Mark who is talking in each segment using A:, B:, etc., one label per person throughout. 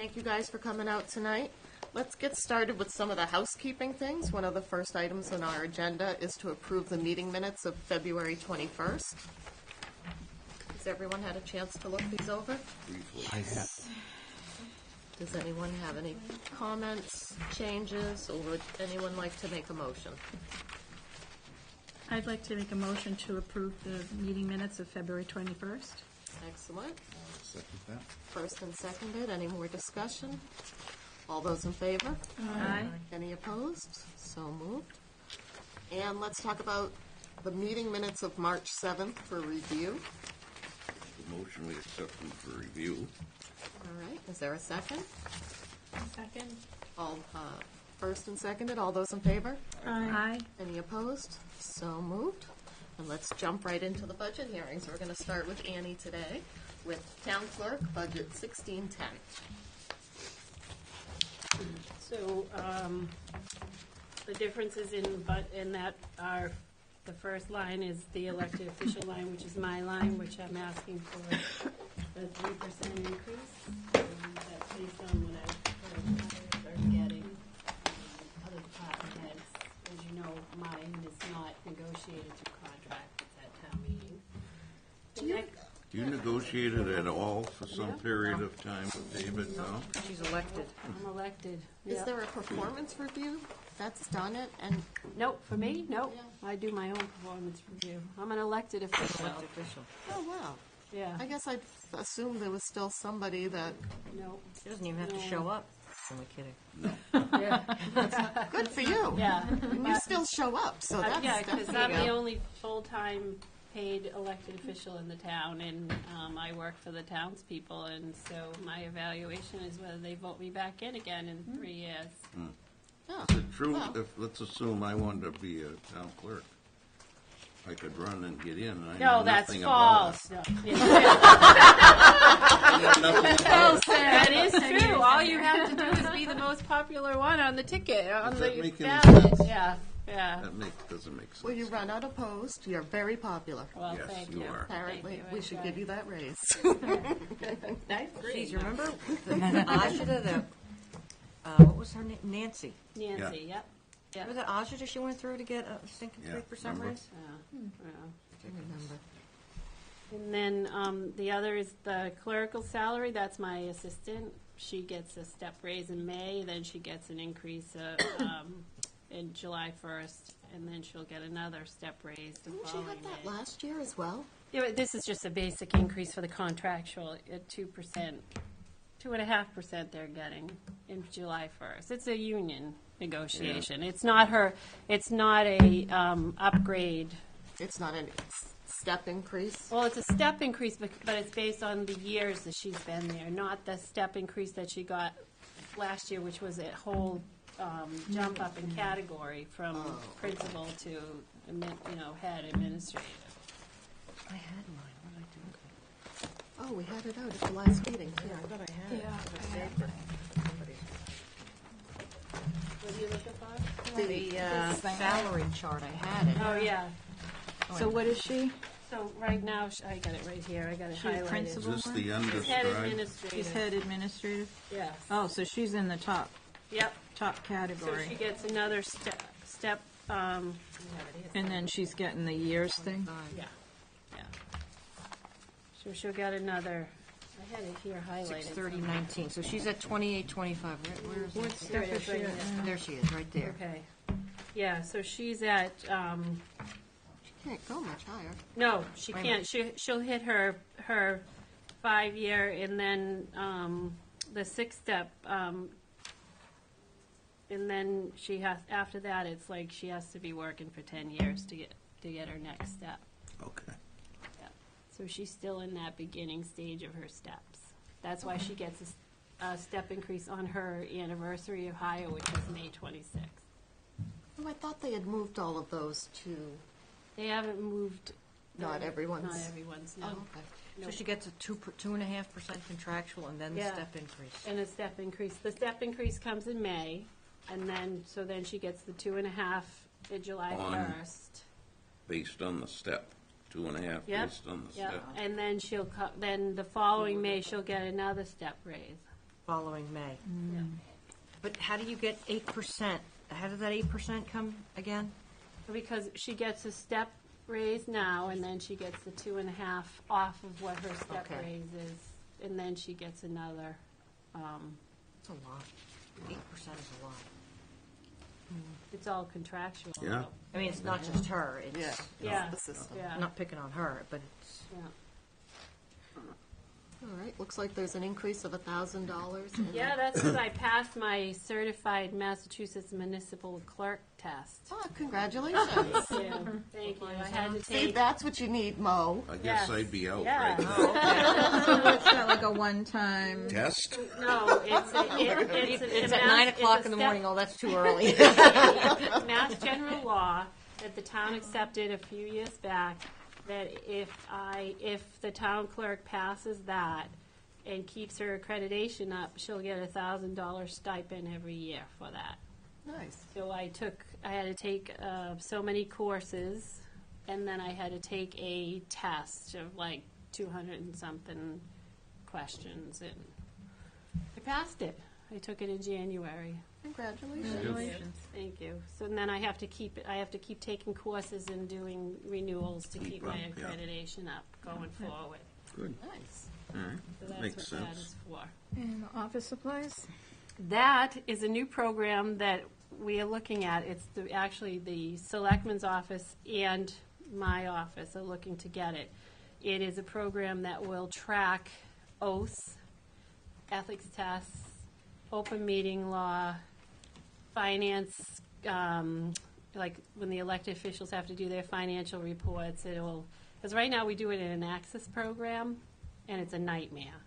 A: Thank you guys for coming out tonight. Let's get started with some of the housekeeping things. One of the first items on our agenda is to approve the meeting minutes of February 21st. Has everyone had a chance to look these over?
B: Briefly.
C: I have.
A: Does anyone have any comments, changes, or would anyone like to make a motion?
D: I'd like to make a motion to approve the meeting minutes of February 21st.
A: Excellent.
B: I'll second that.
A: First and seconded. Any more discussion? All those in favor?
D: Aye.
A: Any opposed? So moved. And let's talk about the meeting minutes of March 7th for review.
B: The motion, we accept them for review.
A: All right, is there a second?
D: Second.
A: All, first and seconded, all those in favor?
D: Aye.
A: Any opposed? So moved. And let's jump right into the budget hearings. We're gonna start with Annie today with Town Clerk, Budget 1610.
E: So, the differences in that are, the first line is the elected official line, which is my line, which I'm asking for a 3% increase. That's based on what I've heard others are getting. Other department heads, as you know, mine is not negotiated through contract, it's at town meeting.
A: Do you-
B: Do you negotiate it at all for some
E: Yeah.
B: period of time with David, no?
D: She's elected.
E: I'm elected.
A: Is
E: Yep.
A: there a performance review that's done it? And
E: Nope, for me, nope.
A: Yeah.
E: I do my own performance review. I'm an elected official.
A: oh wow,
E: Yeah,
A: I guess I'd assume there was still somebody that.
E: nope.
F: She doesn't even have to show up. Only kidding.
E: Yeah.
A: Good for you.
E: Yeah.
A: And you still show up, so that's
E: Yeah, because I'm
A: definitely
E: the only full-time paid elected official in the town, and I work for the townspeople, and so my evaluation is whether they vote me back in again in 3 years.
A: Yeah.
B: Is it true,
A: Well.
B: if, let's assume I wanted to be a town clerk, I could run and get in, and I
E: No,
B: know
E: that's
B: nothing about
E: false.
B: it.
E: No.
B: I know nothing about it.
E: That is true. All you have to do is be the most popular one on the ticket, on
B: Does that
E: the
B: make any
E: ballot.
B: sense?
E: Yeah, yeah.
B: Doesn't make sense.
A: Well, you run unopposed. You're very popular.
E: Well,
B: Yes,
E: thank
B: you
E: you.
B: are.
A: Apparently,
E: Thank you.
A: we should give you that raise.
F: Geez, you remember the Ajita, what was her name? Nancy.
E: Nancy, yep. Yep.
F: Remember the Ajita she went through to get a stinking
B: Yeah,
F: 3%
B: remember?
F: raise?
E: Yeah.
A: I remember.
E: And then the other is the clerical salary. That's my assistant. She gets a step raise in May, then she gets an increase in July 1st, and then she'll get another step raise the
A: Didn't she
E: following
A: have that
E: May.
A: last year as well?
E: Yeah, but this is just a basic increase for the contractual at 2%, 2.5% they're getting in July 1st. It's a union negotiation. It's not her. It's not a upgrade.
A: It's not a step increase?
E: Well, it's a step increase, but it's based on the years that she's been there, not the step increase that she got last year, which was a whole jump up in category from principal to, head administrative.
F: I had mine. What did I do?
A: Oh, we had it out at the last meeting, too.
F: Yeah, I thought I had it.
E: Yeah,
F: I saved it. Somebody-
E: What are you looking for?
F: The salary chart, I had it.
E: Oh, yeah.
D: So what is she?
E: So right now, I got it right here. I got it
D: She's
E: highlighted.
D: principal?
B: Is this the
E: Head
B: undescribed?
E: administrative.
D: She's head administrative?
E: Yes.
D: Oh, so she's in the top
E: Yep. So
D: category.
E: she gets another step,
D: And then she's getting the years thing?
E: yeah. So she'll get another, I had it here highlighted.
F: 6/30/19. So she's at 28/25. Where is
D: What
F: it?
D: step is she at now?
F: There she is, right there.
E: Okay. Yeah, so she's at,
A: She can't go much higher.
E: no, she
F: Wait a
E: can't. She'll hit her 5-year, and then the 6-step, and then she has, after that, it's like she has to be working for 10 years to get her next step.
B: Okay.
E: Yeah. So she's still in that beginning stage of her steps. That's why she gets a step increase on her anniversary of hire, which is May 26th.
A: Oh, I thought they had moved all of those to,
E: They haven't moved.
A: Not everyone's.
E: Not everyone's, no.
A: oh, okay.
F: So she gets a 2.5% contractual and then the
E: Yeah.
F: step increase.
E: And a step increase. The step increase comes in May, and then, so then she gets the 2.5 in July
B: On-
E: 1st.
B: Based on the step, 2.5
E: Yep,
B: based on the
E: yep.
B: step.
E: And then then the following May, she'll get another step raise.
F: following May.
E: Yeah.
F: But how do you get 8%? How did that 8% come again?
E: Because she gets a step raise now, and then she gets the 2.5 off of what her step
F: Okay.
E: raise is, and then she gets another.
F: That's a lot. 8% is a lot.
E: It's all contractual.
B: Yeah.
F: I mean, it's not just her. It's,
A: Yeah.
E: Yeah.
A: The system.
E: Yeah.
F: I'm not picking on her, but it's,
E: Yeah.
A: All right, looks like there's an increase of $1,000.
E: Yeah, that's because I passed my certified Massachusetts municipal clerk test.
A: Oh, congratulations.
E: Thank you. Thank you. I had to
A: See,
E: take.
A: that's what you need, Mo.
B: I guess
E: Yes.
B: I'd be out
E: Yeah.
B: right now.
D: So it's not like a one-time,
B: Test?
E: No, it's
F: it's at 9 o'clock in the morning. Oh, that's too early.
E: Mass general law that the town accepted a few years back, that if the town clerk passes that and keeps her accreditation up, she'll get $1,000 stipend every year for that.
A: Nice.
E: So I had to take so many courses, and then I had to take a test of like 200 and something questions, and I passed it. I took it in January.
A: Congratulations.
E: Thank you. So then I have to keep taking courses and doing renewals to keep my
B: up, yeah.
E: accreditation up going forward.
B: Good.
A: Nice.
B: All right.
E: So that's
B: Makes
E: what that
B: sense.
E: is for.
D: and office supplies?
E: That is a new program that we are looking at. It's actually the Selectman's office and my office are looking to get it. It is a program that will track oaths, ethics tests, open meeting law, finance, like when the elected officials have to do their financial reports. Because right now we do it in an access program, and it's a nightmare.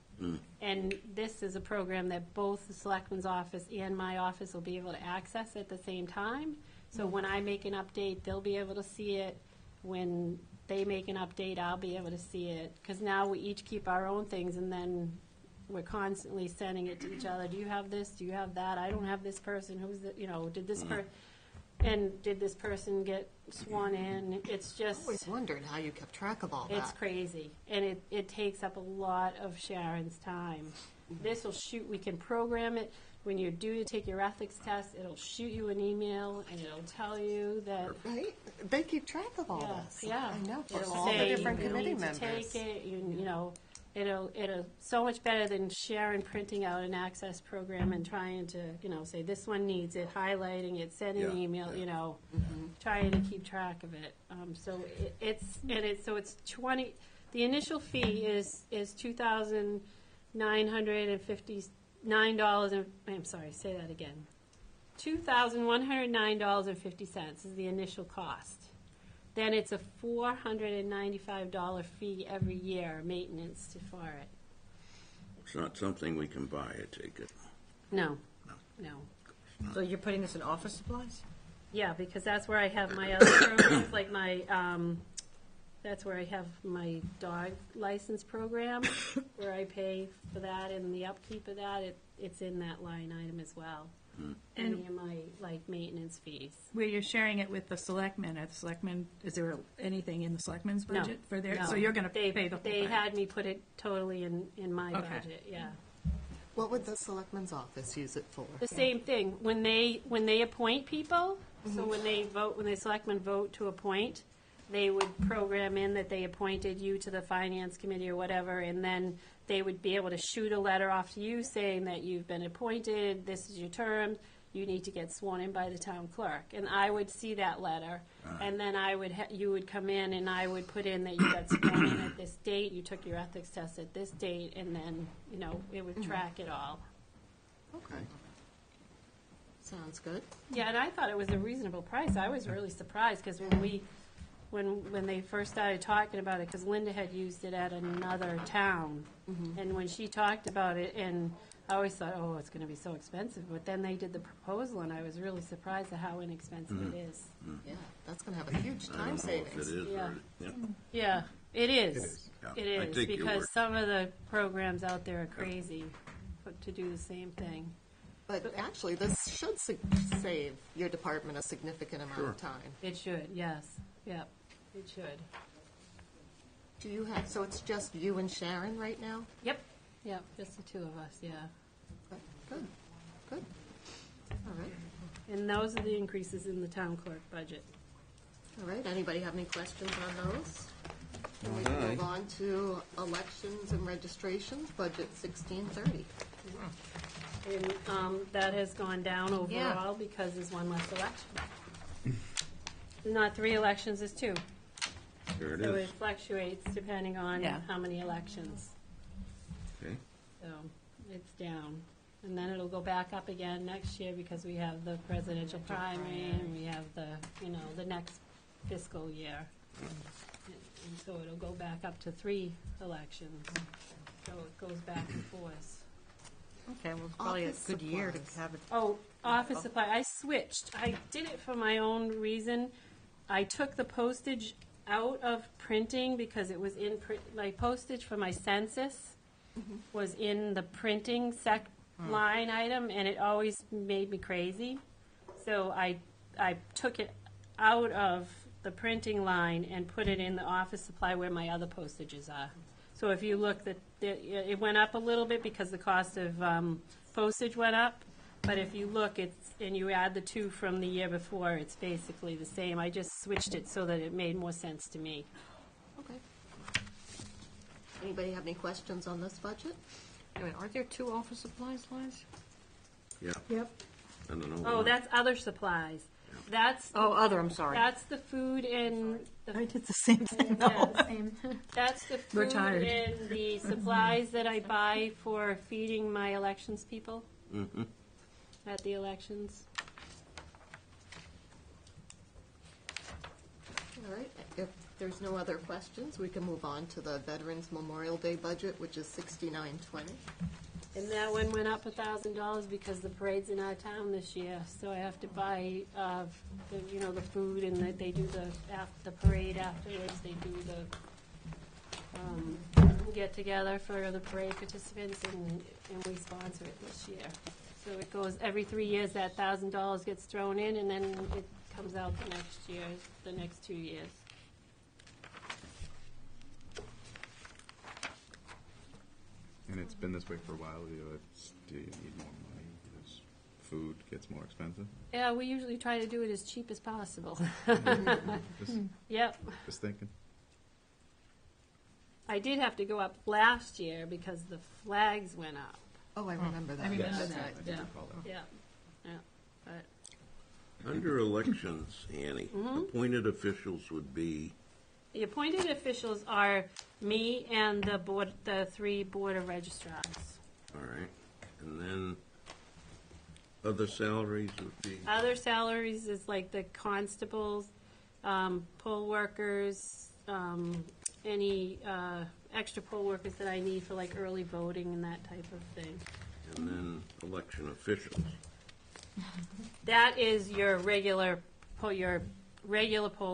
E: And this is a program that both the Selectman's office and my office will be able to access at the same time. So when I make an update, they'll be able to see it. When they make an update, I'll be able to see it. Because now we each keep our own things, and then we're constantly sending it to each other. Do you have this? Do you have that? I don't have this person. Who's the, did this person, and did this person get sworn in? It's
A: I
E: just,
A: always wondered how you kept track of all
E: it's
A: that.
E: crazy, and it takes up a lot of Sharon's time. This will we can program it. When you're due to take your ethics test, it'll shoot you an email, and it'll tell you that,
A: Right? They keep track of all this.
E: yeah.
A: I know, for
E: It'll
A: all the
E: say
A: different
E: you
A: committee
E: need to
A: members.
E: take it, it'll so much better than Sharon printing out an access program and trying to, say this one needs it, highlighting it, sending an
B: Yeah,
E: email,
B: yeah.
E: trying to keep track of it. So it's 20, the initial fee is $2,959, I'm sorry, say that again. $2,109.50 is the initial cost. Then it's a $495 fee every year, maintenance for it.
B: It's not something we can buy, I take it.
E: No.
F: so you're putting this in office supplies?
E: Yeah, because that's where I have my other programs, like that's where I have my dog license program, where I pay for that and the upkeep of that. It's in that line item as well.
D: And-
E: Any of my, maintenance fees.
D: Where you're sharing it with the selectmen, is there anything in the selectmen's
E: No,
D: budget for their,
E: no.
D: so you're gonna pay the whole
E: They
D: thing?
E: had me put it totally in my
D: Okay.
E: budget, yeah.
A: What would the selectman's office use it for?
E: The same thing, when they appoint people, so when the selectmen vote to appoint, they would program in that they appointed you to the finance committee or whatever, and then they would be able to shoot a letter off to you saying that you've been appointed, this is your term, you need to get sworn in by the town clerk. And I would see that letter, and then you would come in and I would put in that you got sworn in at this date, you took your ethics test at this date, and then, it would track it all.
A: Okay. Sounds good.
E: Yeah, and I thought it was a reasonable price. I was really surprised, because when they first started talking about it, because Linda had used it at another town, and when she talked about it, and I always thought, oh, it's going to be so expensive, but then they did the proposal, and I was really surprised at how inexpensive it is.
A: Yeah, that's going to have a huge
B: I don't
A: time
B: know if
A: savings.
B: it is
E: Yeah.
B: or, yeah.
E: Yeah, it is.
B: Yeah,
E: It
B: I
E: is,
B: take your
E: because
B: word.
E: some of the programs out there are crazy to do the same thing.
A: But actually, this should save your department a significant amount of
B: Sure.
A: time.
E: It should, yes. Yep, it should.
A: Do you have, so it's just you and Sharon right now?
E: Yep, just the two of us, yeah.
A: Good, good. All right,
E: And those are the increases in the town clerk budget.
A: all right. Anybody have any questions on those? And we can move on to elections and registrations, budget 1630.
E: And that has gone down overall because there's one less election. Not 3 elections, it's 2.
B: There it
E: So it
B: is.
E: fluctuates depending on
D: Yeah.
E: how many elections.
B: Okay.
E: So it's down. And then it'll go back up again next year because we have the presidential primary and we have the, the next fiscal year. And so it'll go back up to 3 elections. So it goes back and forth.
D: Okay, well, probably a
A: Office
D: good year to
A: supplies.
D: have it.
E: Oh, office supply, I switched. I did it for my own reason. I took the postage out of printing because it was in, my postage for my census was in the printing line item, and it always made me crazy. So I took it out of the printing line and put it in the office supply where my other postages are. So if you look, it went up a little bit because the cost of postage went up. But if you look, and you add the 2 from the year before, it's basically the same. I just switched it so that it made more sense to me.
A: Okay. Anybody have any questions on this budget?
D: Wait a minute, aren't there 2 office supplies lines?
B: Yeah.
E: Yep.
B: I don't know.
E: Oh, that's other supplies. That's
D: Oh, other, I'm sorry.
E: that's the food and
D: I did the same thing.
E: that's the
D: We're
E: food
D: tired.
E: and the supplies that I buy for feeding my elections people at the elections.
A: All right, if there's no other questions, we can move on to the Veterans Memorial Day budget, which is 6920.
E: And that one went up $1,000 because the parade's in our town this year. So I have to buy, the food, and they do the parade afterwards. They do the get together for the parade participants, and we sponsor it this year. So it goes every 3 years. That $1,000 gets thrown in, and then it comes out the next 2 years.
C: And it's been this way for a while. Do you need more money because food gets more expensive?
E: Yeah, we usually try to do it as cheap as possible.
C: Just,
E: Yep.
C: just thinking.
E: I did have to go up last year because the flags went up.
A: Oh, I remember that.
D: I remember
A: That's
D: that,
A: right.
D: yeah.
C: Recall that.
E: Yeah. But
B: Under elections, Annie, appointed officials would be,
E: the appointed officials are me and the 3 board of registrars.
B: all right, and then other salaries would be,
E: Other salaries is like the constables, poll workers, any extra poll workers that I need for like early voting and that type of thing.
B: and then election officials.
E: That is your regular poll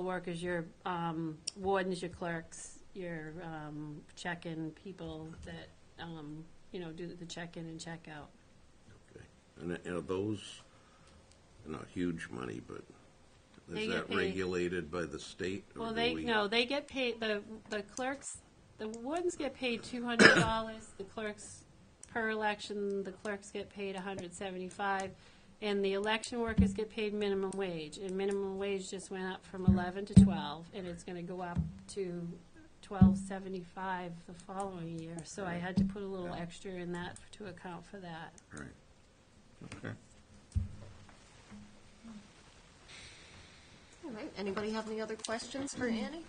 E: workers, your wardens, your clerks, your check-in people that do the check-in and check-out.
B: Okay, and are those, not huge money, but
E: They
B: is
E: get
B: that
E: paid.
B: regulated by the state? Or
E: Well,
B: do we-
E: they get paid. The clerks, the wardens get paid $200. The clerks per election, the clerks get paid $175. And the election workers get paid minimum wage, and minimum wage just went up from 11 to 12, and it's going to go up to $12.75 the following year. So I had to put a little extra in that to account for that.
B: All right, okay.
A: All right, anybody have any other questions for Annie?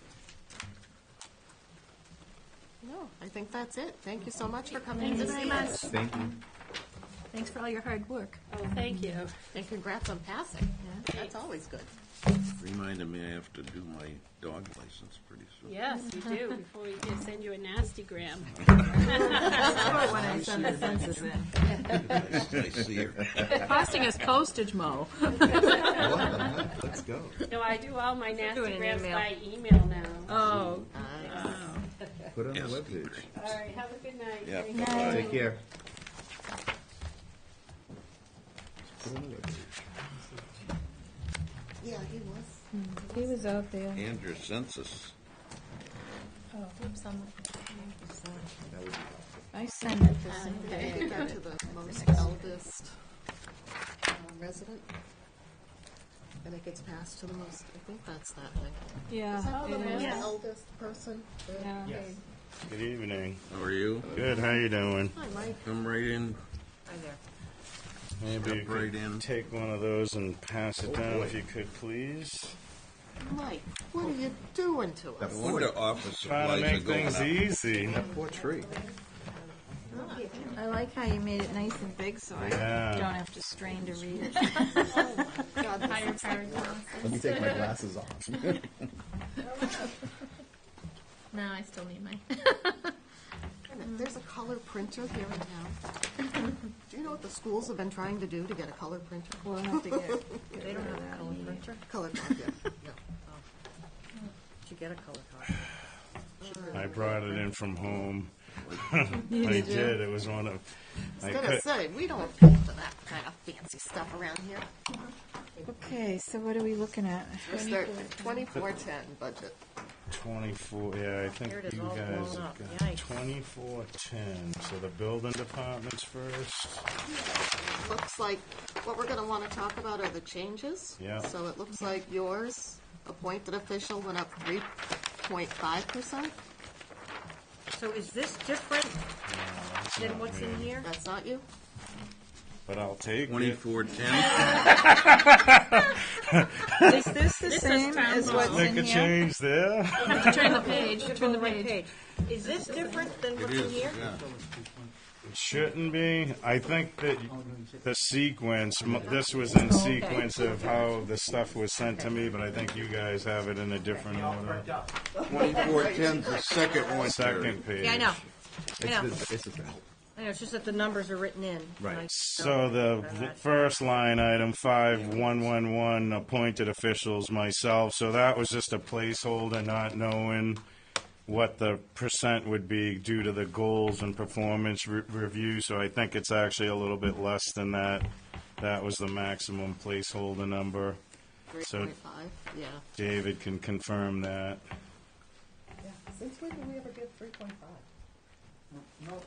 A: No, I think that's it. Thank you so much for coming in to see us.
C: Thank you.
D: Thanks for all your hard work.
E: Oh, thank you.
A: And congrats on passing. That's always good.
B: Reminded me I have to do my dog license pretty soon.
E: Yes, you do, before we can send you a nasty gram.
D: When I send the census in.
B: I see her.
D: Costing us postage, Mo.
C: Let's go.
E: No, I do all my nasty
D: doing an
E: grams
D: email.
E: by email now.
D: Oh.
C: Put it on the
B: Yes,
C: webpage.
E: All right, have a good night.
B: Yeah.
E: Thank you.
C: Take care. Put it on the webpage.
A: Yeah, he was.
G: He was out there.
B: And your census.
G: Oh, whoops. some.
D: I send it to
A: I
D: Cindy.
A: think that to the most eldest resident. And it gets passed to the most, I think that's that thing.
D: Yeah.
A: Is that the
D: it
A: most
D: is.
A: eldest person?
D: Yeah.
H: Good evening.
B: How are you?
H: Good, how you doing?
A: Hi, Mike.
B: Come right in.
F: Hi there.
H: Maybe you
B: Jump right
H: could
B: in.
H: take one of those and pass it down if you could, please.
A: Mike, what are you doing to
B: No
A: us?
B: wonder office
H: Trying to
B: supplies are
H: make
B: going
H: things
B: up.
H: easy.
C: Poor tree.
D: I like how you made it nice and big so I
H: Yeah.
D: don't have to strain to read it.
A: God, this
G: Higher
A: looks like
G: powered
A: work.
C: Let me take my glasses off.
G: No, I still need mine.
A: Wait a minute, there's a color printer here in town. Do you know what the schools have been trying to do to get a color printer?
D: We'll have to get.
F: They don't have a color printer?
A: Color copy, yeah.
F: Did you get a color copy?
H: I brought it in from home. I did. It was one of.
A: I
H: I
A: was gonna
H: could,
A: say, we don't pay for that kind of fancy stuff around here.
D: Okay, so what are we looking at?
A: We're starting at 2410 budget.
H: 24. Yeah, I think
F: Here it is
H: you
F: all
H: guys
F: blown
H: have
F: up.
H: got
F: Yikes.
H: 2410. So the building department's first.
A: Looks like what we're gonna wanna talk about are the changes.
H: Yeah.
A: So it looks like yours, appointed official, went up 3.5%.
F: So is this different than what's in here?
A: That's not you?
H: But I'll take it.
B: 2410.
D: Is this the same as what's
H: Make
D: in
H: a
D: here?
H: change there.
D: Turn the page,
F: Go
D: turn
F: to
D: the
F: the right
D: page.
F: page. Is this different than
B: It
F: what's in
B: is,
F: here?
B: yeah.
H: It shouldn't be. I think that the sequence, this was in sequence of how the stuff was sent to me, but I think you guys have it in a different order.
B: 2410's the second one.
H: Second page.
F: Yeah, I know.
C: It's
F: Yeah.
C: just that.
F: I know, it's just that the numbers are written in.
C: Right.
F: and I
H: So
F: don't
H: the
F: know that.
H: first line item, 5111, appointed officials, myself. So that was just a placeholder, not knowing what the percent would be due to the goals and performance review. So I think it's actually a little bit less than that. That was the maximum placeholder number.
A: 3.5, yeah.
H: David can confirm that.
A: Since when did we ever get 3.5?
I: No,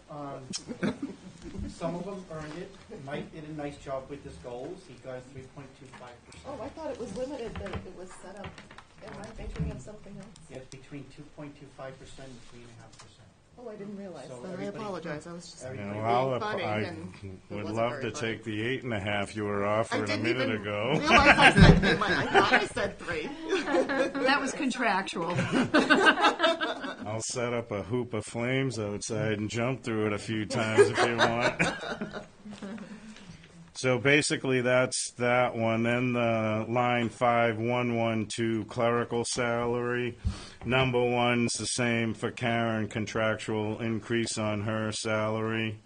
I: some of them earned it. Mike did a nice job with his goals. He got 3.25%.
A: Oh, I thought it was limited, that it was set up. Am I thinking of something else?
I: Yes, between 2.25% and 3.5%.
A: Oh, I didn't realize
I: So
A: that. I
I: everybody-
A: apologize. I was just
H: You
I: Everybody-
H: know,
A: being funny
H: I
A: and it
H: would
A: wasn't
H: love
A: very
H: to
A: funny.
H: take the 8.5 you were
A: I
H: offering a
A: didn't
H: minute
A: even
H: ago.
A: realize I said 3. I thought I said 3.
D: That was contractual.
H: I'll set up a hoop of flames outside and jump through it a few times if you want. So basically, that's that one. Then the line 5112, clerical salary. Number one's the same for Karen, contractual increase on her salary.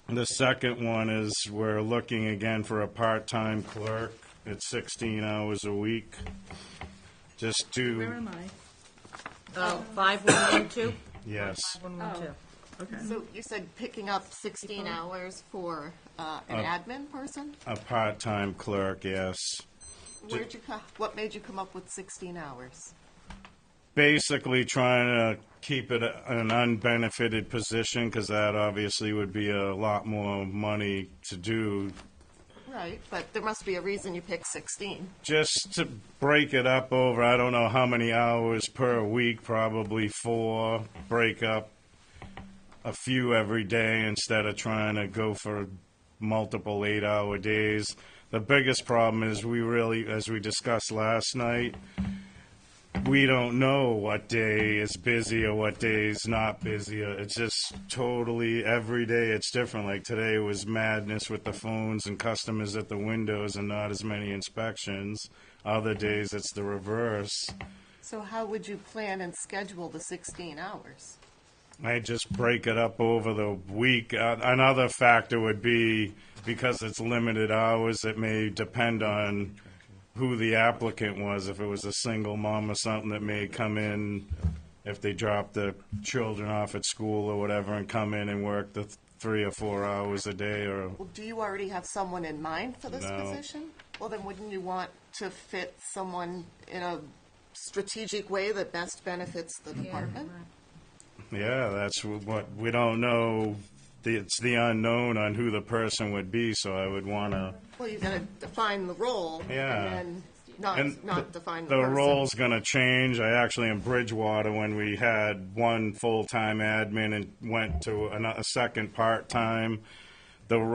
H: The second one is we're looking again for a part-time clerk at 16 hours a week. Just
D: Where
H: to,
D: am I?
F: 5112?
H: yes.
F: 5112.
D: Okay.
A: So you said picking up 16 hours for an admin person?
H: A part-time clerk, yes.
A: What made you come up with 16 hours?
H: Basically trying to keep it an unbenefited position, because that obviously would be a lot more money to do.
A: Right, but there must be a reason you picked 16.
H: Just to break it up over, I don't know how many hours per week, probably 4, break up a few every day instead of trying to go for multiple 8-hour days. The biggest problem is we really, as we discussed last night, we don't know what day is busy or what day is not busy. It's just totally every day it's different. Like today was madness with the phones and customers at the windows and not as many inspections. Other days it's the reverse.
A: So how would you plan and schedule the 16 hours?
H: I just break it up over the week. Another factor would be because it's limited hours, it may depend on who the applicant was. If it was a single mom or something that may come in, if they drop the children off at school or whatever and come in and work the 3 or 4 hours a day or...
A: Well, do you already have someone in mind for this
H: No.
A: position? Well, then wouldn't you want to fit someone in a strategic way that best benefits the department?
H: Yeah, that's what, we don't know, it's the unknown on who the person would be, so I would want to,
A: Well, you gotta define the role,
H: Yeah.
A: and then not define the
H: the
A: person.
H: role's going to change. I actually, in Bridgewater, when we had one full-time admin and went to a second part-time,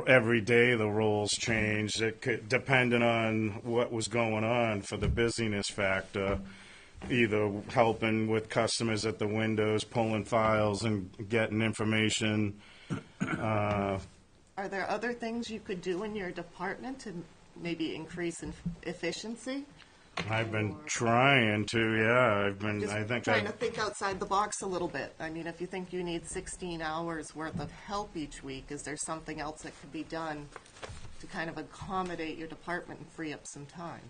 H: every day the roles changed. It could, depending on what was going on for the busyness factor, either helping with customers at the windows, pulling files and getting information.
A: Are there other things you could do in your department to maybe increase efficiency?
H: I've been trying to, yeah.
A: Just
H: I think
A: trying to think outside the box a little bit. I mean, if you think you need 16 hours worth of help each week, is there something else that could be done to kind of accommodate your department and free up some time?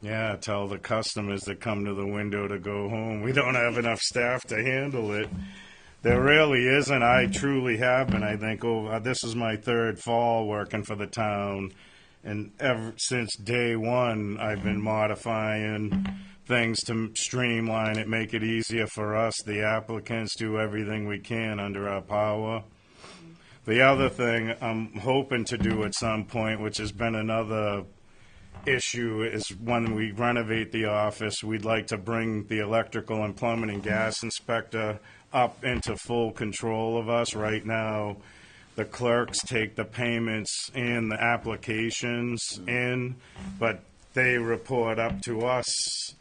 H: Yeah, tell the customers that come to the window to go home. We don't have enough staff to handle it. There really isn't. I truly have been, I think, this is my third fall working for the town. And ever since day one, I've been modifying things to streamline it, make it easier for us, the applicants, do everything we can under our power. The other thing I'm hoping to do at some point, which has been another issue, is when we renovate the office, we'd like to bring the electrical and plumbing and gas inspector up into full control of us. Right now, the clerks take the payments and the applications in, but they report up to us,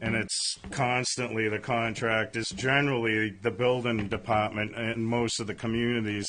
H: and it's constantly, the contract is generally the building department, and most of the communities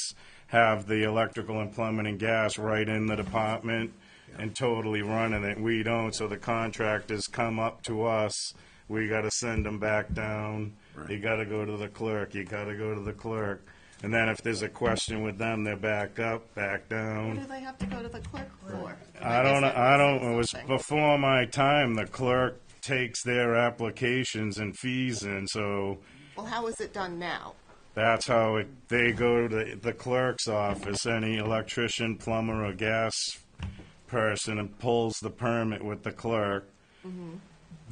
H: have the electrical and plumbing and gas right in the department and totally running it. We don't, so the contractors come up to us. We got to send them back down. You got to go to the clerk. You got to go to the clerk. And then if there's a question with them, they're back up, back
A: What
H: down.
A: do they have to go to the clerk for?
H: I don't know.
A: guess
H: I
A: that
H: don't.
A: was
H: It was
A: something.
H: before my time. The clerk takes their applications and fees in, so
A: Well, how is it done now?
H: that's how it. They go to the clerk's office. Any electrician, plumber, or gas person, and pulls the permit with the clerk.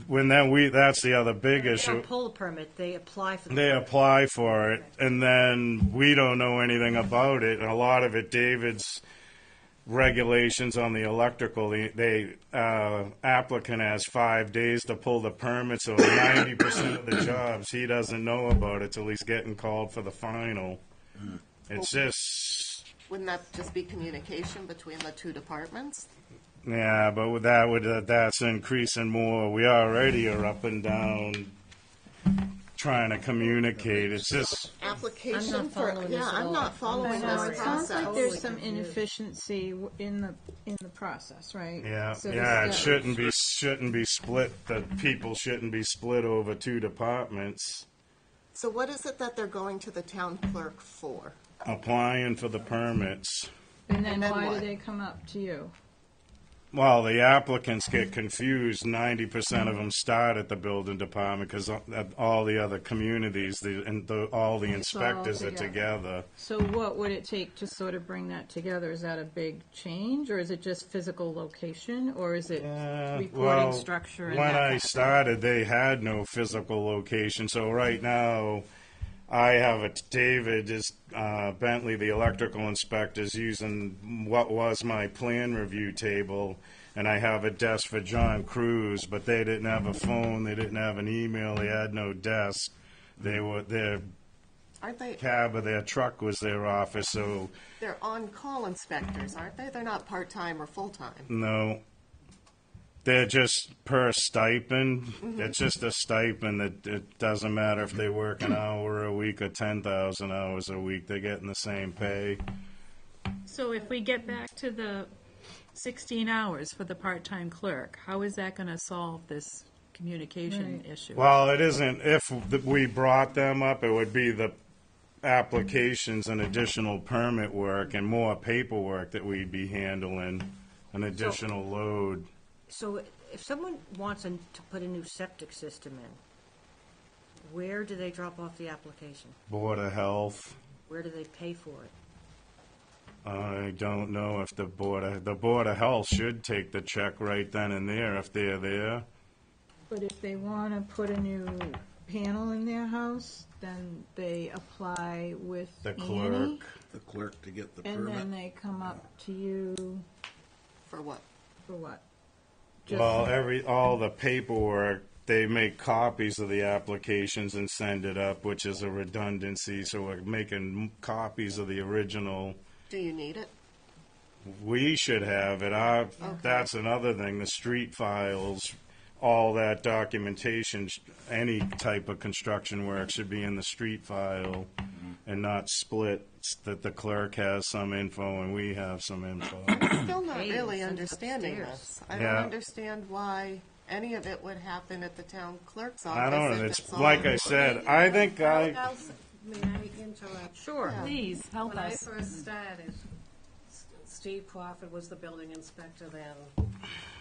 H: When that's the other big
F: They
H: issue.
F: don't pull a permit, they apply for the
H: They apply for it, and then we don't know anything about it. And a lot of it, David's regulations on the electrical, the applicant has 5 days to pull the permit, so 90% of the jobs he doesn't know about it till he's getting called for the final. It's just,
A: Wouldn't that just be communication between the two departments?
H: yeah, but that's increasing more. We already are up and down trying to communicate. It's just,
A: Application
D: I'm not
A: for,
D: following
A: yeah,
D: this at
A: I'm
D: all.
A: not following
D: No,
A: this
D: it sounds like
A: process.
D: there's some inefficiency in the process, right?
H: yeah,
D: So
H: yeah. It
D: this-
H: shouldn't be split. The people shouldn't be split over two departments.
A: So what is it that they're going to the town clerk for?
H: Applying for the permits.
D: And then
A: And then
D: why
A: what?
D: do they come up to you?
H: Well, the applicants get confused. 90% of them start at the building department because all the other communities, all the inspectors are together.
D: So what would it take to sort of bring that together? Is that a big change, or is it just physical location, or is it reporting
H: Well,
D: structure? And
H: when
D: that
H: I
D: kind of thing?
H: started, they had no physical location. So right now, I have David is Bentley, the electrical inspector, is using what was my plan review table, and I have a desk for John Cruz. But they didn't have a phone, they didn't have an email, they had no desk. Their
A: Aren't they,
H: cab of their truck was their office. So
A: they're on-call inspectors, aren't they? They're not part-time or full-time.
H: no. They're just per stipend. It's just a stipend that it doesn't matter if they work an hour a week or 10,000 hours a week. They're getting the same pay.
D: So if we get back to the 16 hours for the part-time clerk, how is that going to solve this communication issue?
H: Well, it isn't. If we brought them up, it would be the applications and additional permit work and more paperwork that we'd be handling, an additional load.
F: So if someone wants to put a new septic system in, where do they drop off the application?
H: Board of Health.
F: Where do they pay for it?
H: I don't know if the Board of Health should take the check right then and there if they're there.
D: But if they want to put a new
J: panel in their house, then they apply with
H: The
J: Annie,
H: clerk.
B: The clerk to get the
J: and then
B: permit.
J: they come up to you
A: For what?
J: for what?
H: Well, all the paperwork, they make copies of the applications and send it up, which is a redundancy, so we're making copies of the original.
A: Do you need it?
H: We should have it. That's another thing, the street files, all that documentation, any type of construction work should be in the street file and not split, that the clerk has some info and we have some info.
A: Still not
F: Hey,
A: really
F: send it
A: understanding
F: upstairs.
A: this. I don't
H: Yeah.
A: understand why any of it would happen at the town clerk's office.
H: I don't know,
A: if
H: it's,
A: all-
H: like I said, I think
E: May I interrupt?
F: Sure.
D: Please, help
E: When I
D: us.
E: first started, Steve Crawford was the building inspector then,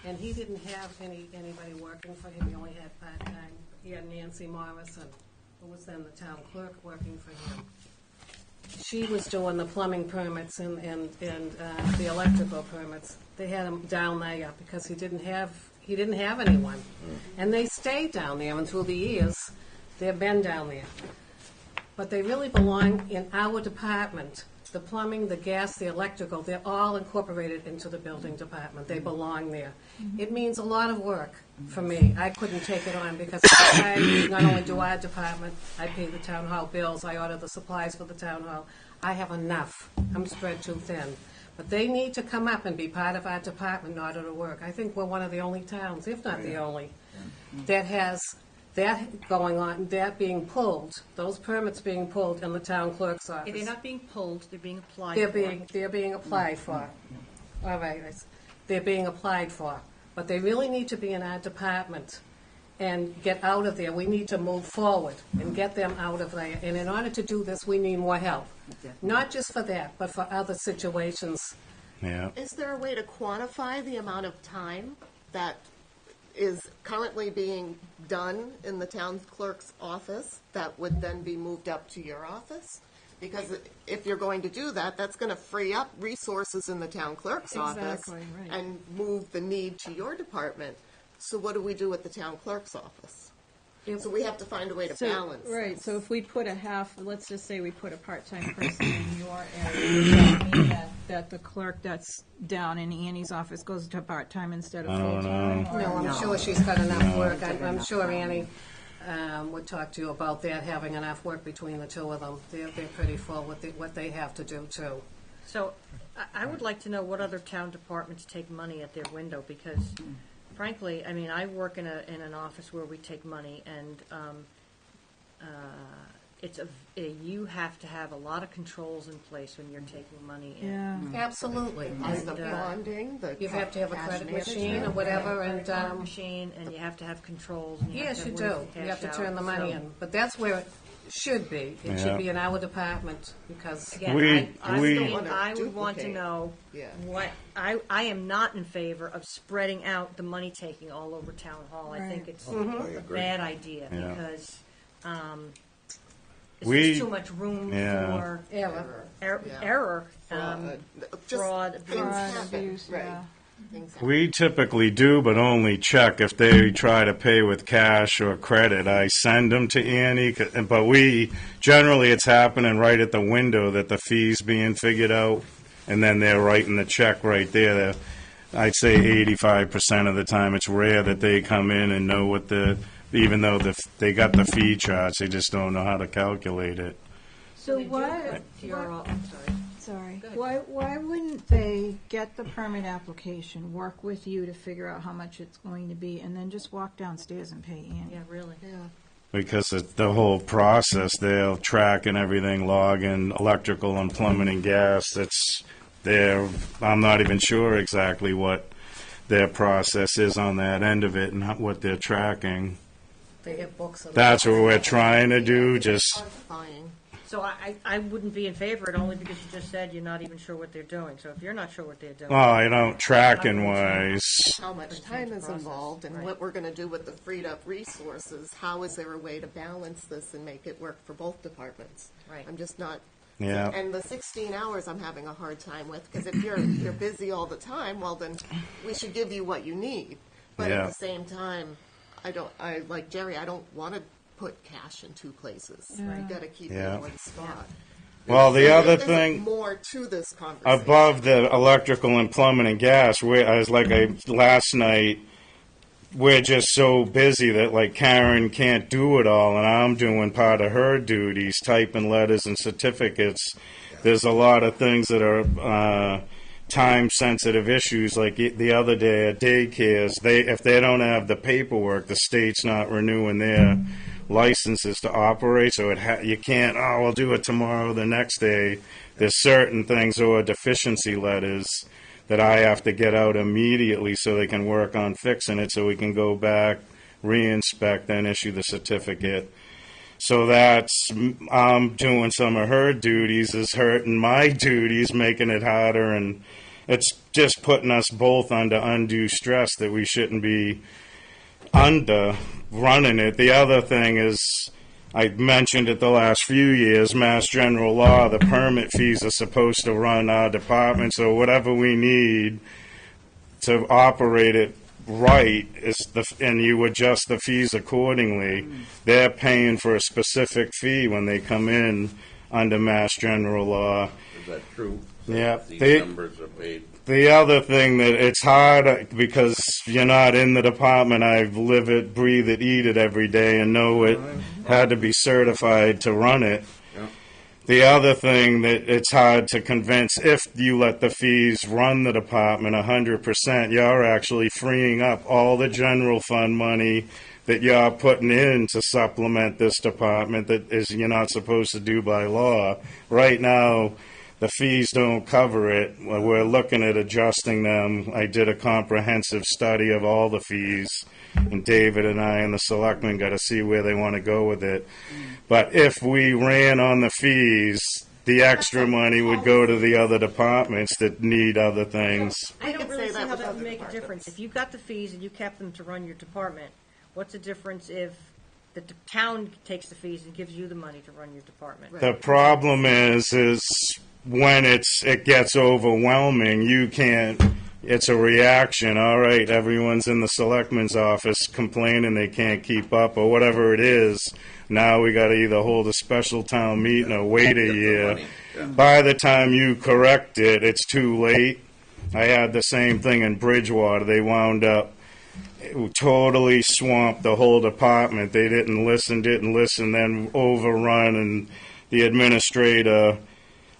E: and he didn't have anybody working for him, he only had part-time. He had Nancy Morrison, who was then the town clerk, working for him. She was doing the plumbing permits and the electrical permits. They had him down there because he didn't have anyone. And they stayed down there, and through the years, they've been down there. But they really belong in our department. The plumbing, the gas, the electrical, they're all incorporated into the building department. They belong there. It means a lot of work for me. I couldn't take it on because I not only do our department, I pay the town hall bills, I order the supplies for the town hall. I have enough. I'm spread too thin. But they need to come up and be part of our department in order to work. I think we're one of the only towns, if not the only, that has that going on, that being pulled, those permits being pulled in the town clerk's office.
F: They're not being pulled, they're being applied
E: They're
F: for.
E: they're being applied for. All right, they're being applied for. But they really need to be in our department and get out of there. We need to move forward and get them out of there. And in order to do this, we need more help. Not just for that, but for other situations.
H: Yeah.
A: Is there a way to quantify the amount of time that is currently being done in the town clerk's office that would then be moved up to your office? Because if you're going to do that, that's going to free up resources in the town clerk's office
J: Exactly, right.
A: and move the need to your department. So what do we do with the town clerk's office? So we have to find a way to balance.
J: Right, so if we put a half, let's just say we put a part-time person in your area, does that mean that the clerk that's down in Annie's office goes to part-time instead of full-time? or-
E: No, I'm sure she's got enough work. I'm sure Annie would talk to you about that, having enough work between the two of them. They're pretty full with what they have to do, too.
F: So I would like to know what other town departments take money at their window, because frankly, I mean, I work in an office where we take money, and it's you have to have a lot of controls in place when you're taking money in.
J: Yeah.
E: Absolutely.
A: Is the
F: And,
A: bonding, the
E: You have to have a
A: cash
E: credit
A: management?
E: machine or whatever, and,
F: Credit machine, and you have to have controls. And you have
E: yes,
F: to
E: you
F: have ways
E: do.
F: to
E: You have to
F: cash
E: turn
F: out.
E: the money
F: So,
E: in. But that's where it should be. It
H: Yeah.
E: should be in our department, because
F: Again,
H: We-
F: I
H: we-
F: mean,
A: wanna
F: I would want to
A: duplicate.
F: know
A: Yeah.
F: what, I am not in favor of spreading out the money taking all over town hall. I think
J: Right.
F: it's a bad idea,
H: Yeah.
F: because
H: We-
F: there's just too much room
H: Yeah.
F: for
E: error.
A: Yeah.
F: error.
A: Just
F: fraud,
A: things
F: abuse.
A: happen,
J: Abuse,
A: right.
J: yeah.
A: Things happen.
H: We typically do, but only check if they try to pay with cash or credit. I send them to Annie, but generally it's happening right at the window that the fee's being figured out, and then they're writing the check right there. I'd say 85% of the time, it's rare that they come in and know what even though they got the fee charts, they just don't know how to calculate it.
J: So why,
F: I'm sorry.
J: why wouldn't they get the permit application, work with you to figure out how much it's going to be, and then just walk downstairs and pay Annie?
F: Yeah, really.
H: Because it's the whole process, they'll track and everything, log in electrical and plumbing and gas. I'm not even sure exactly what their process is on that end of it and what they're tracking.
E: They have books. of-
H: That's what we're trying to do, just,
A: Buying.
F: So I wouldn't be in favor of it, only because you just said you're not even sure what they're doing. So if you're not sure what they're doing.
H: oh, I don't, tracking wise.
A: How much time is involved and
F: Right.
A: what we're gonna do with the freed up resources. How is there a way to balance this and make it work for both departments?
F: Right.
A: I'm just not.
H: Yeah.
A: And the 16 hours I'm having a hard time with, because if you're busy all the time, well then, we should give you what you need. But
H: Yeah.
A: at the same time, like Jerry, I don't wanna put cash in two places.
E: Right.
A: You gotta keep it
H: Yeah.
A: in one spot.
H: Well, the other
A: There's
H: thing,
A: more to this conversation.
H: above the electrical and plumbing and gas, last night, we're just so busy that like Karen can't do it all, and I'm doing part of her duties, typing letters and certificates. There's a lot of things that are time-sensitive issues. Like the other day at daycares, if they don't have the paperwork, the state's not renewing their licenses to operate. So you can't. Oh, I'll do it tomorrow, the next day. There's certain things or deficiency letters that I have to get out immediately so they can work on fixing it, so we can go back, re-inspect, then issue the certificate. So I'm doing some of her duties, is hurting my duties, making it harder, and it's just putting us both under undue stress that we shouldn't be under running it. The other thing is, I mentioned it the last few years, Mass General Law, the permit fees are supposed to run our department, so whatever we need to operate it right and you adjust the fees accordingly. They're paying for a specific fee when they come in under Mass General Law.
B: Is that true?
H: Yeah.
B: These numbers are paid.
H: The other thing that it's hard because you're not in the department. I live it, breathe it, eat it every day, and know it had to be certified to run it.
B: Yeah.
H: The other thing that it's hard to convince, if you let the fees run the department 100%, you're actually freeing up all the general fund money that you're putting in to supplement this department that you're not supposed to do by law. Right now, the fees don't cover it. We're looking at adjusting them. I did a comprehensive study of all the fees, and David and I and the selectmen got to see where they want to go with it. But if we ran on the fees, the extra money would go to the other departments that need other things.
F: I don't
A: could
F: really
A: say
F: see
A: that
F: how
A: with
F: that would
A: other
F: make a difference.
A: departments.
F: If you got the fees and you kept them to run your department, what's the difference if the town takes the fees and gives you the money to run your department?
H: The problem is when it gets overwhelming, it's a reaction. All right, everyone's in the selectman's office complaining they can't keep up or whatever it is. Now we got to either hold a special town meeting or wait a
B: Get the
H: year.
B: money. Yeah.
H: By the time you correct it, it's too late. I had the same thing in Bridgewater. They wound up totally swamped the whole department. They didn't listen, then overrun, and the administrator,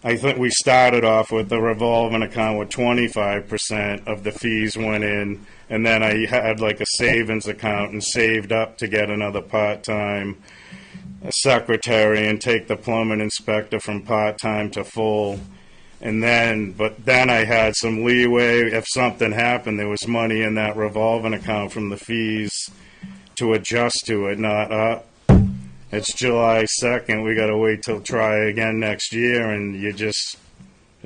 H: I think we started off with the revolving account with 25% of the fees went in, and then I had like a savings account and saved up to get another part-time secretary and take the plumbing inspector from part-time to full. But then I had some leeway. If something happened, there was money in that revolving account from the fees to adjust to it, not up. It's July 2nd. We got to wait till try again next year, and a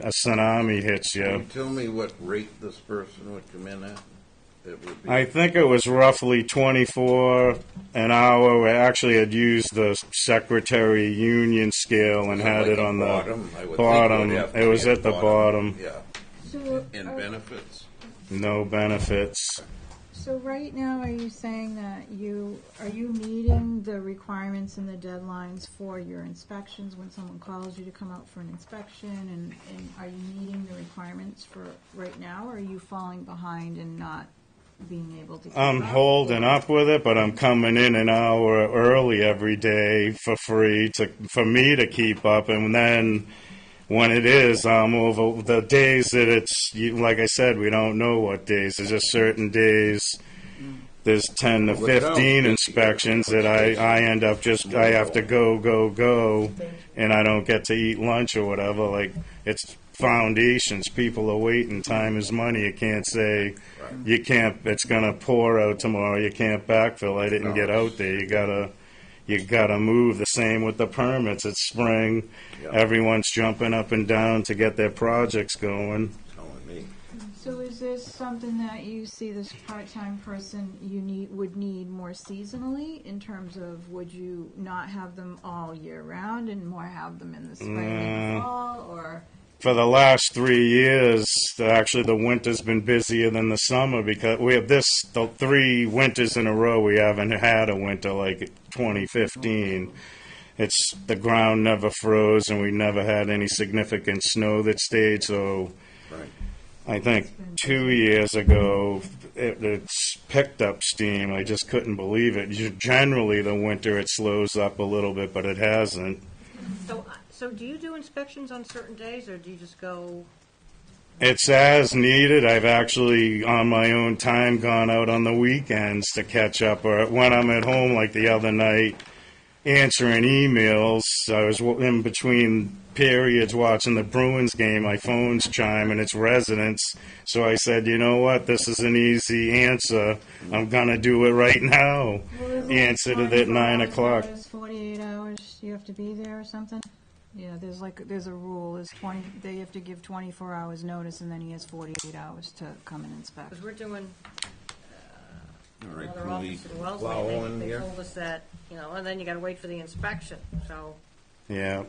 H: tsunami hits
B: Can
H: you.
B: you tell me what rate this person would come in at? It would be.
H: I think it was roughly 24 an hour. We actually had used the secretary union scale and
B: Is it
H: had
B: like
H: it
B: the
H: on
B: bottom? I
H: the
B: would
H: bottom.
B: think it would have to
H: It was
B: be
H: at the bottom.
B: Yeah.
J: So,
B: And benefits?
H: No benefits.
J: so right now, are you saying that are you meeting the requirements and the deadlines for your inspections when someone calls you to come out for an inspection? And are you meeting the requirements for right now, or are you falling behind and not being able to keep
H: I'm
J: up?
H: holding up with it, but I'm coming in an hour early every day for free for me to keep up. And then when it is, I'm over the days that like I said, we don't know what days. There's just certain days. There's 10 to
B: Well, it sounds
H: 15
B: busy.
H: inspections that I end up I have to go, and I don't get to eat lunch or whatever. Like, it's foundations. People are waiting. Time is money. You can't say, it's going to pour out tomorrow. You can't backfill. I didn't get out there. You gotta move. The same with the permits. It's spring.
B: Yeah.
H: Everyone's jumping up and down to get their projects going.
B: Telling me.
J: So is this something that you see this part-time person would need more seasonally, in terms of would you not have them all year round and more have them in the spring and fall, or
H: for the last 3 years, actually the winter's been busier than the summer because we have the 3 winters in a row we haven't had a winter like 2015. It's the ground never froze and we never had any significant snow that stayed. So
B: Right.
H: I think 2 years ago it's picked up steam. I just couldn't believe it. Generally the winter it slows up a little bit, but it hasn't.
F: So do you do inspections on certain days, or do you just go?
H: It's as needed. I've actually, on my own time, gone out on the weekends to catch up, or when I'm at home, like the other night, answering emails. I was in between periods watching the Bruins game. My phone's chiming, it's residents. So I said, you know what? This is an easy answer. I'm going to do it right now. Answered it at 9 o'clock.
J: 48 hours, you have to be there or something? Yeah, there's a rule, they have to give 24 hours notice, and then he has 48 hours to come and inspect.
F: Because we're doing
B: All right,
F: another
B: can we
F: office in Wellesley,
B: plow
F: and
B: on
F: they
B: here?
F: told us that, and then you gotta wait for the inspection, so.
H: Yeah.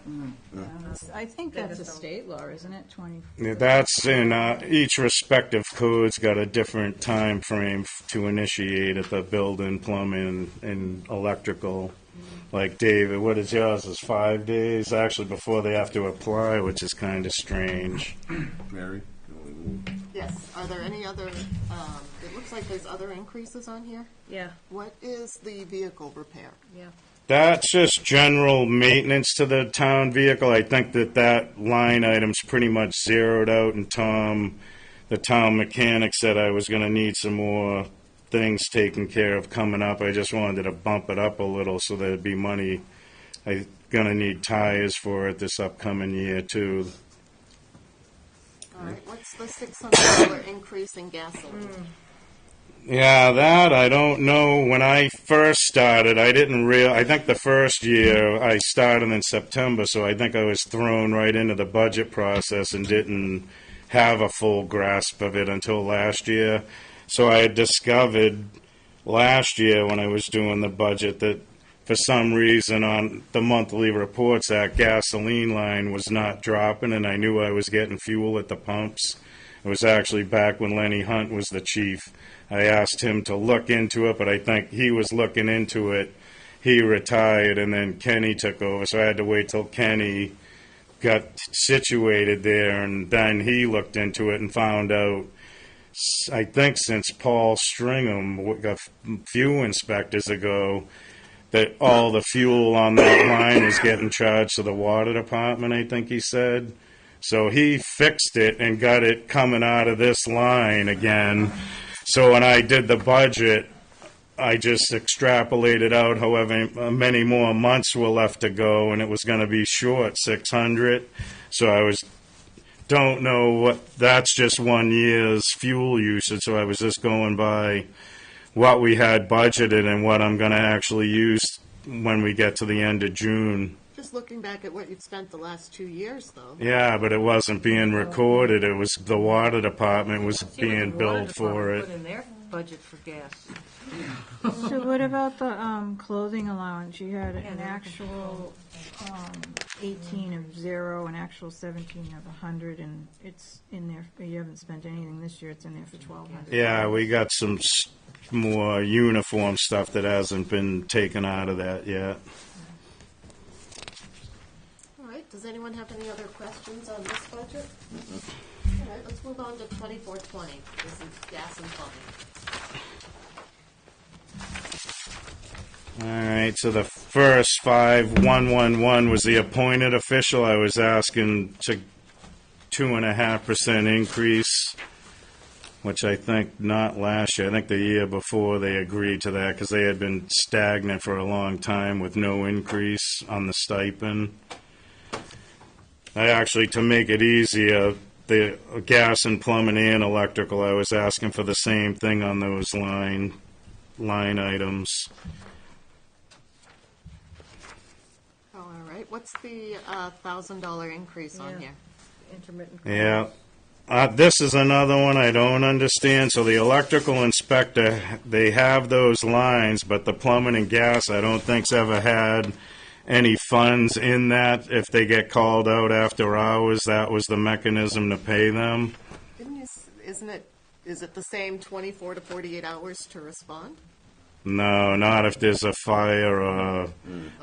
J: I think
F: They
J: that's a
F: just don't-
J: state law, isn't it, 20?
H: Yeah, that's in each respective code's got a different time frame to initiate at the building, plumbing, and electrical. Like David, what is yours? Is 5 days actually before they have to apply, which is kind of strange.
B: Mary? Can we move?
A: Yes, are there any other, it looks like there's other increases on here.
F: Yeah,
A: What is the vehicle repair?
F: yeah.
H: That's just general maintenance to the town vehicle. I think that line item's pretty much zeroed out, and Tom, the town mechanic, said I was going to need some more things taken care of coming up. I just wanted to bump it up a little so there'd be money. I'm going to need tires for it this upcoming year, too.
A: All right, what's the $600 increase in gasoline?
H: Yeah, that I don't know. When I first started, I think the first year I started in September, so I think I was thrown right into the budget process and didn't have a full grasp of it until last year. So I had discovered last year when I was doing the budget that for some reason on the monthly reports that gasoline line was not dropping, and I knew I was getting fuel at the pumps. It was actually back when Lenny Hunt was the chief. I asked him to look into it, but I think he was looking into it. He retired, and then Kenny took over, so I had to wait till Kenny got situated there, and then he looked into it and found out, I think since Paul Stringham, a few inspectors ago, that all the fuel on that line was getting charged to the water department, I think he said. So he fixed it and got it coming out of this line again. So when I did the budget, I just extrapolated out however many more months were left to go, and it was going to be short 600. So don't know what, that's just 1 year's fuel usage, so I was just going by what we had budgeted and what I'm going to actually use when we get to the end of June.
A: Just looking back at what you've spent the last 2 years, though.
H: Yeah, but it wasn't being recorded. It was the water department was
F: See what
H: being
F: the water
H: billed for
F: department
H: it.
F: Put in their budget for gas.
J: So what about the clothing allowance? You had an actual 18 of 0, an actual 17 of 100, and it's in there. You haven't spent anything this year. It's in there for 1,200.
H: Yeah, we got some more uniform stuff that hasn't been taken out of that yet.
A: All right, does anyone have any other questions on this budget? All right, let's move on to 2420. This is gas and plumbing.
H: All right, so the first 5111 was the appointed official. I was asking to 2.5% increase, which I think not last year. I think the year before they agreed to that because they had been stagnant for a long time with no increase on the stipend. I actually, to make it easier, the gas and plumbing and electrical, I was asking for the same thing on those line items.
A: Oh, all right, what's the $1,000 increase on
F: Yeah.
A: here?
F: Intermittent.
H: Yeah. This is another one I don't understand. So the electrical inspector, they have those lines, but the plumbing and gas I don't think's ever had any funds in that. If they get called out after hours, that was the mechanism to pay them.
A: Is it the same 24 to 48 hours to respond?
H: No, not if there's a fire or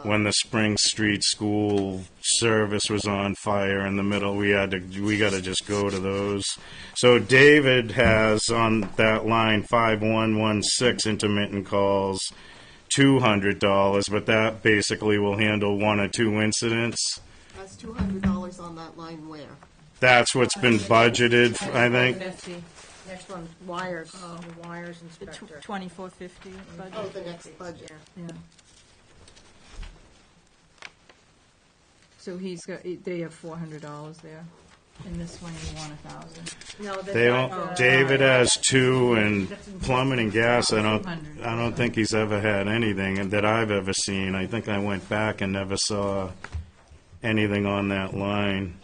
H: when the Spring Street School service was on fire in the middle. We got to just go to those. So David has on that line 5116 intermittent calls, $200, but that basically will handle one or two incidents.
A: That's $200 on that line where?
H: That's what's been budgeted, I think.
F: Betsy, next one, wires, the wires inspector.
D: 2450 budget.
A: Oh, the next budget.
D: Yeah. So they have $400 there. And this one you want 1,000.
F: No, that's
H: They
F: not,
H: don't, David has two, and plumbing and gas, I don't think he's ever had anything that I've ever seen. I think I went back and never saw anything on that line.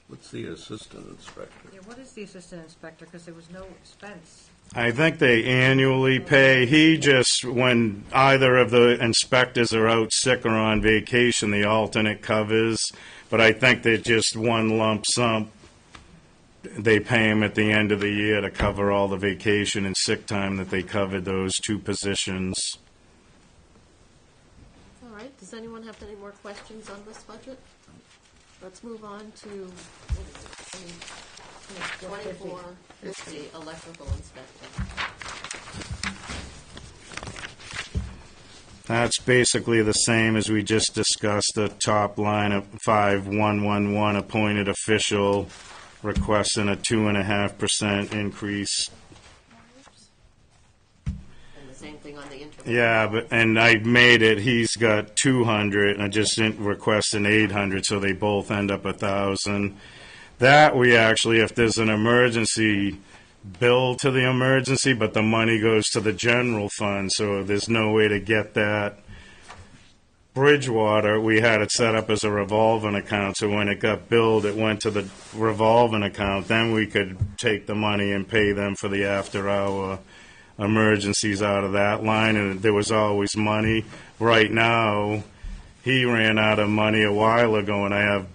B: What's the assistant inspector?
F: Yeah, what is the assistant inspector, because there was no expense.
H: I think they annually pay. He just, when either of the inspectors are out sick or on vacation, the alternate covers. But I think they just one lump sum. They pay him at the end of the year to cover all the vacation and sick time that they covered those two positions.
A: All right, does anyone have any more questions on this budget? Let's move on to 2450, electrical inspector.
H: That's basically the same as we just discussed, the top line of 5111, appointed official, requesting a 2.5% increase.
A: And the same thing on the intermittent.
H: Yeah, and I made it, he's got 200, and I just didn't request an 800, so they both end up 1,000. That we actually, if there's an emergency, bill to the emergency, but the money goes to the general fund, so there's no way to get that. Bridgewater, we had it set up as a revolving account, so when it got billed, it went to the revolving account. Then we could take the money and pay them for the after-hour emergencies out of that line, and there was always money. Right now, he ran out of money a while ago, and I have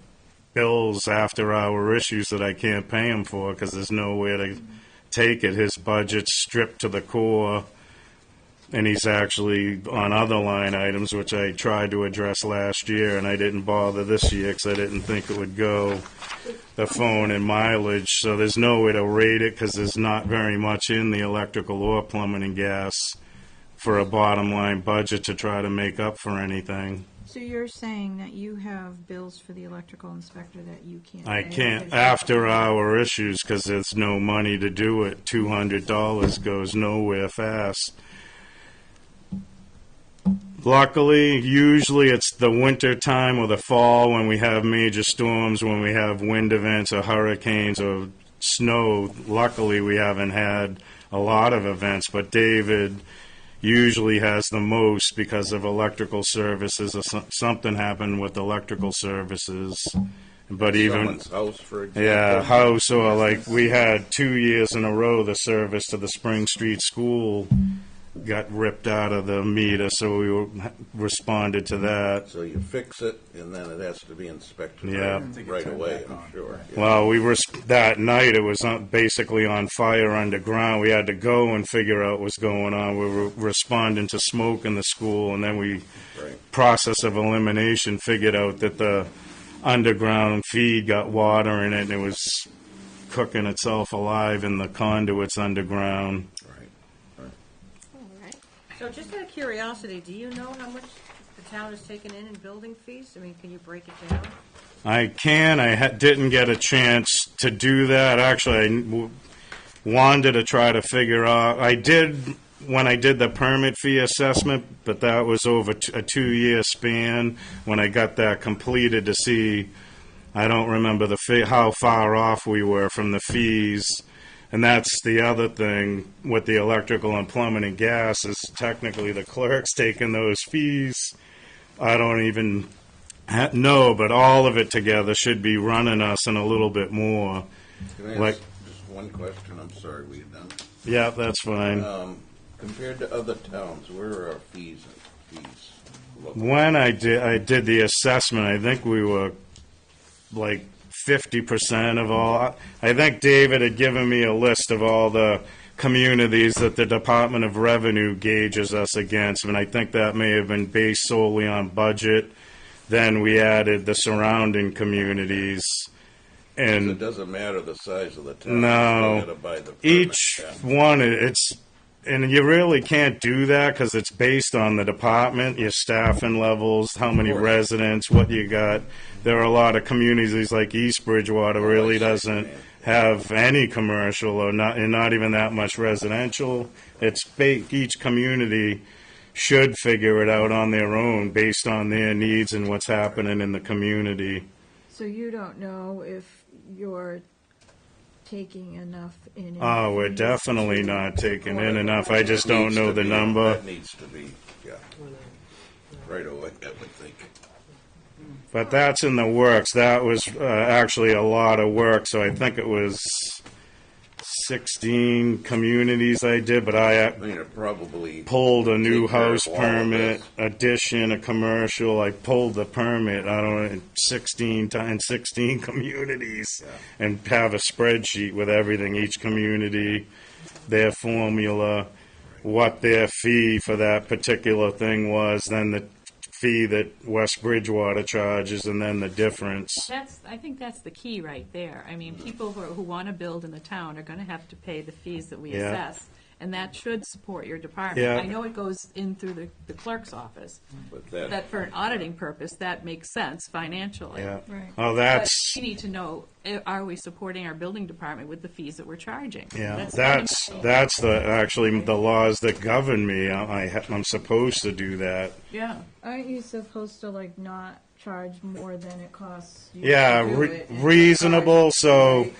H: bills after-hour issues that I can't pay him for because there's nowhere to take it. His budget's stripped to the core, and he's actually on other line items, which I tried to address last year, and I didn't bother this year because I didn't think it would go, the phone and mileage. So there's no way to rate it because there's not very much in the electrical or plumbing and gas for a bottom line budget to try to make up for anything.
J: So you're saying that you have bills for the electrical inspector that you can't
H: I
J: pay
H: can't,
J: because-
H: after hour issues, because there's no money to do it. $200 goes nowhere fast. Luckily, usually it's the winter time or the fall when we have major storms, when we have wind events or hurricanes or snow. Luckily, we haven't had a lot of events, but David usually has the most because of electrical services or something happened with electrical services. But even,
B: Someone's house, for example.
H: yeah, house, or like we had 2 years in a row, the service to the Spring Street School got ripped out of the meter, so we responded to that.
B: So you fix it, and then it has to be inspected
H: Yeah.
B: right away, I'm sure. Yeah.
H: Well, that night it was basically on fire underground. We had to go and figure out what's going on. We were responding to smoke in the school, and then we,
B: Right.
H: process of elimination, figured out that the underground feed got water in it, and it was cooking itself alive in the conduits underground.
B: Right.
A: All right.
F: So just out of curiosity, do you know how much the town has taken in building fees? I mean, can you break it down?
H: I can. Didn't get a chance to do that. Actually, wanted to try to figure out. I did when I did the permit fee assessment, but that was over a 2-year span when I got that completed to see. I don't remember how far off we were from the fees. And that's the other thing with the electrical and plumbing and gas is technically the clerk's taking those fees. I don't even know, but all of it together should be running us in a little bit more.
B: Can I
H: Like-
B: ask just one question? I'm sorry, we're done.
H: Yeah, that's fine.
B: Compared to other towns, where are our fees fees? Local?
H: When I did the assessment, I think we were like 50% of all. I think David had given me a list of all the communities that the Department of Revenue gauges us against, and I think that may have been based solely on budget. Then we added the surrounding communities, and
B: It doesn't matter the size of the town.
H: No.
B: You still gotta buy the permit,
H: each
B: yeah.
H: one, and you really can't do that because it's based on the department, your staffing levels, how many
B: course.
H: residents, what you got. There are a lot of communities like East Bridgewater really doesn't have any commercial or not even that much residential. Each community should figure it out on their own based on their needs and what's happening in the community.
J: So you don't know if you're taking enough in?
H: Oh, we're
J: fees
H: definitely
J: to
H: not taking in
J: support
H: enough.
J: the
H: I just don't
B: Needs
H: know
B: to
H: the
B: be-
H: number.
B: That needs to be, yeah, right away, I would think.
H: But that's in the works. That was actually a lot of work, so I think it was 16 communities I did, but I
B: I mean, it probably.
H: pulled a new
B: take care of
H: house
B: all of
H: permit,
B: this.
H: addition, a commercial. I pulled the permit, I don't know, in 16 times 16 communities, and have a spreadsheet with everything, each community, their formula, what their fee for that particular thing was, then the fee that West Bridgewater charges, and then the difference.
D: I think that's the key right there. I mean, people who want to build in the town are going to have to pay the fees that we
H: Yeah.
D: assess, and that should support your department.
H: Yeah.
D: I know it goes in through the clerk's office,
B: But
D: that for an auditing purpose, that makes sense financially.
H: Yeah.
J: Right.
H: Oh,
D: But
H: that's,
D: we need to know, are we supporting our building department with the fees that we're charging?
H: yeah,
D: That's
H: that's actually the laws that govern me. I'm supposed to do that.
D: Yeah.
J: Aren't you supposed to like not charge more than it costs you
H: Yeah,
J: to do it and
H: reasonable,
J: charge-
H: so
J: Right.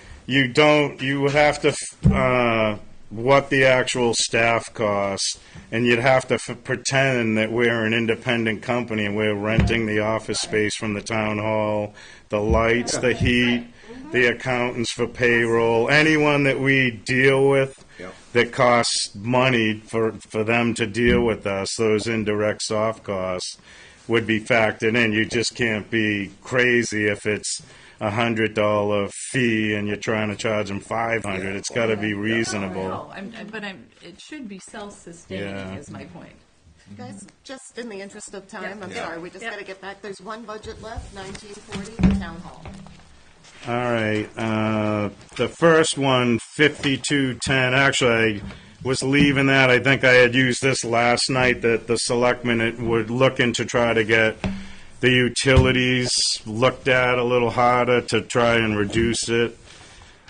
H: you would have to, what the actual staff costs, and you'd have to pretend that we're an independent company and we're renting the office space from the town hall, the lights, the heat, the accountants for payroll, anyone that we deal with
B: Yep.
H: that costs money for them to deal with us, those indirect soft costs would be factored in. You just can't be crazy if it's $100 fee and you're trying to charge them $500. It's got to be reasonable.
D: No, it should be self-sustaining,
H: Yeah.
D: is my point.
A: Guys, just in the interest of time, I'm
B: Yeah.
A: sorry, we just
E: Yeah.
A: gotta get back. There's one budget left, 1940, the town hall.
H: All right. The first one, 5210. Actually, I was leaving that. I think I had used this last night that the selectmen would look into try to get the utilities looked at a little harder to try and reduce it.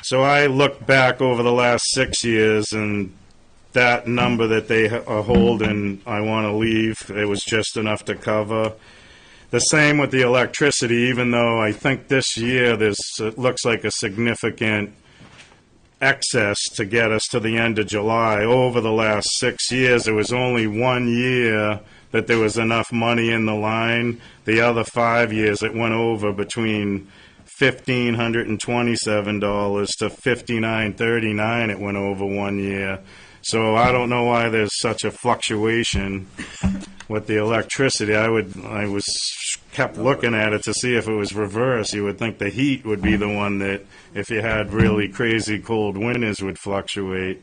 H: So I looked back over the last 6 years, and that number that they are holding, I want to leave. It was just enough to cover. The same with the electricity, even though I think this year it looks like a significant excess to get us to the end of July. Over the last 6 years, there was only 1 year that there was enough money in the line. The other 5 years, it went over between $1,527 to $5,939. It went over 1 year. So I don't know why there's such a fluctuation with the electricity. I kept looking at it to see if it was reversed. You would think the heat would be the one that, if you had really crazy cold winters, would fluctuate.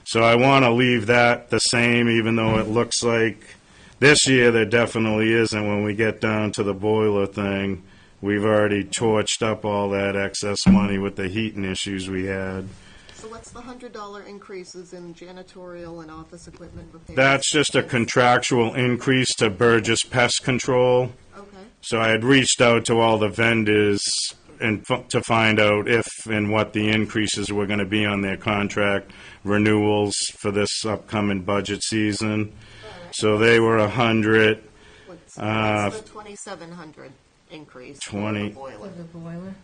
H: So I want to leave that the same, even though it looks like this year there definitely isn't. When we get down to the boiler thing, we've already torched up all that excess money with the heating issues we had.
A: So what's the $100 increases in janitorial and office equipment repairs?
H: That's just a contractual increase to Burgess Pest Control.
A: Okay.
H: So I had reached out to all the vendors to find out if and what the increases were going to be on their contract renewals for this upcoming budget season. So they were 100.
A: What's
H: Uh,
A: the 2,700 increase?
H: 20.
A: For the boiler?
F: The boiler.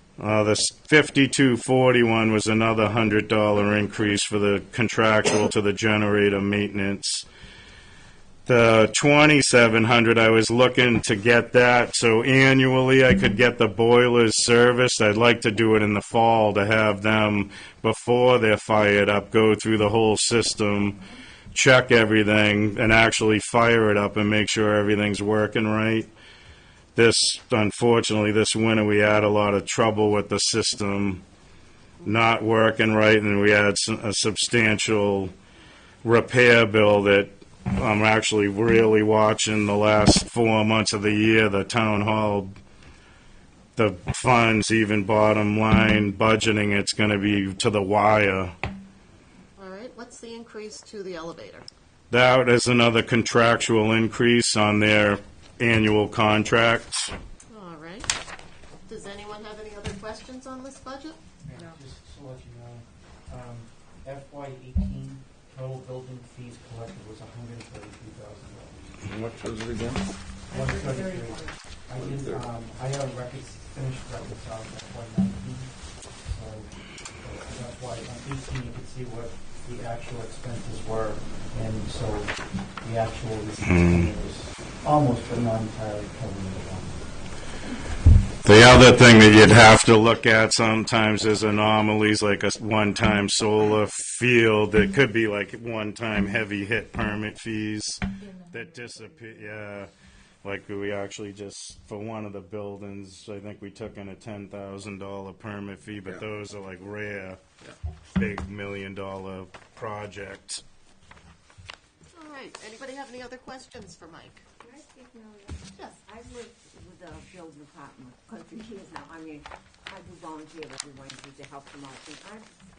H: The 5241 was another $100 increase for the contractual to the generator maintenance. The 2,700, I was looking to get that, so annually I could get the boilers serviced. I'd like to do it in the fall to have them, before they're fired up, go through the whole system check everything and actually fire it up and make sure everything's working right. Unfortunately, this winter we had a lot of trouble with the system not working right, and we had a substantial repair bill that I'm actually really watching the last 4 months of the year. The town hall, the funds, even bottom line budgeting, it's going to be to the wire.
A: All right, what's the increase to the elevator?
H: That is another contractual increase on their annual contracts.
A: All right. Does anyone have any other questions on this budget?
I: Yeah, just to let you know, FY18 total building fees collected was $133,000.
B: How much was it again?
I: 133. I have records, finished records on FY19, so that's why on 18 you can see what the actual expenses were, and so the actual receipt was almost but not entirely covering the one.
H: The other thing that you'd have to look at sometimes is anomalies, like a one-time solar field. It could be like one-time heavy hit permit fees that disappear. Yeah, like we actually just, for one of the buildings, I think we took in a $10,000 permit fee, but those are like rare, big $1 million projects.
A: All right, anybody have any other questions for Mike?
K: Can I speak now?
A: Yes.
K: I've lived with the building department quite a few years now. I mean, I do volunteer every Wednesday to help them out.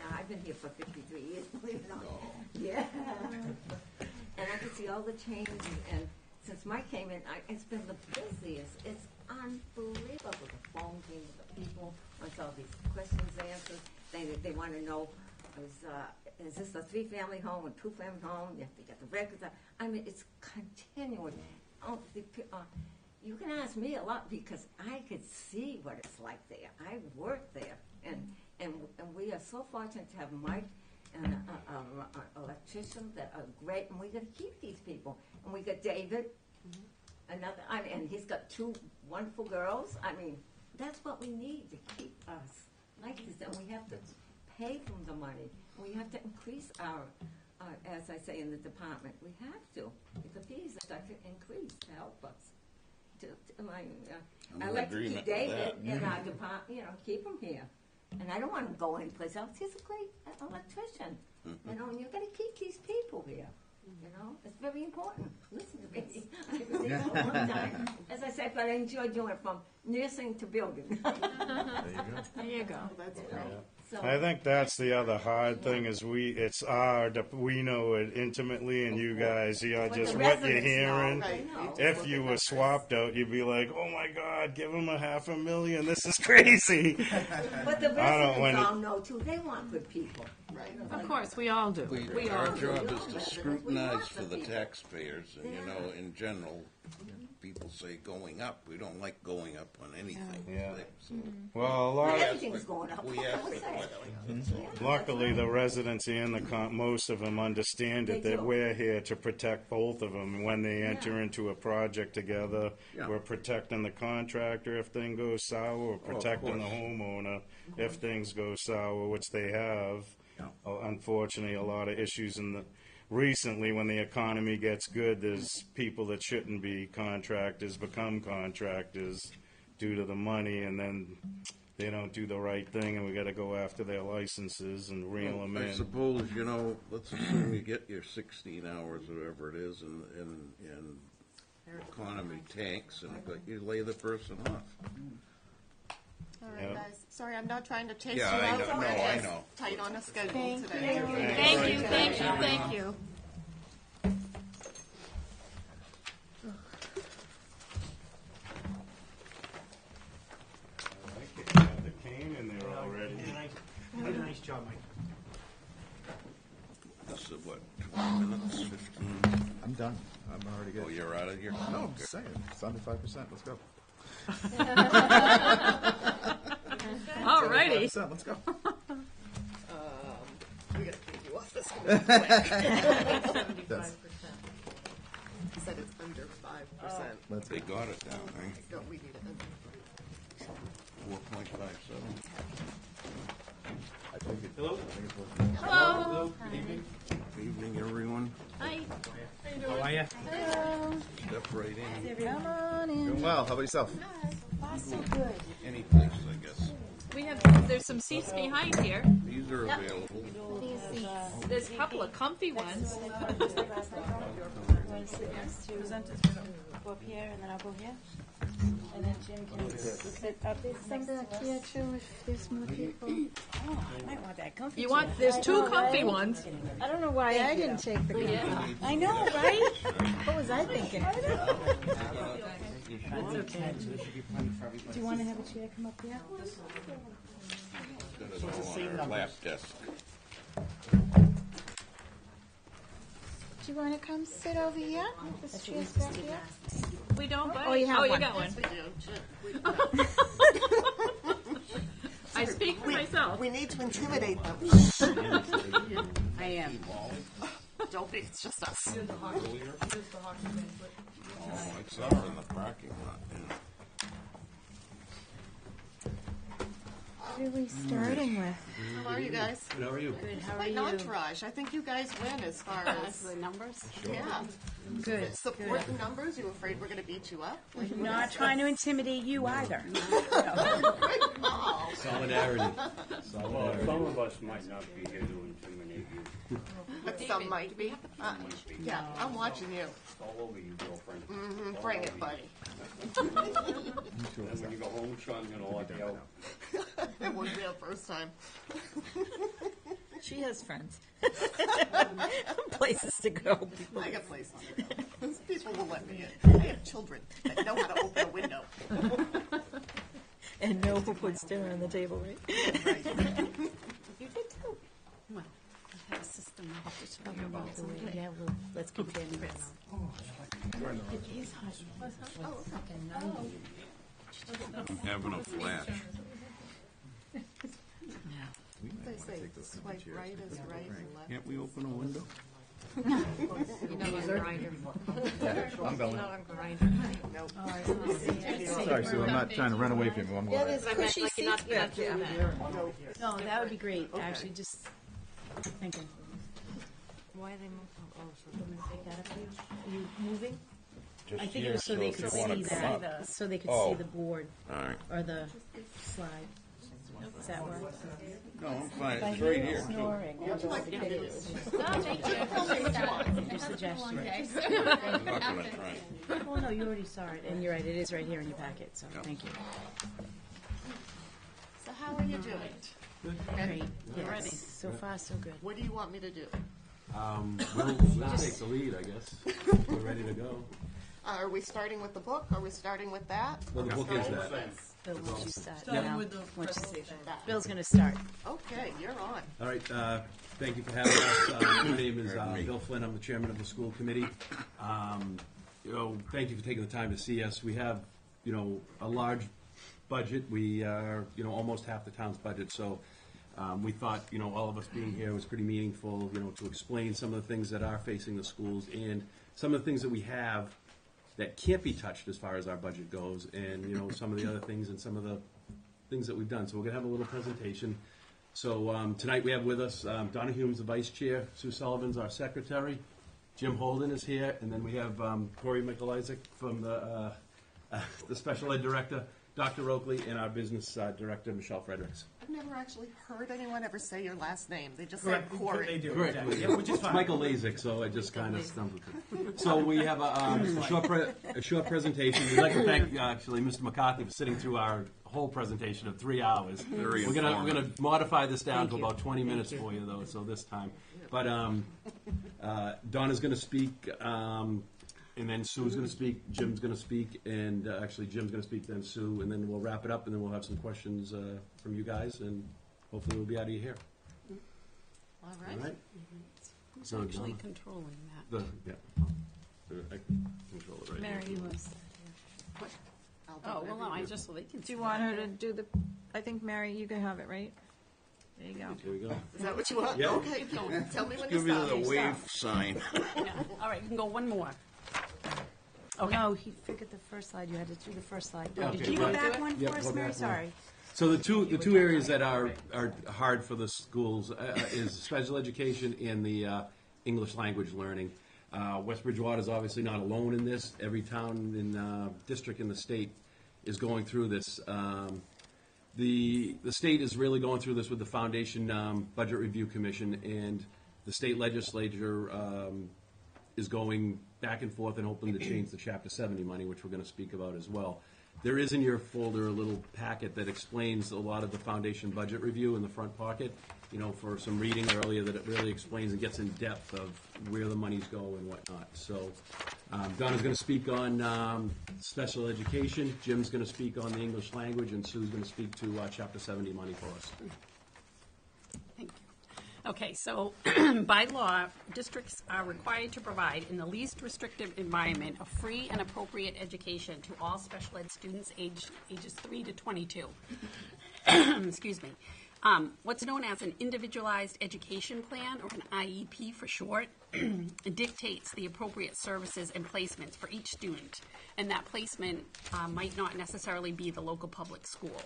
K: And I've been here for 53 years, believe it or not. Yeah. And I can see all the changes. And since Mike came in, it's been the busiest. It's unbelievable. The phone came with the people, wants all these questions answered. They want to know, is this a 3-family home or 2-family home? You have to get the records out. I mean, it's continuous. You can ask me a lot because I could see what it's like there. I work there, and we are so fortunate to have Mike and an electrician that are great, and we got to keep these people. And we got David, and he's got 2 wonderful girls. I mean, that's what we need to keep us like this, and we have to pay them the money. We have to increase our, as I say in the department, we have to. The fees have to increase to help us. I like to keep David in our department, keep him here. And I don't want him to go anyplace else. He's a great electrician. And you've got to keep these people here. It's very important. Listen to me. I was there for a long time. As I said, but I enjoy doing it from nursing to building.
D: There you go.
A: That's great.
K: So,
H: I think that's the other hard thing is we know it intimately, and you guys, just what you're hearing.
A: Right.
H: If you were swapped out, you'd be like, oh my God, give them $500,000. This is crazy.
K: but the residents all know too. They want good people.
A: Right.
D: Of course, we all do.
B: Our job is to scrutinize for the taxpayers, and in general, people say going up. We don't like going up on anything.
H: Yeah.
B: So
H: Well,
K: Everything's going up.
B: we ask
H: luckily the residents and most of them understand it, that we're here to protect both of them. When they enter into a project together, we're protecting the contractor if things go sour, we're protecting the homeowner if things go sour, which they have. Unfortunately, a lot of issues recently, when the economy gets good, there's people that shouldn't be contractors become contractors due to the money, and then they don't do the right thing, and we got to go after their licenses and reel them in.
B: I suppose, let's assume you get your 16 hours, or whatever it is, and economy tanks, but you lay the person off.
A: All right, guys. Sorry, I'm not trying to chase
B: Yeah,
A: you
B: I
A: out.
B: know.
A: We're
B: No, I
A: just
B: know.
A: tight on a schedule
J: Thank
A: today.
J: you.
D: Thank you.
H: I have the cane in there already.
I: You did a nice job, Mike.
B: This is what, 20 minutes, 15?
C: I'm done. I'm already good.
B: Oh, you're out of here?
C: No, I'm
B: Okay.
C: just saying. It's under 5%. Let's go.
D: All righty.
C: 5%, let's go.
A: We got to take you off this one quick.
C: That's,
A: He said it's under 5%.
C: let's
B: They
C: go.
B: got it down, right?
A: No, we need it under
B: 4.57.
C: I think it,
I: Hello?
C: I think it's working.
I: Hello, good evening.
B: Good evening, everyone.
D: Hi.
C: well. How about yourself?
B: Any place, I guess.
D: There's some seats behind here.
B: These are available.
D: There's a couple of comfy ones.
L: Go up here, and then I'll go here. And then Jim can sit up
J: Some back here too, if there's more people.
L: Oh, I might want that comfy
D: There's two comfy ones.
J: I don't know why I didn't take the comfy.
L: I know, right?
J: What was I thinking?
L: That's okay. Do you want to have a chair come up here?
B: On our lap desk.
J: Do you want to come sit over here? This chair's back here.
D: We don't bite.
J: Oh, you have
D: you
J: one.
D: got one. I speak for myself.
A: We need to intimidate them.
L: I am.
A: Don't be, it's just us.
B: Oh, I saw her in the parking lot. Yeah.
J: What are we starting with?
A: How are you guys?
C: How are you?
L: Good, how are
A: Quite an
L: you?
A: entourage. I think you guys win as far as
E: The numbers?
A: yeah.
L: Good.
A: Support the numbers. You afraid we're going to beat you up? Like,
L: Not trying to intimidate you either.
C: Solidarity.
M: Some of us might not be here to intimidate you.
A: But some might be. Yeah, I'm watching you.
M: It's all over you, girlfriend.
A: Mm-hmm. Bring it, buddy.
M: And when you go home, Sean's gonna lock you out.
A: It wouldn't be our first time.
D: She has friends. Places to go.
A: I got places to go. People will let me in. I have children that know how to open a window.
D: And know who puts dinner on the table, right?
A: Right.
E: You did too. Well, I have a system I have to tell you about.
L: Yeah, well, let's compare notes.
B: I'm having a flash.
A: They say swipe right is right and left.
B: Can't we open a window?
G: You're not on grinder.
C: I'm going.
G: Not on grinder.
A: Nope.
C: Sorry, Sue. I'm not trying to run away from you. I'm
J: Yeah,
C: going.
J: there's cushy seats back there.
L: No, that would be great, actually, just thinking.
G: Why are they moving? Oh, so
L: Take that up for you. Are you moving?
B: Just
L: I think it
B: here,
L: was so they
B: if
L: could
B: you wanna
L: see
B: come
L: that,
B: up.
L: so they could
B: Oh.
L: see the board
B: All right.
L: or the slide. Does that work?
B: No, I'm fine. It's right here. too.
L: Snoring.
G: No, thank you. Tell me what you want.
L: Your suggestion.
G: Okay.
B: I'm not gonna try.
L: Well, no, you already saw it, and you're right, it is right here in your packet, so thank you.
A: So how are you doing?
L: Great,
A: Ready.
L: yes, so far, so good.
A: What do you want me to do?
M: We'll take the lead, I guess. We're ready to go.
A: Are we starting with the book? Are we starting with that?
C: Well, the book is that.
L: Bill, once you start,
F: Starting
L: now,
F: with the
L: once you-
F: presentation.
L: Bill's gonna start.
A: Okay, you're on.
C: All right, thank you for having us. My name is Bill Flynn. I'm the chairman of the school committee. Thank you for taking the time to see us. We have, a large budget. We are, almost half the town's budget. So we thought, all of us being here was pretty meaningful, to explain some of the things that are facing the schools and some of the things that we have that can't be touched as far as our budget goes, and some of the other things and some of the things that we've done. So we're gonna have a little presentation. So tonight we have with us Donna Hume's the vice chair, Sue Sullivan's our secretary, Jim Holden is here, and then we have Corey Michael-Isaac from the special ed director, Dr. Oakley, and our business director, Michelle Fredericks.
A: I've never actually heard anyone ever say your last name. They just say Corey.
I: They do,
C: Correct.
I: exactly. Yeah, which is
C: It's
I: fine.
C: Michael Lasik, so I just kind of stumbled. So we have a short presentation. We'd like to thank actually Mr. McCarthy for sitting through our whole presentation of 3 hours.
B: Very
C: We're gonna
B: informative.
C: modify this down to about 20 minutes for you though. So this time, but Donna's going to speak. And then Sue's going to speak, Jim's going to speak, and actually Jim's going to speak, then Sue, and then we'll wrap it up, and then we'll have some questions from you guys, and hopefully we'll be out of here.
A: All
C: All
A: right.
C: right?
E: Who's
C: So,
E: actually
C: Donna.
E: controlling that?
C: I control it right
E: Mary,
C: here.
E: you must.
A: I'll do
E: Oh, well,
A: whatever
E: no,
A: you
E: I
A: do.
E: just, so they can.
J: Do you want her to do the, I think, Mary, you can have it, right? There you go.
C: Here we go.
A: Is that what you want?
C: Yeah.
A: Okay, tell me when to
B: Give me
A: stop.
B: the wave sign.
E: Yeah. All right, you can go one more.
L: Okay. No, he figured the first slide, you had to do the first slide.
C: Yeah,
L: Did
C: okay,
L: you go
C: right.
L: back one
C: Yep,
L: for us,
C: go
L: Mary?
C: back one.
L: Sorry.
C: So the two areas that are hard for the schools is special education and the English language learning. West Bridgewater is obviously not alone in this. Every town in district in the state is going through this. The state is really going through this with the Foundation Budget Review Commission, and the state legislature is going back and forth and hoping to change the Chapter 70 money, which we're going to speak about as well. There is in your folder a little packet that explains a lot of the Foundation Budget Review in the front pocket, for some reading earlier, that it really explains and gets in depth of where the monies go and whatnot. So Donna's going to speak on special education, Jim's going to speak on the English language, and Sue's going to speak to Chapter 70 money for us.
N: Thank you. Okay, so by law, districts are required to provide, in the least restrictive environment, a free and appropriate education to all special ed students ages 3 to 22. Excuse me. What's known as an individualized education plan, or an IEP for short, dictates the appropriate services and placements for each student, and that placement might not necessarily be the local public school.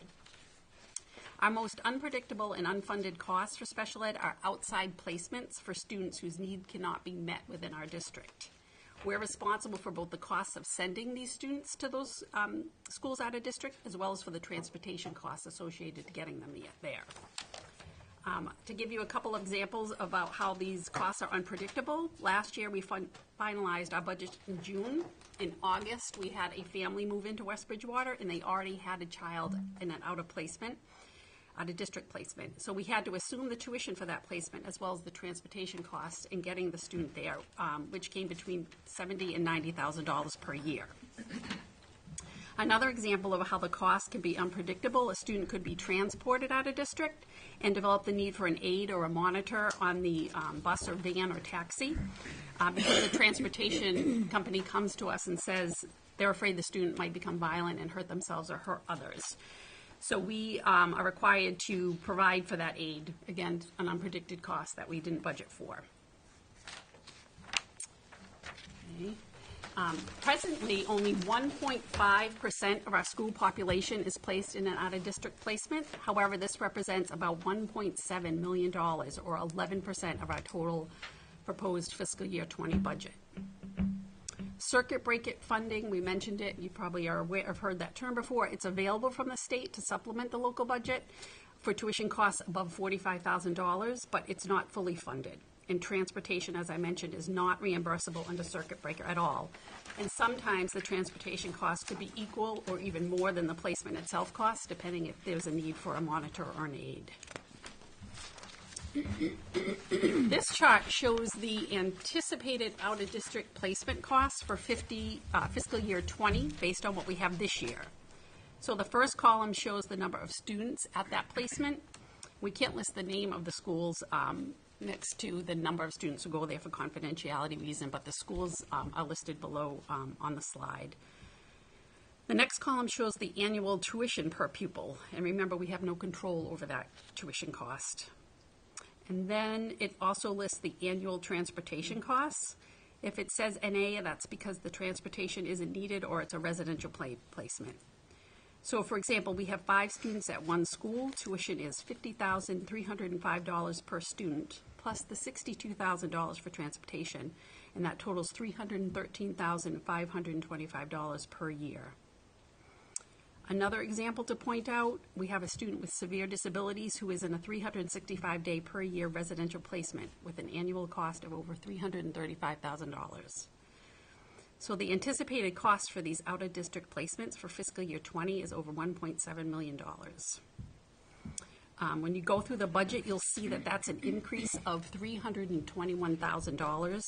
N: Our most unpredictable and unfunded costs for special ed are outside placements for students whose need cannot be met within our district. We're responsible for both the costs of sending these students to those schools out of district, as well as for the transportation costs associated to getting them there. To give you a couple of examples about how these costs are unpredictable, last year we finalized our budget in June. In August, we had a family move into West Bridgewater, and they already had a child in an out-of-district placement. So we had to assume the tuition for that placement, as well as the transportation costs in getting the student there, which came between $70,000 and $90,000 per year. Another example of how the cost can be unpredictable: a student could be transported out of district and develop the need for an aide or a monitor on the bus or van or taxi, because the transportation company comes to us and says they're afraid the student might become violent and hurt themselves or hurt others. So we are required to provide for that aid. Again, an unpredicted cost that we didn't budget for. Okay. Presently, only 1.5% of our school population is placed in an out-of-district placement. However, this represents about $1.7 million, or 11% of our total proposed fiscal year 20 budget. Circuit breaker funding, we mentioned it, you probably are aware, have heard that term before. It's available from the state to supplement the local budget for tuition costs above $45,000, but it's not fully funded. And transportation, as I mentioned, is not reimbursable under circuit breaker at all. And sometimes the transportation costs could be equal or even more than the placement itself costs, depending if there's a need for a monitor or an aide. This chart shows the anticipated out-of-district placement costs for fiscal year 20 based on what we have this year. So the first column shows the number of students at that placement. We can't list the name of the schools next to the number of students who go there for confidentiality reason, but the schools are listed below on the slide. The next column shows the annual tuition per pupil, and remember, we have no control over that tuition cost. And then it also lists the annual transportation costs. If it says NA, that's because the transportation isn't needed or it's a residential placement. So, for example, we have 5 students at one school. Tuition is $50,305 per student, plus the $62,000 for transportation, and that totals $313,525 per year. Another example to point out, we have a student with severe disabilities who is in a 365-day per year residential placement with an annual cost of over $335,000. So the anticipated cost for these out-of-district placements for fiscal year 20 is over $1.7 million. When you go through the budget, you'll see that that's an increase of $321,000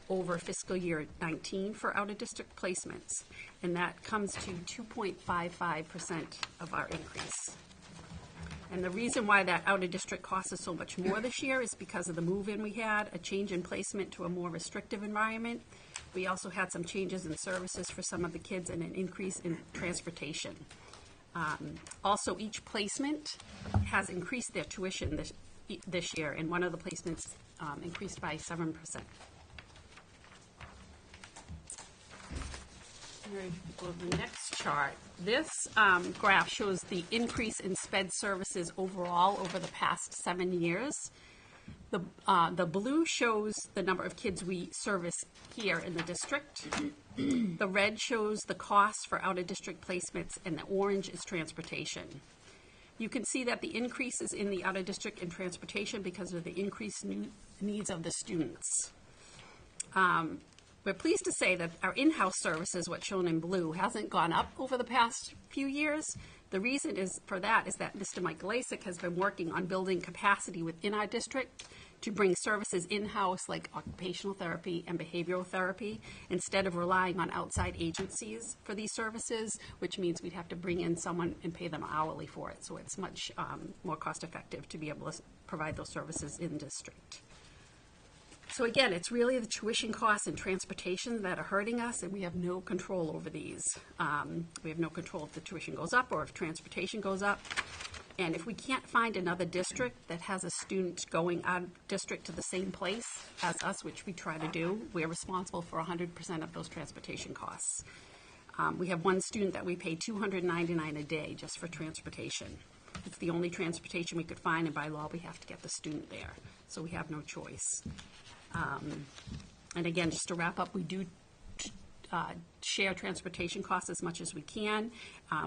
N: over fiscal year 19 for out-of-district placements, and that comes to 2.55% of our increase. And the reason why that out-of-district cost is so much more this year is because of the move-in we had, a change in placement to a more restrictive environment. We also had some changes in services for some of the kids and an increase in transportation. Also, each placement has increased their tuition this year, and one of the placements increased by 7%. Go to the next chart. This graph shows the increase in SPED services overall over the past 7 years. The blue shows the number of kids we service here in the district. The red shows the cost for out-of-district placements, and the orange is transportation. You can see that the increases in the out-of-district and transportation because of the increased needs of the students. We're pleased to say that our in-house services, what's shown in blue, hasn't gone up over the past few years. The reason for that is that Mr. Mike Lasik has been working on building capacity within our district to bring services in-house like occupational therapy and behavioral therapy instead of relying on outside agencies for these services, which means we'd have to bring in someone and pay them hourly for it. So it's much more cost-effective to be able to provide those services in district. So again, it's really the tuition costs and transportation that are hurting us, and we have no control over these. We have no control if the tuition goes up or if transportation goes up. And if we can't find another district that has a student going out of district to the same place as us, which we try to do, we're responsible for 100% of those transportation costs. We have one student that we pay $299 a day just for transportation. It's the only transportation we could find, and by law, we have to get the student there. So we have no choice. And again, just to wrap up, we do share transportation costs as much as we can.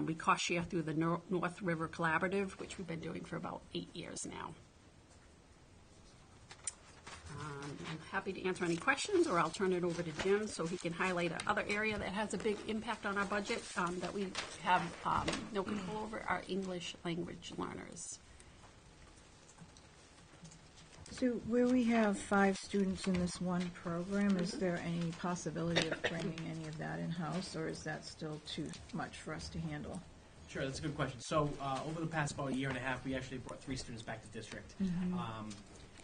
N: We cost share through the North River Collaborative, which we've been doing for about 8 years now. I'm happy to answer any questions, or I'll turn it over to Jim so he can highlight another area that has a big impact on our budget that we have no control over, our English language learners.
J: So where we have 5 students in this one program, is there any possibility of bringing any of that in-house, or is that still too much for us to handle?
O: Sure, that's a good question. So over the past about year and a half, we actually brought 3 students back to district.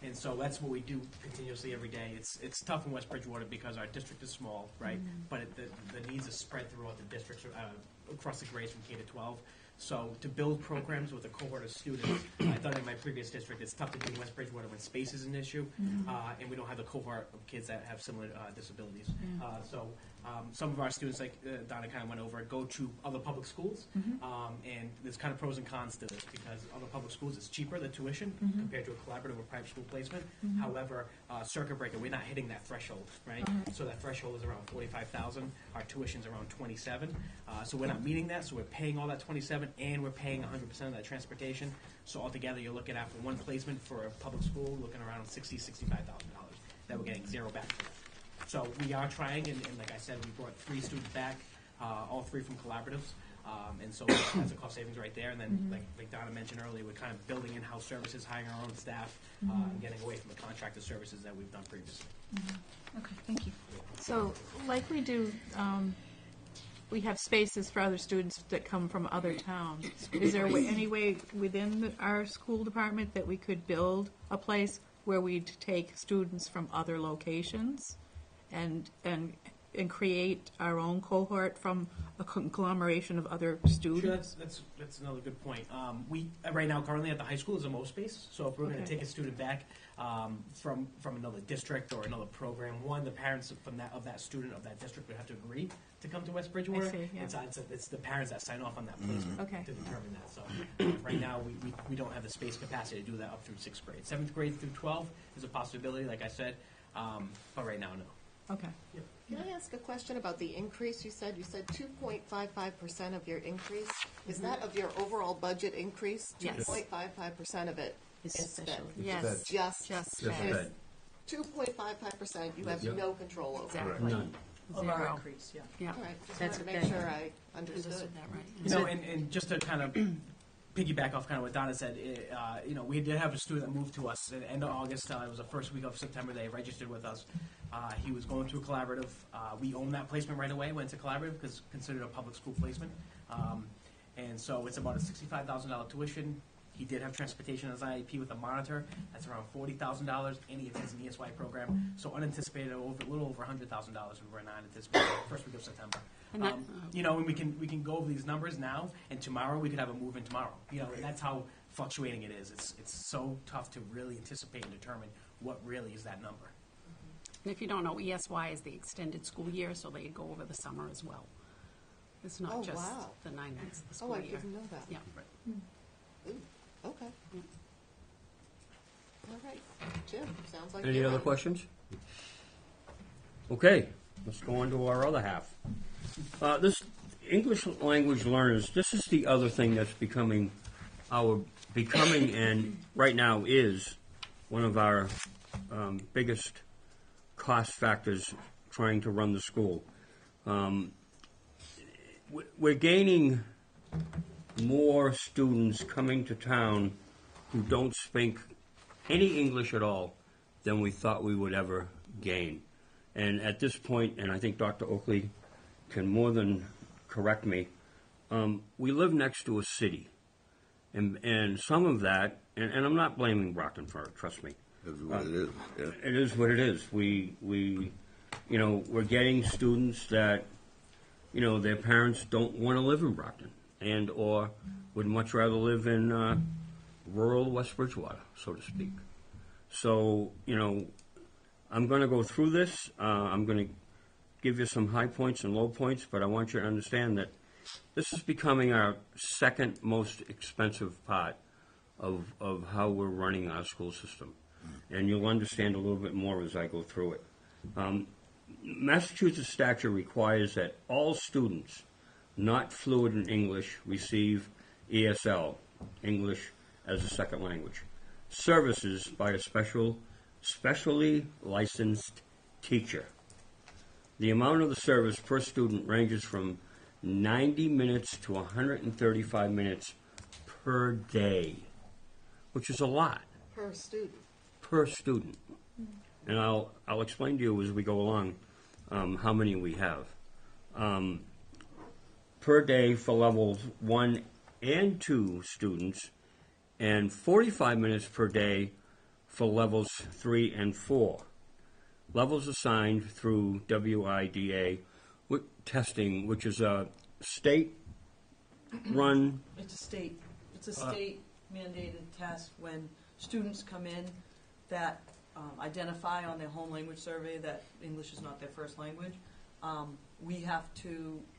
O: And so that's what we do continuously every day. It's tough in West Bridgewater because our district is small, right? But the needs are spread throughout the district, across the grades from K to 12. So to build programs with a cohort of students, I thought in my previous district, it's tough to do in West Bridgewater when space is an issue, and we don't have the cohort of kids that have similar disabilities. So some of our students, like Donna kind of went over, go to other public schools, and there's kind of pros and cons to this because other public schools, it's cheaper, the tuition, compared to a collaborative or private school placement. However, circuit breaker, we're not hitting that threshold, right? So that threshold is around $45,000. Our tuition's around $27,000. So we're not meeting that, so we're paying all that $27,000, and we're paying 100% of that transportation. So altogether, you're looking at, for one placement for a public school, looking around $65,000 that we're getting zero back for that. So we are trying, and like I said, we brought 3 students back, all 3 from collaboratives. And so that's a cost savings right there. And then, like Donna mentioned earlier, we're kind of building in-house services, hiring our own staff, and getting away from the contracted services that we've done previously.
J: Okay, thank you.
D: So, like we do, we have spaces for other students that come from other towns. Is there any way within our school department that we could build a place where we'd take students from other locations and create our own cohort from a conglomeration of other students?
O: Sure, that's another good point. We right now currently at the high school is a MO space. So if we're going to take a student back from another district or another program, one, the parents of that student of that district would have to agree to come to West Bridgewater.
D: I see, yeah.
O: It's the parents that sign off on that placement
D: Okay.
O: to determine that. So right now we don't have the space capacity to do that up through 6th grade. 7th grade through 12 is a possibility, like I said, but right now no.
D: Okay.
A: Can I ask a question about the increase? You said 2.55% of your increase. Is that of your overall budget increase?
N: Yes.
A: 2.55% of it is spent.
N: Yes.
A: Just
N: sped.
A: 2.55% you have no control over.
N: Exactly.
F: Of our
N: Zero.
F: increase, yeah.
N: Yeah.
A: All right, just
N: That's
A: wanted to make sure I understood.
N: that right.
O: You know, and just to kind of piggyback off kind of what Donna said, you know, we did have a student that moved to us at the end of August. It was the first week of September. They registered with us. He was going to a collaborative. We owned that placement right away. Went to collaborative because considered a public school placement. And so it's about a $65,000 tuition. He did have transportation as IEP with a monitor. That's around $40,000, and he attends an ESY program. So unanticipated, a little over $100,000 we were not anticipating first week of September.
N: And that,
O: You know, and we can go over these numbers now, and tomorrow we could have a move in tomorrow. You know, and that's how fluctuating it is. It's so tough to really anticipate and determine what really is that number.
N: and if you don't know, ESY is the extended school year, so they go over the summer as well. It's not
A: Oh,
N: just
A: wow.
N: the 9 months of the
A: Oh,
N: school
A: I
N: year.
A: didn't know that.
N: Yeah.
A: Ooh, okay. All right, Jim, sounds like
P: Any
A: you're
P: other
A: on.
P: questions? Okay, let's go on to our other half. This English language learners, this is the other thing that's becoming and right now is one of our biggest cost factors trying to run the school. We're gaining more students coming to town who don't speak any English at all than we thought we would ever gain. And at this point, and I think Dr. Oakley can more than correct me, we live next to a city. And some of that, and I'm not blaming Brockton for it, trust me.
B: That's what it is, yeah.
P: It is what it is. We're getting students that, their parents don't want to live in Brockton and or would much rather live in rural West Bridgewater, so to speak. So, I'm going to go through this. I'm going to give you some high points and low points, but I want you to understand that this is becoming our second most expensive part of how we're running our school system. And you'll understand a little bit more as I go through it. Massachusetts statute requires that all students not fluent in English receive ESL, English as a second language, services by a specially licensed teacher. The amount of the service per student ranges from 90 minutes to 135 minutes per day, which is a lot.
A: Per student.
P: Per student. And I'll explain to you as we go along how many we have. Per day for levels 1 and 2 students, and 45 minutes per day for levels 3 and 4. Levels assigned through WIDA testing, which is a state-run.
Q: It's a state mandated test when students come in that identify on their home language survey that English is not their first language.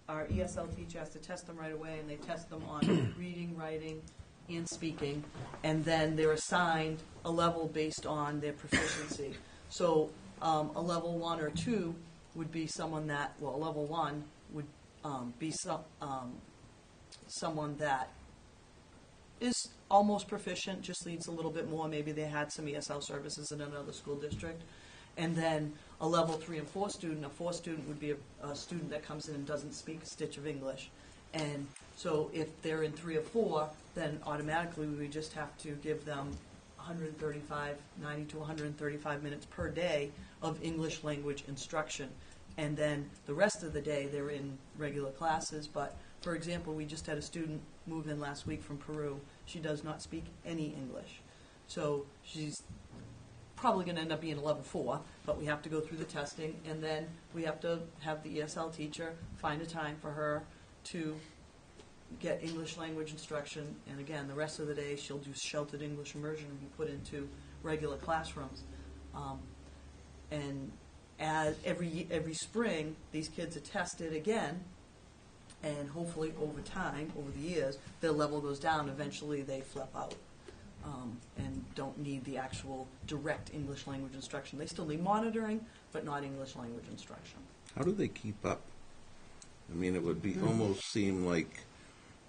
Q: Our ESL teacher has to test them right away, and they test them on reading, writing, and speaking, and then they're assigned a level based on their proficiency. So a level 1 or 2 would be someone that, a level 1 would be someone that is almost proficient, just needs a little bit more. Maybe they had some ESL services in another school district. And then a level 3 and 4 student, a 4 student would be a student that comes in and doesn't speak a stitch of English. And so if they're in 3 or 4, then automatically we just have to give them 90 to 135 minutes per day of English language instruction. And then the rest of the day they're in regular classes. But for example, we just had a student move in last week from Peru. She does not speak any English. So she's probably going to end up being a level 4, but we have to go through the testing, and then we have to have the ESL teacher find a time for her to get English language instruction, and again, the rest of the day she'll do sheltered English immersion and be put into regular classrooms. And as every spring, these kids are tested again, and hopefully over time, over the years, their level goes down. Eventually they flip out and don't need the actual direct English language instruction. They still need monitoring, but not English language instruction.
B: How do they keep up? I mean, it would be almost seem like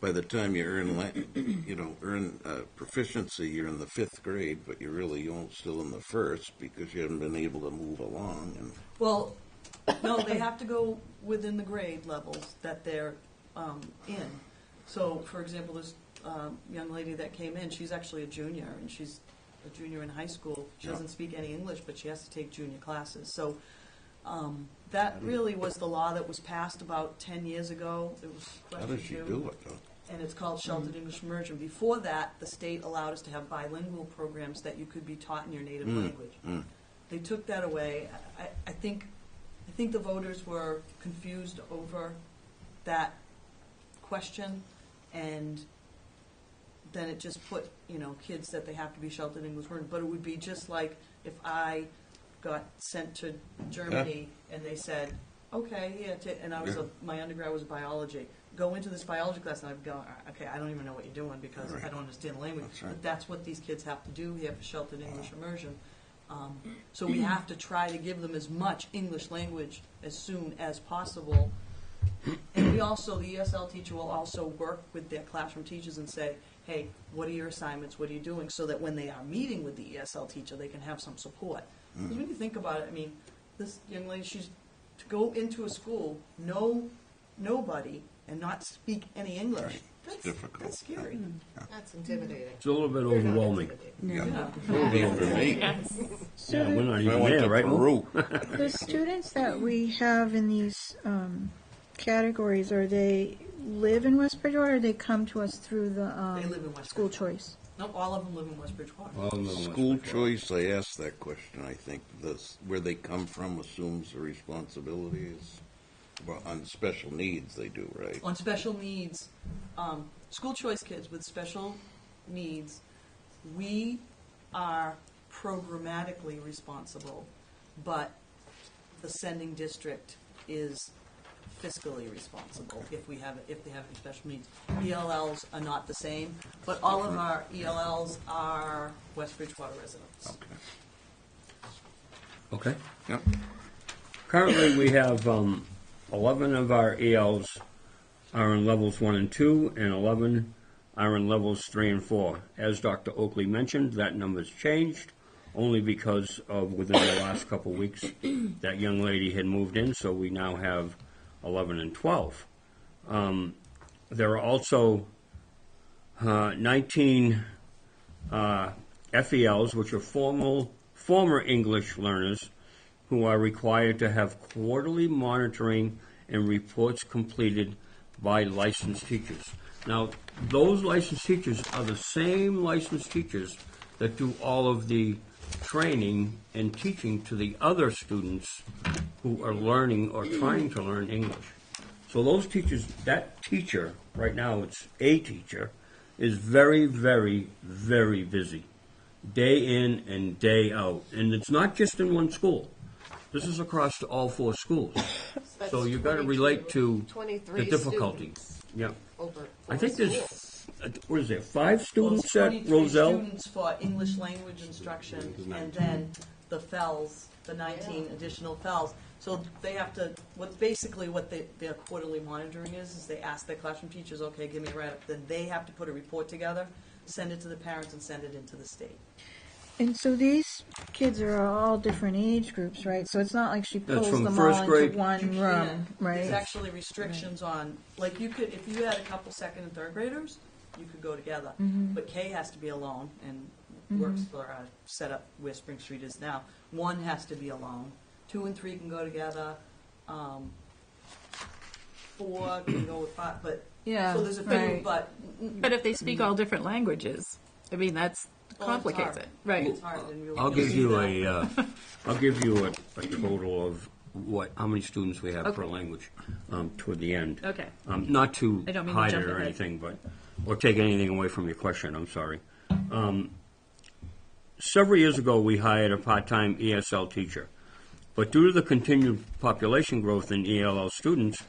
B: by the time you earn proficiency, you're in the 5th grade, but you're really still in the 1st because you haven't been able to move along. And
Q: well, no, they have to go within the grade levels that they're in. So, for example, this young lady that came in, she's actually a junior, and she's a junior in high school. She doesn't speak any English, but she has to take junior classes. So that really was the law that was passed about 10 years ago. It was
B: how does she do it, though?
Q: And it's called sheltered English immersion. Before that, the state allowed us to have bilingual programs that you could be taught in your native language. They took that away. I think the voters were confused over that question, and then it just put kids that they have to be sheltered English learners. But it would be just like if I got sent to Germany and they said, okay, and my undergrad was biology. go into this biology class and I'd go, okay, I don't even know what you're doing because I don't understand the language. But that's what these kids have to do. We have sheltered English immersion. So we have to try to give them as much English language as soon as possible. And we also, the ESL teacher will also work with their classroom teachers and say, hey, what are your assignments? What are you doing? So that when they are meeting with the ESL teacher, they can have some support. Because when you think about it, I mean, this young lady, she's to go into a school, know nobody, and not speak any English.
B: Right. It's difficult.
Q: That's scary.
A: That's intimidating.
P: It's a little bit overwhelming.
B: Yeah.
Q: Yeah.
B: Even for me.
J: So
P: Yeah, we're not
B: If I
P: even
B: went
P: there,
B: to
P: right?
B: Peru,
J: the students that we have in these categories, are they live in West Bridgewater, or they come to us through the
Q: They live in West
J: school
Q: Bridgewater.
J: choice?
Q: Nope, all of them live in West Bridgewater.
B: school choice, I asked that question, I think. Where they come from assumes the responsibilities. Well, on special needs, they do, right?
Q: On special needs, school choice kids with special needs, we are programmatically responsible, but the sending district is fiscally responsible if they have any special needs. ELLs are not the same, but all of our ELLs are West Bridgewater residents.
P: Okay.
B: Yep.
P: Currently, we have 11 of our ELs are in levels 1 and 2, and 11 are in levels 3 and 4. As Dr. Oakley mentioned, that number's changed only because of within the last couple weeks that young lady had moved in, so we now have 11 and 12. There are also 19 FELs, which are former English learners, who are required to have quarterly monitoring and reports completed by licensed teachers. Now, those licensed teachers are the same licensed teachers that do all of the training and teaching to the other students who are learning or trying to learn English. So those teachers, that teacher, right now it's a teacher, is very, very, very busy, day in and day out. And it's not just in one school. This is across all 4 schools. So you've got to relate to the difficulty. Yeah. I think there's, what is there, 5 students at
Q: 23
P: Roselle?
Q: students for English language instruction, and then the FELs, the 19 additional FELs. So they have to, what their quarterly monitoring is they ask their classroom teachers, okay, give me a write-up. Then they have to put a report together, send it to the parents, and send it into the state.
J: And so these kids are all different age groups, right? So it's not like she
P: That's
J: pulls
P: from
J: them
P: first
J: all
P: grade.
J: into one room, right?
Q: There's actually restrictions on, like you could, if you had a couple second and third graders, you could go together. But Kay has to be alone and works for a setup where Spring Street is now. 1 has to be alone. 2 and 3 can go together. 4 can go with 5, but,
J: Yeah,
Q: so there's a few,
J: right.
Q: but.
D: But if they speak all different languages, I mean, that's complicates it, right?
Q: It's hard, and
P: I'll
Q: you'll
P: give
Q: see
P: you
Q: that.
P: I'll give you a total of how many students we have per language toward the end.
D: Okay.
P: Not to
D: I don't mean to
P: hide it
D: jump
P: or
D: ahead.
P: anything, or take anything away from your question. I'm sorry. Several years ago, we hired a part-time ESL teacher, but due to the continued population growth in ELL students,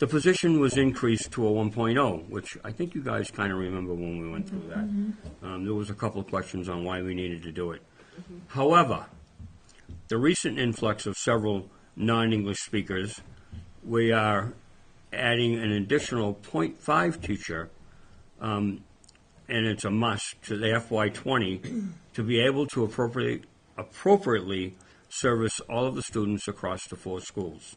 P: the position was increased to a 1.0, which I think you guys kind of remember when we went through that. There was a couple of questions on why we needed to do it. However, the recent influx of several non-English speakers, we are adding an additional 0.5 teacher, and it's a must to the FY20 to be able to appropriately service all of the students across the 4 schools.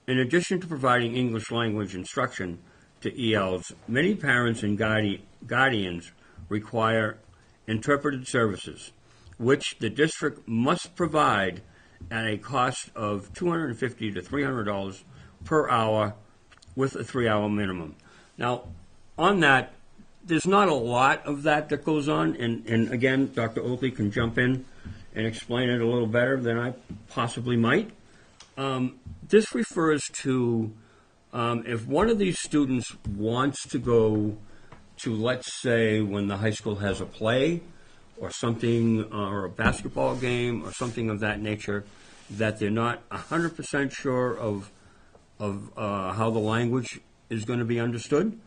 P: In addition to providing English language instruction to ELs, many parents and guardians require interpreted services, which the district must provide at a cost of $250 to $300 per hour with a 3-hour minimum. Now, on that, there's not a lot of that goes on, and again, Dr. Oakley can jump in and explain it a little better than I possibly might. This refers to if one of these students wants to go to, let's say, when the high school has a play or something, or a basketball game or something of that nature, that they're not 100% sure of how the language is going to be understood.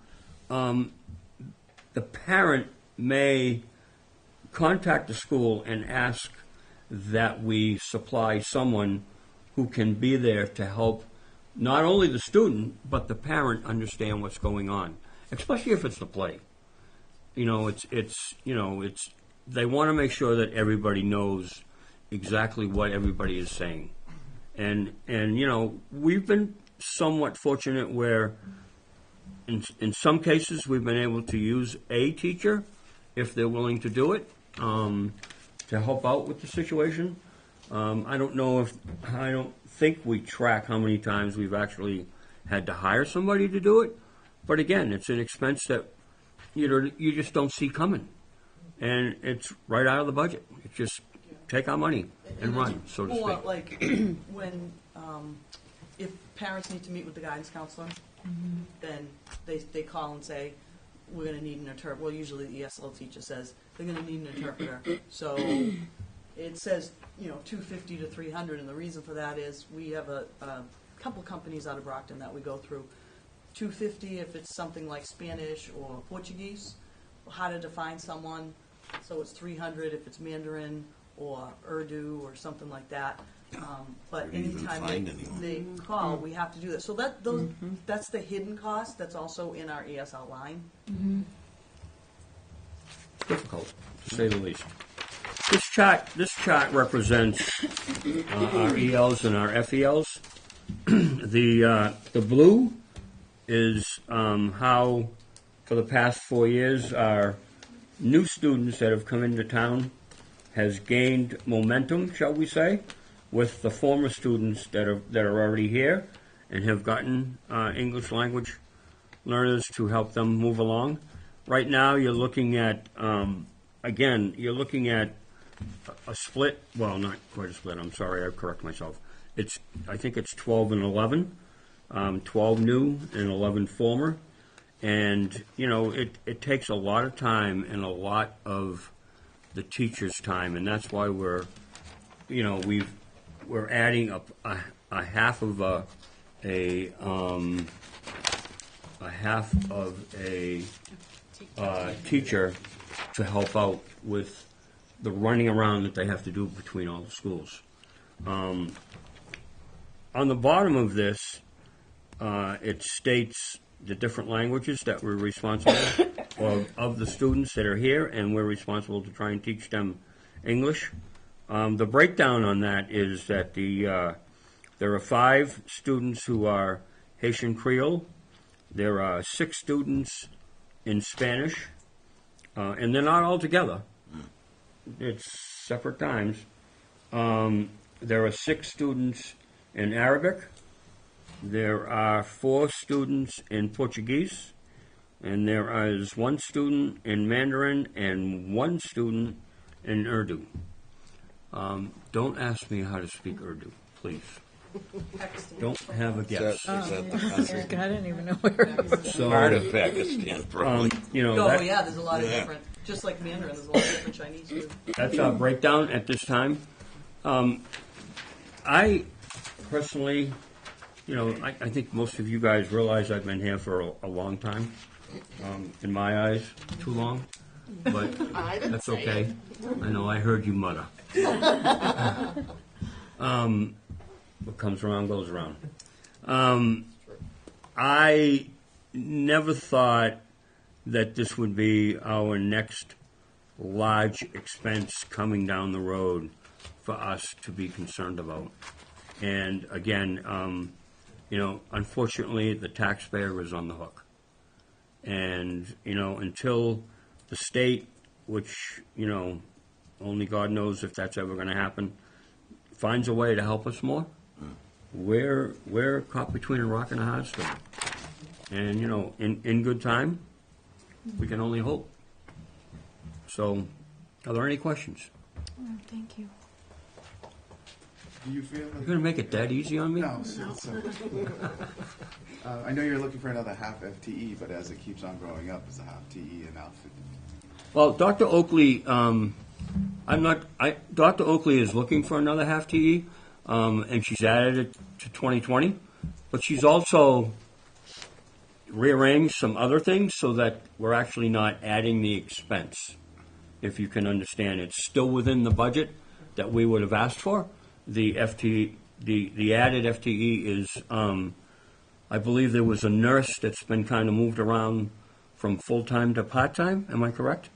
P: The parent may contact the school and ask that we supply someone who can be there to help not only the student, but the parent understand what's going on, especially if it's the play. You know, they want to make sure that everybody knows exactly what everybody is saying. And you know, we've been somewhat fortunate where in some cases we've been able to use a teacher if they're willing to do it to help out with the situation. I don't think we track how many times we've actually had to hire somebody to do it. But again, it's an expense that you just don't see coming. And it's right out of the budget. It's just take our money and run, so to
Q: Or
P: speak.
Q: like when, if parents need to meet with the guidance counselor, then they call and say, we're gonna need an interpreter. Well, usually the ESL teacher says, they're gonna need an interpreter. So it says, $250 to $300, and the reason for that is we have a couple companies out of Brockton that we go through. $250 if it's something like Spanish or Portuguese, how to define someone. So it's $300 if it's Mandarin or Urdu or something like that. But
B: Couldn't even
Q: anytime
B: find anyone.
Q: they call, we have to do that. So that's the hidden cost that's also in our ESL line.
P: Difficult, to say the least. This chart represents our ELs and our FELs. The blue is how, for the past 4 years, our new students that have come into town has gained momentum, shall we say, with the former students that are already here and have gotten English language learners to help them move along. Right now, you're looking at, you're looking at a split, well, not quite a split, I'm sorry, I correct myself. I think it's 12 and 11, 12 new and 11 former. And, it takes a lot of time and a lot of the teacher's time, and that's why we're adding a half of a teacher to help out with the running around that they have to do between all the schools. On the bottom of this, it states the different languages that we're responsible of the students that are here, and we're responsible to try and teach them English. The breakdown on that is that there are 5 students who are Haitian Creole, there are 6 students in Spanish, and they're not all together. It's separate times. There are 6 students in Arabic, there are 4 students in Portuguese, and there is 1 student in Mandarin and 1 student in Urdu. Don't ask me how to speak Urdu, please. Don't have a guess.
B: Is that the country?
J: I didn't even know where it was.
P: So,
B: Part of Pakistan, probably.
Q: There's a lot of different, just like Mandarin, there's a lot of different Chinese food.
P: that's our breakdown at this time. I personally, I think most of you guys realize I've been here for a long time. In my eyes, too long, but that's okay. I know I heard you mutter. What comes around goes around. I never thought that this would be our next large expense coming down the road for us to be concerned about. And again, unfortunately, the taxpayer is on the hook. And, until the state, which, only God knows if that's ever going to happen, finds a way to help us more, we're caught between a rock and a hard stone. And, in good time, we can only hope. So, are there any questions?
D: Oh, thank you.
R: Do you feel
P: You're going to make it that easy on me?
R: No. I know you're looking for another half FTE, but as it keeps on growing up, is a half TE enough?
P: Well, Dr. Oakley, Dr. Oakley is looking for another half TE, and she's added it to 2020, but she's also rearranged some other things so that we're actually not adding the expense. If you can understand, it's still within the budget that we would have asked for. The the added FTE is, I believe there was a nurse that's been kind of moved around from full-time to part-time, am I correct?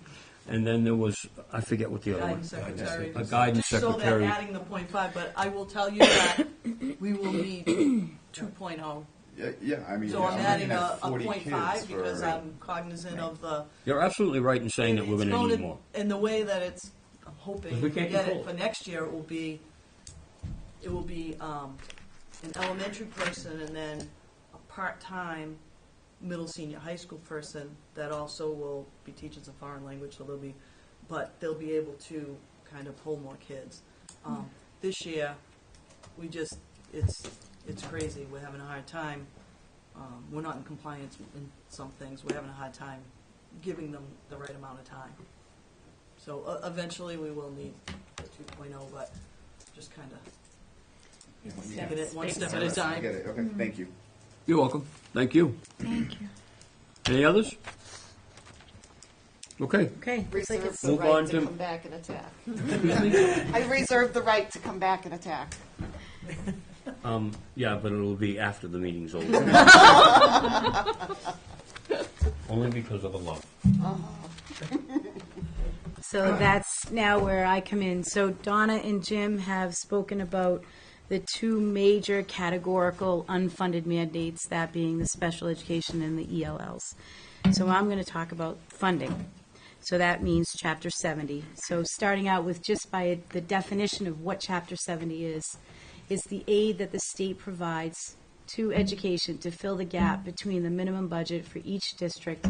P: And then there was, I forget what the other one.
Q: Guidance secretary.
P: A guidance secretary.
Q: So that adding the .5, but I will tell you that we will need 2.0.
R: Yeah, I mean,
Q: So
R: yeah,
Q: I'm
R: I'm
Q: adding
R: looking
Q: a
R: at 40
Q: .5
R: kids
Q: because
R: for-
Q: I'm cognizant of the.
P: You're absolutely right in saying that we're
Q: It's
P: going to need more.
Q: In the way that it's, I'm hoping,
P: We
Q: we
P: can't
Q: get
P: control
Q: it for next year, it will be an elementary person and then a part-time middle senior high school person that also will be teaching some foreign language, so they'll be able to kind of hold more kids. This year, it's crazy, we're having a hard time, we're not in compliance in some things, we're having a hard time giving them the right amount of time. So eventually we will need the 2.0, but just kind of taking it one step at a time.
R: I get it, okay, thank you.
P: You're welcome. Thank you.
J: Thank you.
P: Any others? Okay.
J: Okay.
A: Reserve the
P: Move
A: right
P: on
A: to
P: to-
A: come back and attack. I reserve the right to come back and attack.
P: Yeah, but it'll be after the meeting's over. Only because of the love.
J: So that's now where I come in. So Donna and Jim have spoken about the two major categorical unfunded mandates, that being the special education and the ELLs. So I'm going to talk about funding. So that means Chapter 70. So starting out with just by the definition of what Chapter 70 is the aid that the state provides to education to fill the gap between the minimum budget for each district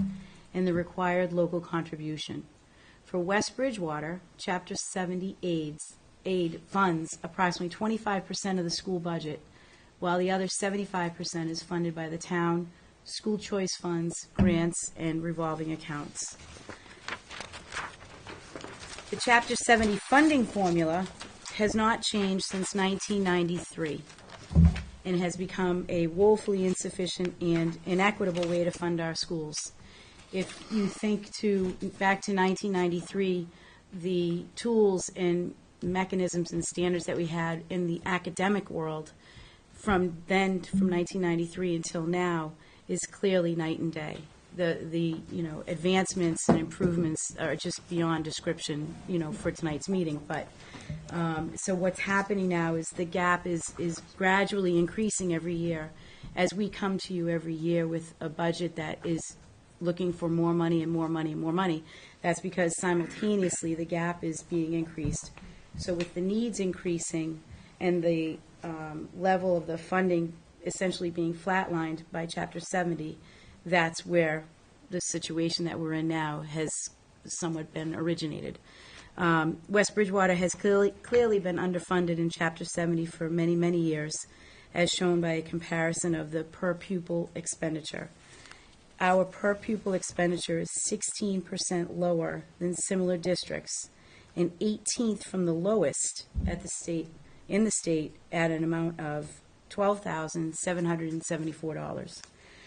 J: and the required local contribution. For West Bridgewater, Chapter 70 aid funds approximately 25% of the school budget, while the other 75% is funded by the town, school choice funds, grants, and revolving accounts. The Chapter 70 funding formula has not changed since 1993 and has become a woefully insufficient and inequitable way to fund our schools. If you think back to 1993, the tools and mechanisms and standards that we had in the academic world from 1993 until now is clearly night and day. The advancements and improvements are just beyond description, for tonight's meeting. But so what's happening now is the gap is gradually increasing every year as we come to you every year with a budget that is looking for more money and more money and more money. That's because simultaneously the gap is being increased. So with the needs increasing and the level of the funding essentially being flatlined by Chapter 70, that's where the situation that we're in now has somewhat been originated. West Bridgewater has clearly been underfunded in Chapter 70 for many, many years, as shown by a comparison of the per pupil expenditure. Our per pupil expenditure is 16% lower than similar districts and 18th from the lowest in the state at an amount of $12,774.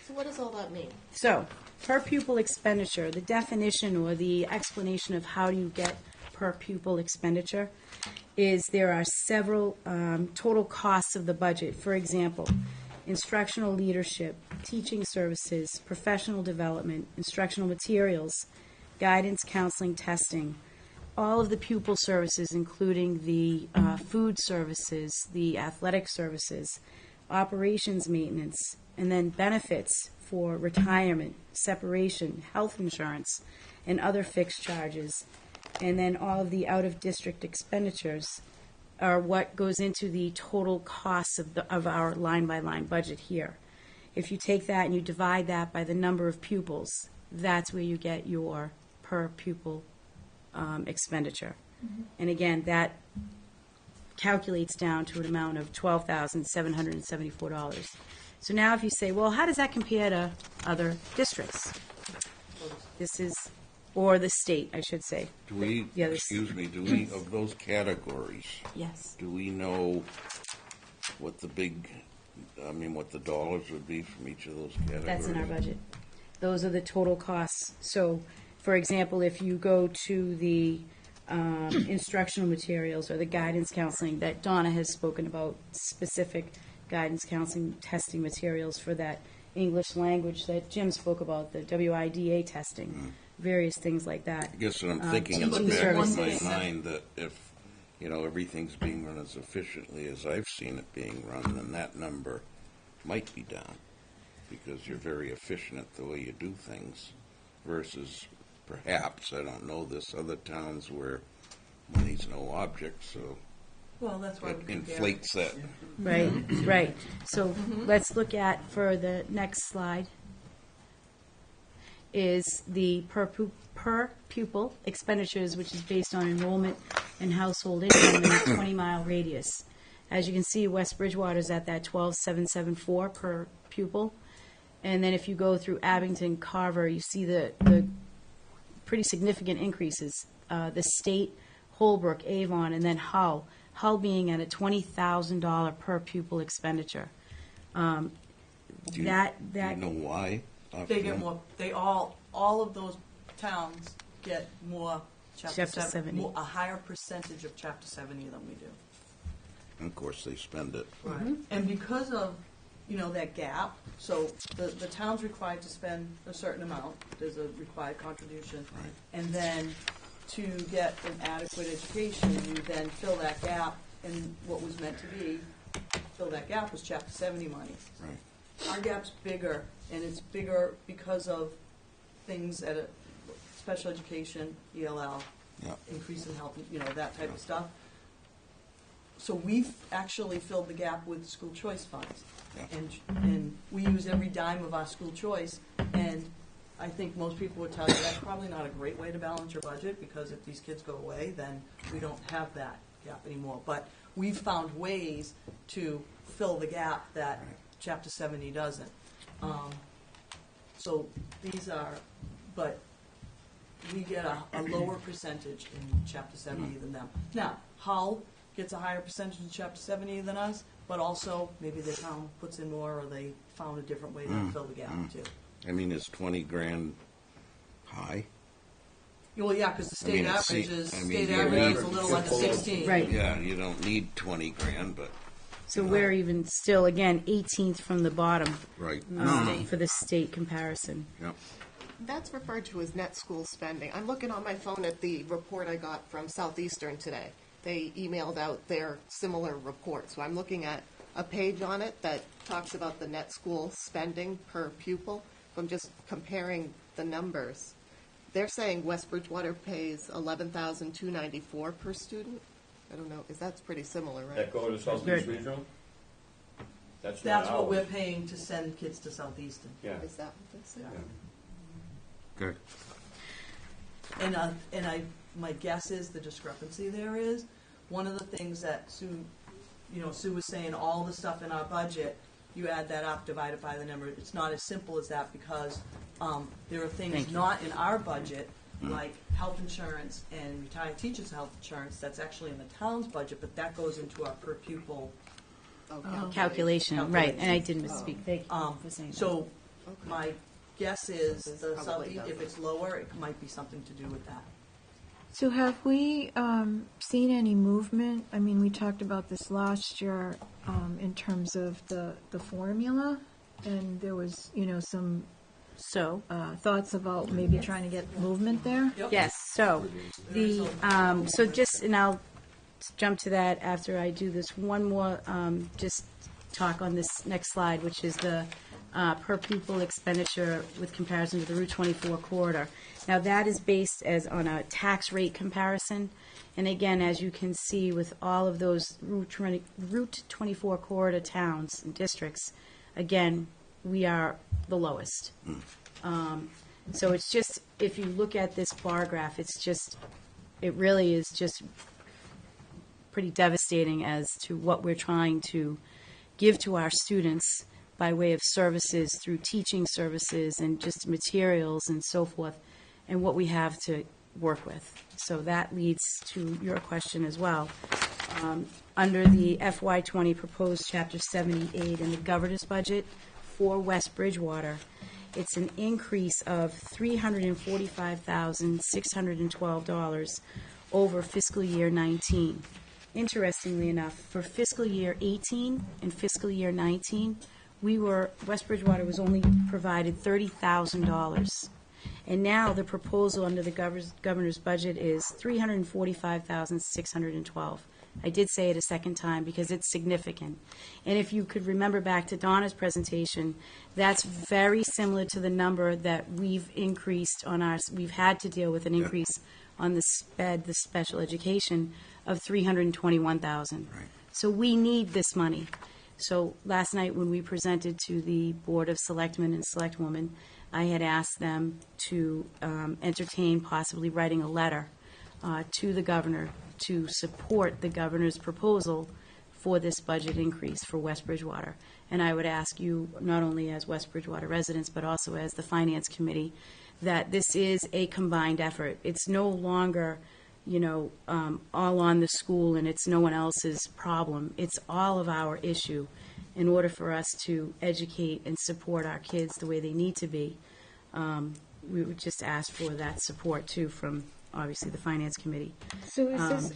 A: So what does all that mean?
J: So, per pupil expenditure, the definition or the explanation of how do you get per pupil expenditure is there are several total costs of the budget. For example, instructional leadership, teaching services, professional development, instructional materials, guidance, counseling, testing, all of the pupil services, including the food services, the athletic services, operations maintenance, and then benefits for retirement, separation, health insurance, and other fixed charges. And then all of the out-of-district expenditures are what goes into the total costs of our line-by-line budget here. If you take that and you divide that by the number of pupils, that's where you get your per pupil expenditure. And again, that calculates down to an amount of $12,774. So now if you say, well, how does that compare to other districts? Or the state, I should say.
B: Do we, of those categories?
J: Yes.
B: Do we know what the big I mean, what the dollars would be from each of those categories?
L: That's in our budget. Those are the total costs. So, for example, if you go to the instructional materials or the guidance counseling that Donna has spoken about, specific guidance counseling testing materials for that English language that Jim spoke about, the WIDA testing, various things like that.
B: I guess what I'm thinking in the
L: Teaching
B: back of
L: services.
B: my mind, that if, everything's being run as efficiently as I've seen it being run, then that number might be down, because you're very efficient at the way you do things, versus perhaps, I don't know, this other towns where money's no object, so
Q: Well, that's why
B: it
Q: we compare.
B: inflates that.
L: Right, right. So let's look at, for the next slide, is the per pupil expenditures, which is based on enrollment and household income in a 20-mile radius. As you can see, West Bridgewater's at that 12,774 per pupil. And then if you go through Abington, Carver, you see the pretty significant increases. The state, Holbrook, Avon, and then Hull. Hull being at a $20,000 per pupil expenditure.
B: Do you know why?
Q: They get more, all of those towns get more Chapter
L: Chapter 70.
Q: A higher percentage of Chapter 70 than we do.
B: And of course, they spend it.
Q: Right. And because of, that gap, so the town's required to spend a certain amount, there's a required contribution.
B: Right.
Q: And then to get an adequate education, you then fill that gap, and what was meant to be, fill that gap was Chapter 70 money.
B: Right.
Q: Our gap's bigger, and it's bigger because of things at a special education, ELL,
B: Yeah.
Q: increase in health, that type of stuff. So we've actually filled the gap with school choice funds.
B: Yeah.
Q: And we use every dime of our school choice, and I think most people would tell you that's probably not a great way to balance your budget, because if these kids go away, then we don't have that gap anymore. But we've found ways to fill the gap that Chapter 70 doesn't. So these are, but we get a lower percentage in Chapter 70 than them. Now, Hull gets a higher percentage in Chapter 70 than us, but also maybe the town puts in more, or they found a different way to fill the gap too.
B: I mean, is 20 grand high?
Q: Well, yeah, because the state
B: it
Q: average
B: se-
Q: is,
B: I mean,
Q: state
B: the
Q: average is a
B: average
Q: little under 16.
L: Right.
B: Yeah, you don't need 20 grand, but.
L: So we're even still, again, 18th from the bottom
B: Right.
L: for the state comparison.
B: Yep.
A: That's referred to as net school spending. I'm looking on my phone at the report I got from Southeastern today. They emailed out their similar report. So I'm looking at a page on it that talks about the net school spending per pupil. If I'm just comparing the numbers, they're saying West Bridgewater pays $11,294 per student. I don't know, that's pretty similar, right?
P: That go to Southeast Regional? That's not
Q: That's what
P: ours.
Q: we're paying to send kids to Southeastern.
P: Yeah.
A: Is that what this is?
B: Good.
Q: And my guess is the discrepancy there is, one of the things that Sue was saying, all the stuff in our budget, you add that up, divide it by the number. It's not as simple as that, because there are things not in our budget, like health insurance and retired teachers' health insurance, that's actually in the town's budget, but that goes into our per pupil
L: Calculation, right, and I didn't misspeak, thank you for saying that.
Q: So my guess is the
A: probably
Q: Southeast, if
A: doesn't.
Q: it's lower, it might be something to do with that.
J: So have we seen any movement? I mean, we talked about this last year in terms of the formula, and there was, some thoughts about maybe trying to get movement there?
L: Yes, so so just, and I'll jump to that after I do this one more, just talk on this next slide, which is the per pupil expenditure with comparison to the Route 24 corridor. Now, that is based as on a tax rate comparison, and again, as you can see with all of those Route 24 corridor towns and districts, again, we are the lowest. So it's just, if you look at this bar graph, it really is just pretty devastating as to what we're trying to give to our students by way of services through teaching services and just materials and so forth, and what we have to work with. So that leads to your question as well. under the FY20 proposed Chapter 78 in the governor's budget for West Bridgewater. It's an increase of $345,612 over fiscal year 19. Interestingly enough, for fiscal year 18 and fiscal year 19, West Bridgewater was only provided $30,000. And now the proposal under the governor's budget is $345,612. I did say it a second time because it's significant. And if you could remember back to Donna's presentation, that's very similar to the number that we've increased on we've had to deal with an increase on the SPED, the special education, of $321,000.
B: Right.
L: So we need this money. So last night when we presented to the Board of Selectmen and Selectwomen, I had asked them to entertain possibly writing a letter to the governor to support the governor's proposal for this budget increase for West Bridgewater. And I would ask you, not only as West Bridgewater residents, but also as the Finance Committee, that this is a combined effort. It's no longer, all on the school and it's no one else's problem. It's all of our issue in order for us to educate and support our kids the way they need to be. We would just ask for that support, too, from obviously the Finance Committee.
J: So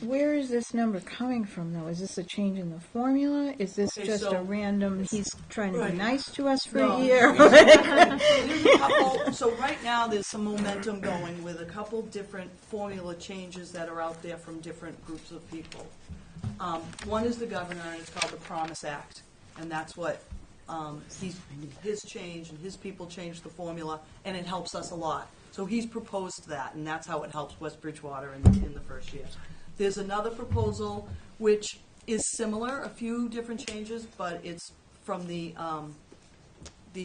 J: where is this number coming from, though? Is this a change in the formula? Is this just a random, he's trying to be nice to us for a year?
Q: There's a couple, so right now, there's some momentum going with a couple different formula changes that are out there from different groups of people. One is the governor, and it's called the Promise Act, and that's what his change, and his people changed the formula, and it helps us a lot. So he's proposed that, and that's how it helps West Bridgewater in the first year. There's another proposal which is similar, a few different changes, but it's from the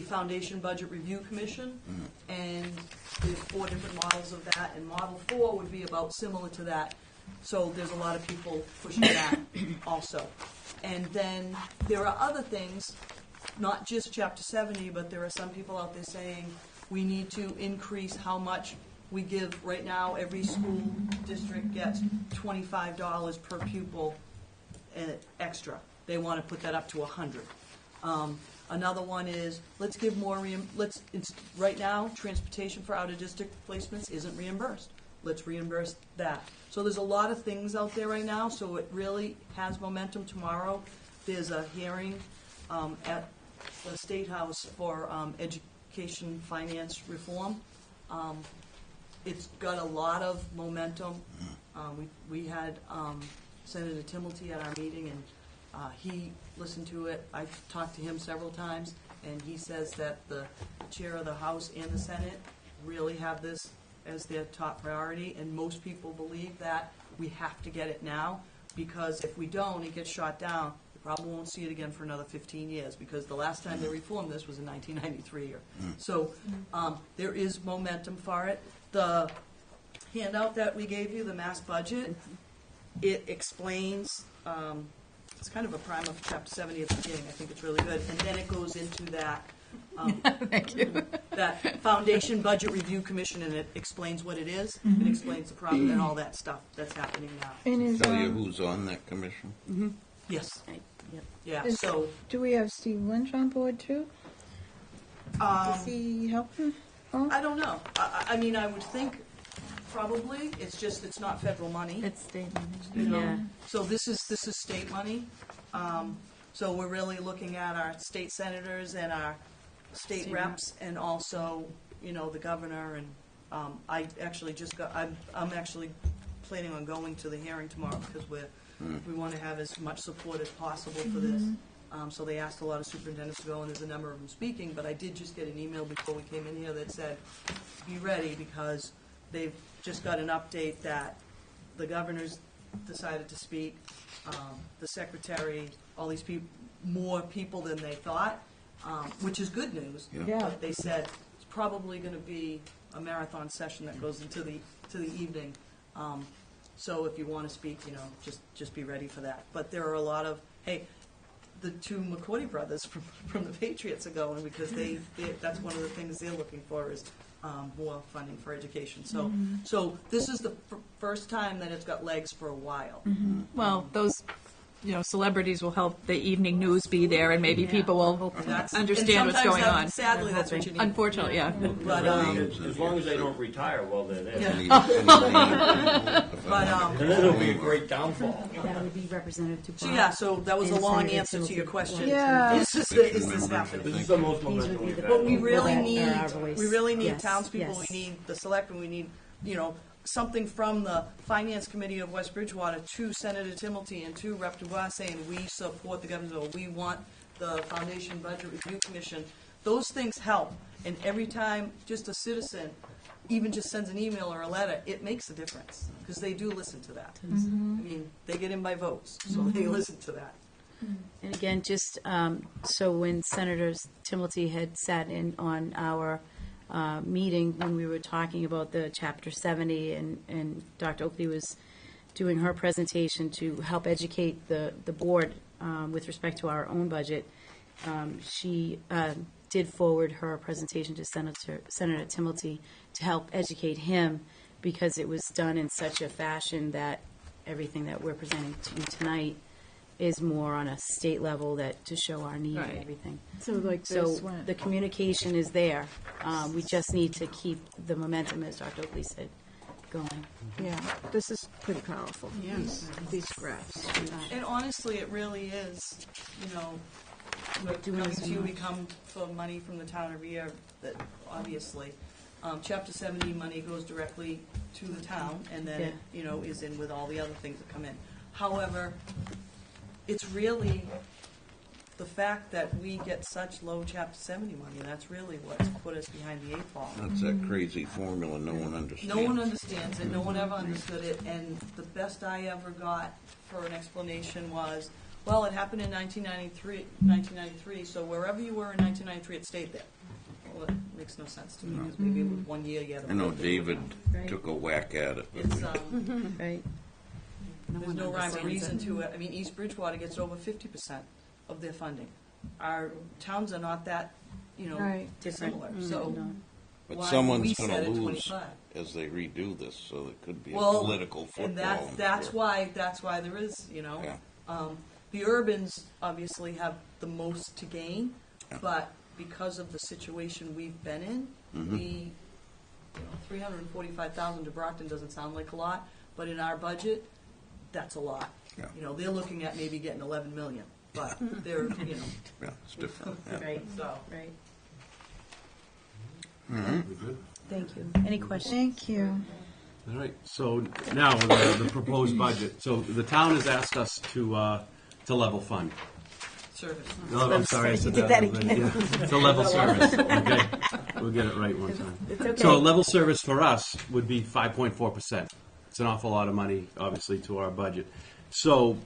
Q: Foundation Budget Review Commission, and there's 4 different models of that, and Model 4 would be about similar to that. So there's a lot of people pushing that also. And then there are other things, not just Chapter 70, but there are some people out there saying, we need to increase how much we give. Right now, every school district gets $25 per pupil extra. They want to put that up to $100. Another one is, let's give more, right now, transportation for out-of-district placements isn't reimbursed. Let's reimburse that. So there's a lot of things out there right now, so it really has momentum. Tomorrow, there's a hearing at the State House for education finance reform. It's got a lot of momentum. We had Senator Timilty at our meeting, and he listened to it. I've talked to him several times, and he says that the chair of the House and the Senate really have this as their top priority, and most people believe that we have to get it now, because if we don't, it gets shot down. Probably won't see it again for another 15 years, because the last time they reformed this was in 1993. So there is momentum for it. The handout that we gave you, the mass budget, it explains, it's kind of a prime of Chapter 70 at the beginning. I think it's really good. And then it goes into that
D: Thank you.
Q: that Foundation Budget Review Commission, and it explains what it is. It explains the problem and all that stuff that's happening now.
J: And
B: Tell you who's on that commission?
Q: Yes.
L: Yep.
Q: Yeah,
J: Is-
Q: so,
J: Do we have Steve Lynch on board, too? Is he helping?
Q: I don't know. I mean, I would think probably, it's not federal money.
D: It's state
Q: You know?
L: Yeah.
Q: So this is state money. So we're really looking at our state senators and our state
L: State
Q: reps, and also, the governor, and I actually I'm actually planning on going to the hearing tomorrow, because we want to have as much support as possible for this. So they asked a lot of superintendents to go, and there's a number of them speaking, but I did just get an email before we came in here that said, be ready, because they've just got an update that the governor's decided to speak, the secretary, all these people, more people than they thought, which is good news.
J: Yeah.
Q: But they said it's probably going to be a marathon session that goes into the evening. So if you want to speak, just be ready for that. But there are a lot of, the 2 McCoy brothers from the Patriots are going, because that's one of the things they're looking for is more funding for education. So this is the first time that it's got legs for a while.
D: Well, those celebrities will help the evening news be there, and maybe people will understand what's going on.
Q: Sadly, that's what you need.
D: Unfortunately, yeah.
Q: But,
P: As long as they don't retire while they're there.
Q: But,
P: And then it'll be a great downfall.
L: That would be Representative Dupont.
Q: so yeah, so that was a
L: and
Q: long
L: Senator
Q: answer to your
L: Timothy.
Q: question.
J: Yeah.
Q: Is this happening?
P: This is the most
L: These would
P: momentum
L: be
P: we've
L: the
P: had.
Q: But we
L: people
Q: really
L: that
Q: need,
L: are our voice.
Q: we really need
L: Yes,
Q: townspeople,
L: yes.
Q: we need the selectmen, we need, something from the Finance Committee of West Bridgewater to Senator Timilty and to Rep. Dubois saying, we support the governor's bill, we want the Foundation Budget Review Commission. Those things help, and every time just a citizen even just sends an email or a letter, it makes a difference, because they do listen to that. I mean, they get in by votes, so they listen to that.
L: And again, just so when Senator Timilty had sat in on our meeting when we were talking about the Chapter 70, and Dr. Oakley was doing her presentation to help educate the board with respect to our own budget, she did forward her presentation to Senator Timilty to help educate him, because it was done in such a fashion that everything that we're presenting to you tonight is more on a state level, that to show our need and
D: Right.
L: everything.
J: So like
L: So
J: this one.
L: the communication is there. We just need to keep the momentum, as Dr. Oakley said, going.
J: Yeah, this is pretty powerful. These graphs.
Q: And honestly, it really is, we're coming to you, we come for money from the town every year, that obviously, Chapter 70 money goes directly to the town, and then it, is in with all the other things that come in. However, it's really the fact that we get such low Chapter 70 money, that's really what's put us behind the eight ball.
B: That's that crazy formula no one understands.
Q: No one understands it, no one ever understood it, and the best I ever got for an explanation was, well, it happened in 1993, so wherever you were in 1993, it stayed there. Well, it makes no sense to me, because maybe it was 1 year you had a
B: I know
Q: birthday.
B: David
L: Right.
B: took a whack at it. but
Q: It's,
L: Right.
Q: there's no rhyme or reason to it. I mean, East Bridgewater gets over 50% of their funding. Our towns are not that,
J: Right.
Q: dissimilar, so
B: But
Q: why
B: someone's
Q: we
B: going
Q: set
B: to
Q: it
B: lose
Q: 25?
B: as they redo this, so it could be a
Q: Well,
B: political football.
Q: and
B: I'm
Q: that's
B: sure.
Q: why there is,
B: Yeah.
Q: The urbans obviously have the most to gain,
B: Yeah.
Q: but because of the situation we've been in,
B: Mhm.
Q: we, 345,000 to Brockton doesn't sound like a lot, but in our budget, that's a lot.
B: Yeah.
Q: They're looking at maybe getting 11 million, but they're,
B: Yeah, it's different. Yeah.
L: Right,
Q: so.
L: right.
B: All right.
L: Thank you. Any questions?
J: Thank you.
C: All right, so now, the proposed budget. So the town has asked us to level fund.
Q: Service.
C: No, I'm sorry, I said
L: You did that again.
C: Yeah, it's a level service, okay? We'll get it right one time.
L: It's okay.
C: So a level service for us would be 5.4%. It's an awful lot of money, obviously, to our budget. So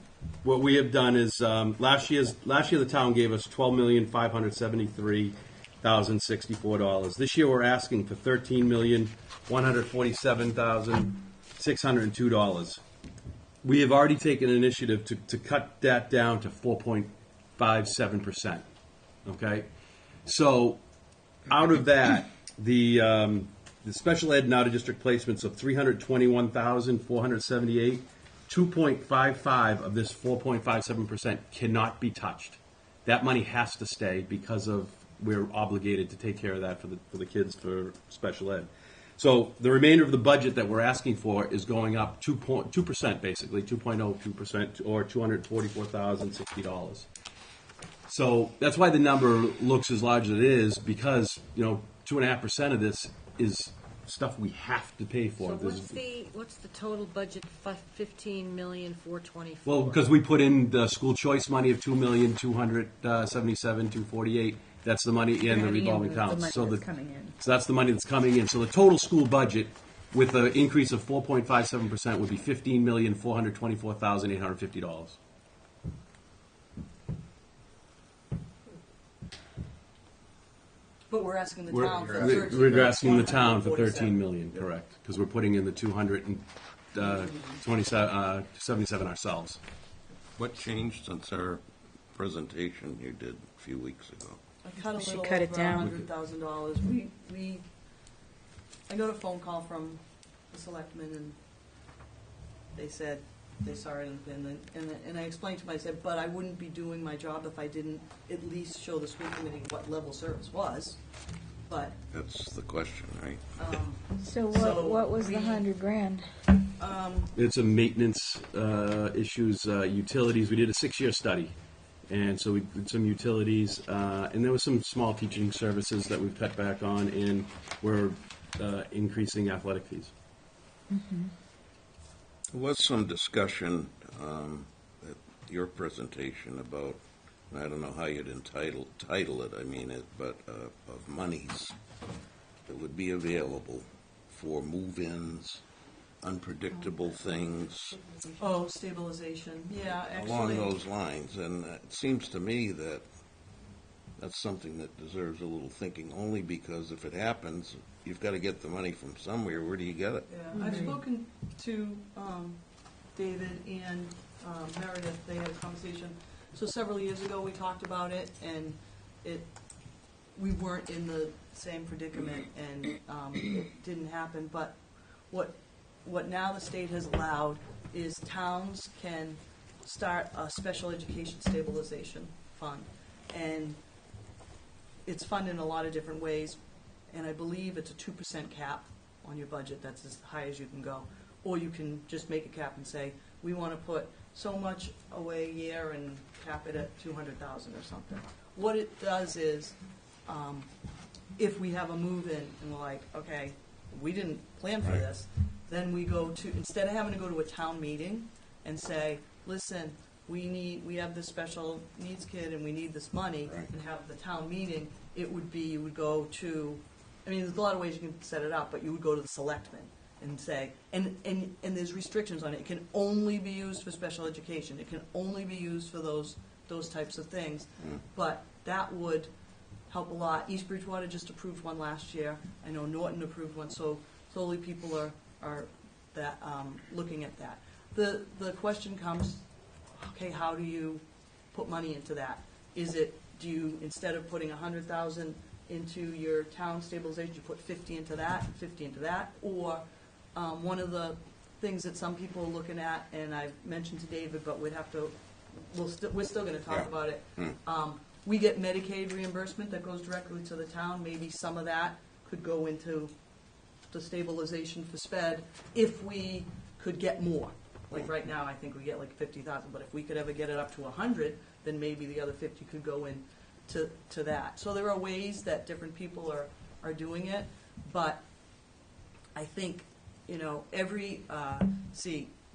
C: what we have done is, last year the town gave us $12,573,064. This year we're asking for $13,147,602. We have already taken an initiative to cut that down to 4.57%. Okay? So out of that, the special ed and out-of-district placements of 321,478, 2.55 of this 4.57% cannot be touched. That money has to stay because of we're obligated to take care of that for the kids for special ed. So the remainder of the budget that we're asking for is going up 2%, basically 2.02%, or $244,060. So that's why the number looks as large as it is, because 2.5% of this is stuff we have to pay for.
F: So what's the total budget, 15,424,000?
C: Well, because we put in the school choice money of $2,277,248. That's the money in the revolving accounts. So that's the money that's coming in. So the total school budget, with an increase of 4.57%, would be $15,424,850.
Q: But we're asking the
C: We're
Q: town for
C: we're asking the town for 13 million, correct? Because we're putting in the 277 ourselves.
B: What changed since our presentation you did a few weeks ago?
Q: I cut a
L: She
Q: little
L: cut it
Q: over
L: down.
Q: $100,000. I got a phone call from the selectmen, and they said, they saw it and I explained to them, I said, but I wouldn't be doing my job if I didn't at least show the school committee what level service was, but.
B: That's the question, right?
J: So
Q: So
J: what was the
Q: we-
J: $100,000?
C: It's a maintenance issues, utilities. We did a 6-year study, and so we did some utilities, and there was some small teaching services that we've cut back on, and we're increasing athletic fees.
B: There was some discussion at your presentation about, I don't know how you'd title it, I mean it, but of monies that would be available for move-ins, unpredictable things,
Q: Oh, stabilization, yeah,
B: along
Q: actually,
B: those lines. And it seems to me that that's something that deserves a little thinking, only because if it happens, you've got to get the money from somewhere. Where do you get it?
Q: yeah, I've spoken to David and Meredith, they had a conversation. So several years ago, we talked about it, and we weren't in the same predicament, and it didn't happen. But what now the state has allowed is towns can start a special education stabilization fund. And it's funded in a lot of different ways, and I believe it's a 2% cap on your budget. That's as high as you can go. Or you can just make a cap and say, we want to put so much away a year and cap it at 200,000 or something. What it does is, if we have a move-in and we're like, okay, we didn't plan for this, then we go to, instead of having to go to a town meeting and say, listen, we have this special needs kid and we need this money, and have the town meeting, it would be, you would go to, I mean, there's a lot of ways you can set it up, but you would go to the selectmen and say, and there's restrictions on it. It can only be used for special education. It can only be used for those types of things. But that would help a lot. East Bridgewater just approved one last year. I know Norton approved one, so slowly people are that looking at that. The question comes, okay, how do you put money into that? Do you, instead of putting 100,000 into your town stabilization, you put 50 into that, 50 into that? Or one of the things that some people are looking at, and I've mentioned to David, but we're still going to talk about it. We get Medicaid reimbursement that goes directly to the town. Maybe some of that could go into the stabilization for SPED if we could get more. Like right now, I think we get like 50,000, but if we could ever get it up to 100, then maybe the other 50 could go in to that. So there are ways that different people are doing it, but I think,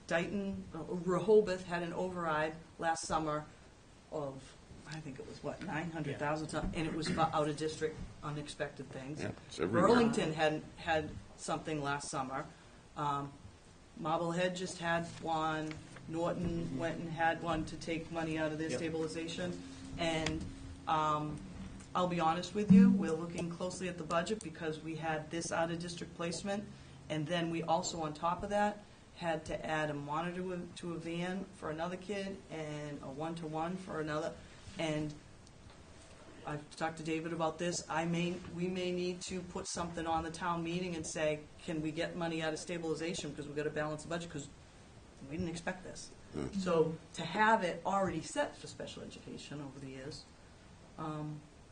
Q: Dayton, Rehoboth had an override last summer of, I think it was 900,000 something, and it was for out of district unexpected things.
B: Yeah, it's everywhere.
Q: Burlington had something last summer. Marblehead just had one. Norton went and had one to take money out of their stabilization. And I'll be honest with you, we're looking closely at the budget because we had this out of district placement, and then we also, on top of that, had to add a monitor to a van for another kid and a one-to-one for another. And I've talked to David about this. We may need to put something on the town meeting and say, can we get money out of stabilization because we've got to balance the budget because we didn't expect this. So to have it already set for special education over the years.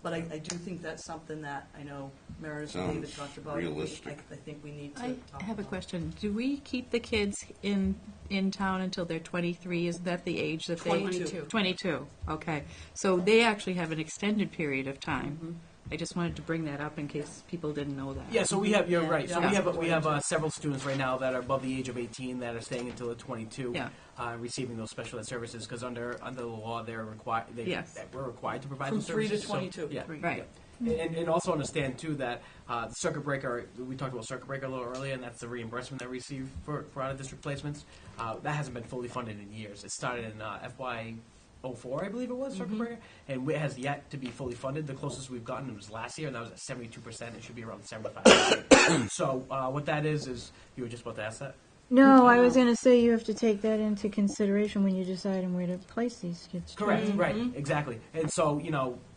Q: But I do think that's something that I know Meredith and David talked about.
B: Realistic.
Q: I think we need to
D: I
Q: talk
D: have a
Q: about.
D: question. Do we keep the kids in town until they're 23? Is that the age that they?
Q: 22.
D: 22, okay. So they actually have an extended period of time. I just wanted to bring that up in case people didn't know that.
O: Yeah, so we have, you're
Q: Yeah,
O: right, so
Q: yeah.
O: we have several students right now that are above the age of 18 that are staying until they're 22,
D: Yeah.
O: receiving those special ed services, because under the law, they're required,
D: Yes.
O: we're required to provide
Q: From
O: those
Q: 3
O: services.
Q: to 22.
O: Yeah.
D: Right.
O: And also understand, too, that the circuit breaker, we talked about circuit breaker a little earlier, and that's the reimbursement that we receive for out-of-district placements. That hasn't been fully funded in years. It started in FY '04, I believe it was, circuit breaker, and it has yet to be fully funded. The closest we've gotten was last year, and that was at 72%. It should be around 75%. So what that is you were just about to ask that?
J: No, I was going to say you have to take that into consideration when you decide on where to place these kids. too.
O: Correct, right, exactly. And so,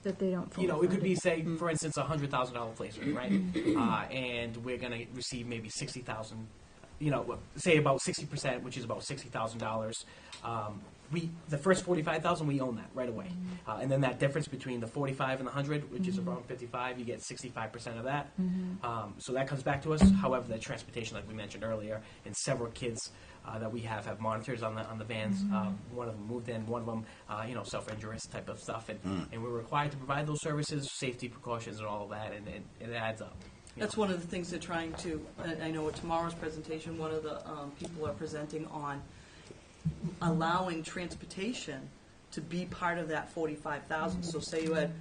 J: That they don't.
O: it could be, say, for instance, $100,000 placement, right? And we're going to receive maybe $60,000 say about 60%, which is about $60,000. The first 45,000 we own that right away, and then that difference between the 45 and the 100, which is around 55, you get 65% of that. So that comes back to us. However, the transportation, like we mentioned earlier, and several kids that we have monitors on the vans. One of them moved in, one of them, self-injurious type of stuff, and we're required to provide those services, safety precautions, and all of that, and it adds up.
Q: That's one of the things they're trying to, I know at tomorrow's presentation, one of the people are presenting on allowing transportation to be part of that 45,000. So say you had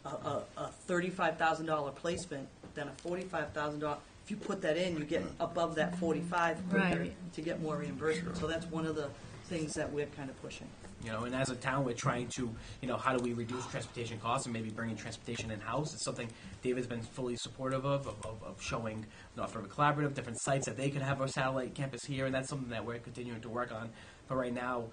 Q: a $35,000 placement, then a $45,000. If you put that in, you get above that 45 to get more reimbursement. So that's one of the things that we're kind of pushing.
O: And as a town, we're trying to, how do we reduce transportation costs and maybe bringing transportation in-house? It's something David's been fully supportive of showing North River Collaborative, different sites that they could have our satellite campus here, and that's something that we're continuing to work on. But right now,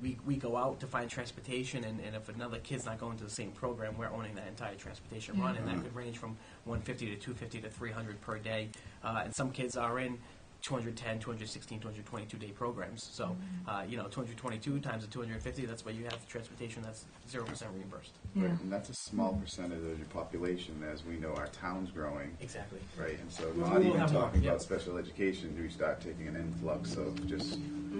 O: we go out to find transportation, and if another kid's not going to the same program, we're owning that entire transportation run, and that could range from $150 to $250 to $300 per day. And some kids are in 210, 216, 222 day programs. So, 222 times the 250, that's why you have transportation that's 0% reimbursed.
R: Right, and that's a small percentage of your population, as we know our town's growing.
O: Exactly.
R: Right, and so
O: We'll
R: not even
O: have more,
R: talking about special education, do we start taking an influx of just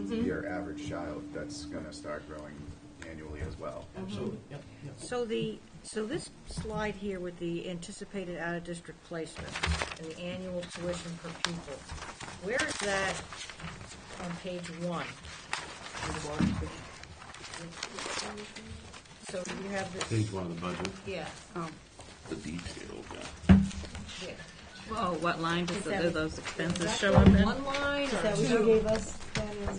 R: your average child that's going to start growing annually as well.
O: Absolutely. Yep.
F: So this slide here with the anticipated out-of-district placement and the annual tuition per pupil, where is that on page 1? So you have this.
M: Page 1 of the budget.
F: Yeah.
L: Oh.
B: The detail,
F: Yeah.
D: Whoa, what line does
F: that
D: those expenses
F: Is
D: show
F: that
D: up in?
F: one line or
J: That what
F: two?
J: you gave us?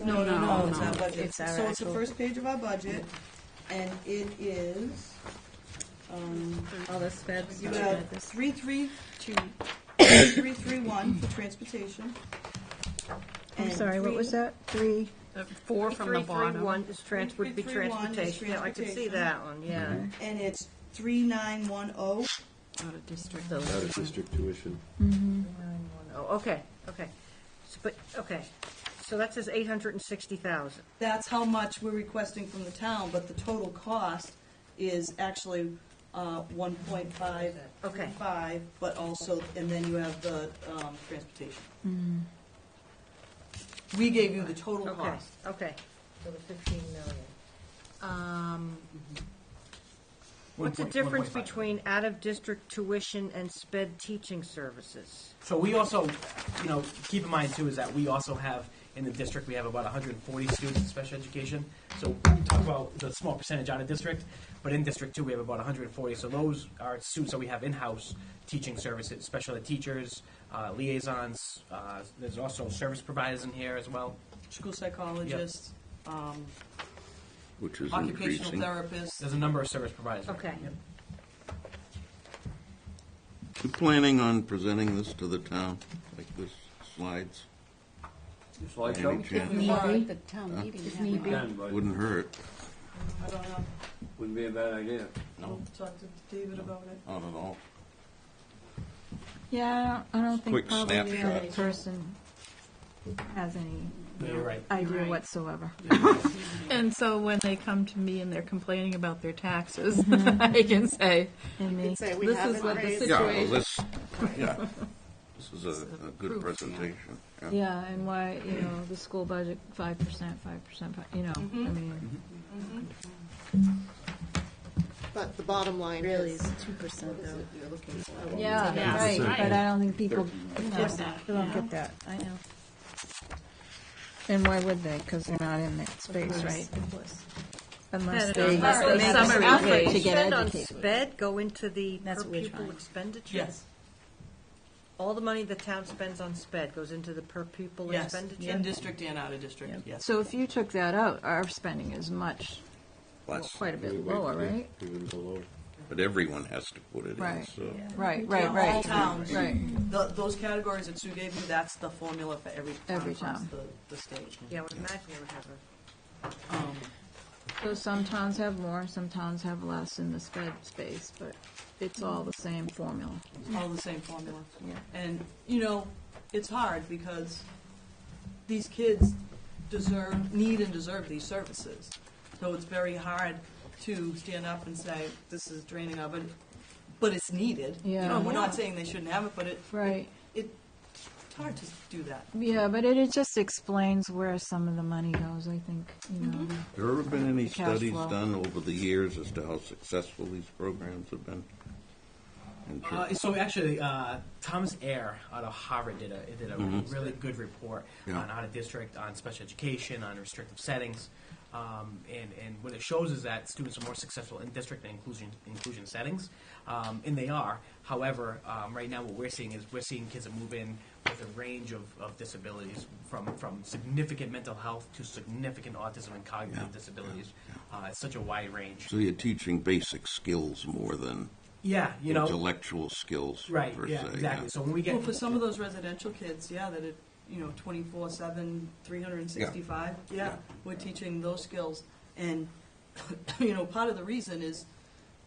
Q: No, it's our budget.
J: It's our
Q: So it's the
J: actual-
Q: first page of our budget, and it is,
D: All the speds.
Q: you have 331 for transportation.
J: I'm
Q: and
J: sorry, what was that? 3?
D: 4 from the bottom.
F: 331 is would be
Q: 331 is
F: transportation. Yeah, I could see that one, yeah.
Q: And it's 3910.
D: Out of district.
M: Out of district tuition.
F: Oh, okay. So that says 860,000.
Q: That's how much we're requesting from the town, but the total cost is actually 1.5.
F: Okay.
Q: 5, but also, and then you have the transportation. We gave you the total
F: Okay,
Q: cost.
F: okay. So the 15 million. What's the difference between out-of-district tuition and sped teaching services?
O: So we also, keep in mind too, is that we also have, in the district, we have about 140 students in special education. So we talk about the small percentage out of district, but in District 2, we have about 140. So those are students that we have in-house teaching services, special ed teachers, liaisons. There's also service providers in here as well.
Q: School psychologists,
B: which is
Q: occupational
B: increasing.
Q: therapists.
O: There's a number of service providers.
F: Okay.
B: You planning on presenting this to the town, like this slides?
P: Slideshow?
B: Any chance?
L: Need the town meeting.
J: If need be.
P: Can, but
B: Wouldn't hurt.
Q: I don't know.
P: wouldn't be a bad idea.
Q: I'll talk to David about it.
B: Not at all.
J: Yeah, I don't think
B: Quick
J: probably the
B: snapshot.
J: other person has any
O: You're right.
J: idea
D: Right.
J: whatsoever.
D: And so when they come to me and they're complaining about their taxes, I can say,
J: And me.
A: Say we
D: this
A: haven't
D: is what the
A: raised-
D: situation.
B: This is a good presentation. Yeah.
J: Yeah, and why, the school budget, 5%, 5%, I mean,
A: But the bottom line
L: Really
A: is.
L: is 2% though.
A: You're looking for.
J: yeah,
D: Yeah.
J: right,
D: Right.
J: but I don't think people,
D: Get that,
J: they don't get that, I know. And why would they? Because they're not in that space, right? Unless they
D: Unless
J: make
D: the
J: an
D: summary
J: effort
D: page.
J: to get
F: Spend on
J: educated.
F: sped go into the
J: That's
F: per
J: what we're
F: pupil
J: trying.
F: expenditure?
Q: Yes.
F: All the money the town spends on sped goes into the per pupil
Q: Yes,
F: expenditure?
Q: in district and out of district, yes.
J: So if you took that out, our spending is much,
B: Less.
J: quite a bit lower, right?
M: Even below.
B: But everyone has to put it in,
J: Right.
B: so.
J: Right,
Q: Yeah,
J: right,
Q: all
J: right.
Q: towns.
J: Right.
Q: Those categories that Sue gave you, that's the formula for every town
J: Every
Q: across
J: town.
Q: the state.
F: Yeah, I would imagine they would have
J: So some towns have more, some towns have less in the sped space, but it's all the same formula.
Q: All the same formula.
J: Yeah.
Q: And, it's hard because these kids need and deserve these services. So it's very hard to stand up and say, this is draining of it, but it's needed.
J: Yeah.
Q: You know, we're not saying they shouldn't have it, but
J: Right.
Q: it's hard to do that.
J: Yeah, but it just explains where some of the money goes, I think, you know.
B: There ever been any
J: The cash
B: studies
J: flow.
B: done over the years as to how successful these programs have been?
O: So actually, Thomas Ayer out of Harvard did a
B: Mhm.
O: really good report
B: Yeah.
O: on out of district, on special education, on restrictive settings, and what it shows is that students are more successful in district and inclusion settings, and they are. However, right now what we're seeing is kids that move in with a range of disabilities, from significant mental health to significant autism and cognitive disabilities. It's such a wide range.
B: So you're teaching basic skills more than intellectual skills,
O: Right,
B: per
O: yeah,
B: se.
O: exactly. So when we get
Q: Well, for some of those residential kids, that are, 24/7, 365, we're teaching those skills. And, part of the reason is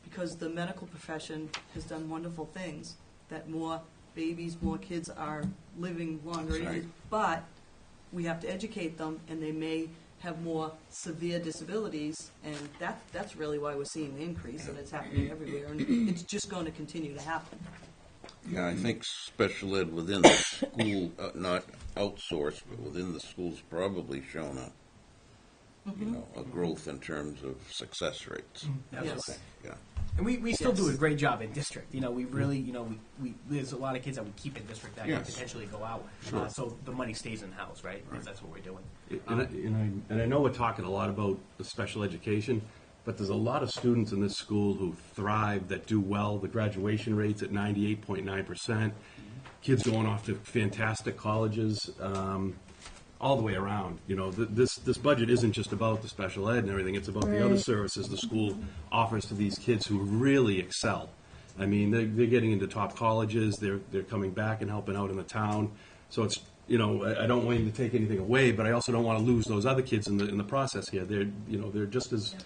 Q: because the medical profession has done wonderful things, that more babies, more kids are living longer
B: That's right.
Q: ages, but we have to educate them, and they may have more severe disabilities, and that's really why we're seeing the increase, and it's happening everywhere, and it's just going to continue to happen.
B: Yeah, I think special ed within the school, not outsourced, but within the schools, probably shown a growth in terms of success rates.
O: Yes.
B: Yeah.
O: And we still do a great job in district. We really, we there's a lot of kids that we keep in district that can potentially go out.
B: Sure.
O: So the money stays in house, right? Because that's what we're doing.
C: And I know we're talking a lot about the special education, but there's a lot of students in this school who thrive, that do well. The graduation rate's at 98.9%. Kids going off to fantastic colleges, all the way around. This budget isn't just about the special ed and everything. It's about the other
J: Right.
C: services the school offers to these kids who really excel. I mean, they're getting into top colleges. They're coming back and helping out in the town. So it's, I don't want you to take anything away, but I also don't want to lose those other kids in the process here. They're just as,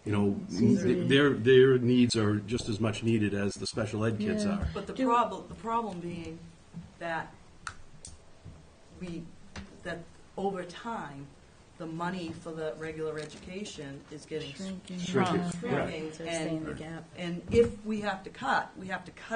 C: their needs are just as much needed as the special ed kids are.
Q: But the problem being that that over time, the money for the regular education is getting
C: Shrinking.
Q: shrinking,
L: So staying in the gap.
Q: and if we have to cut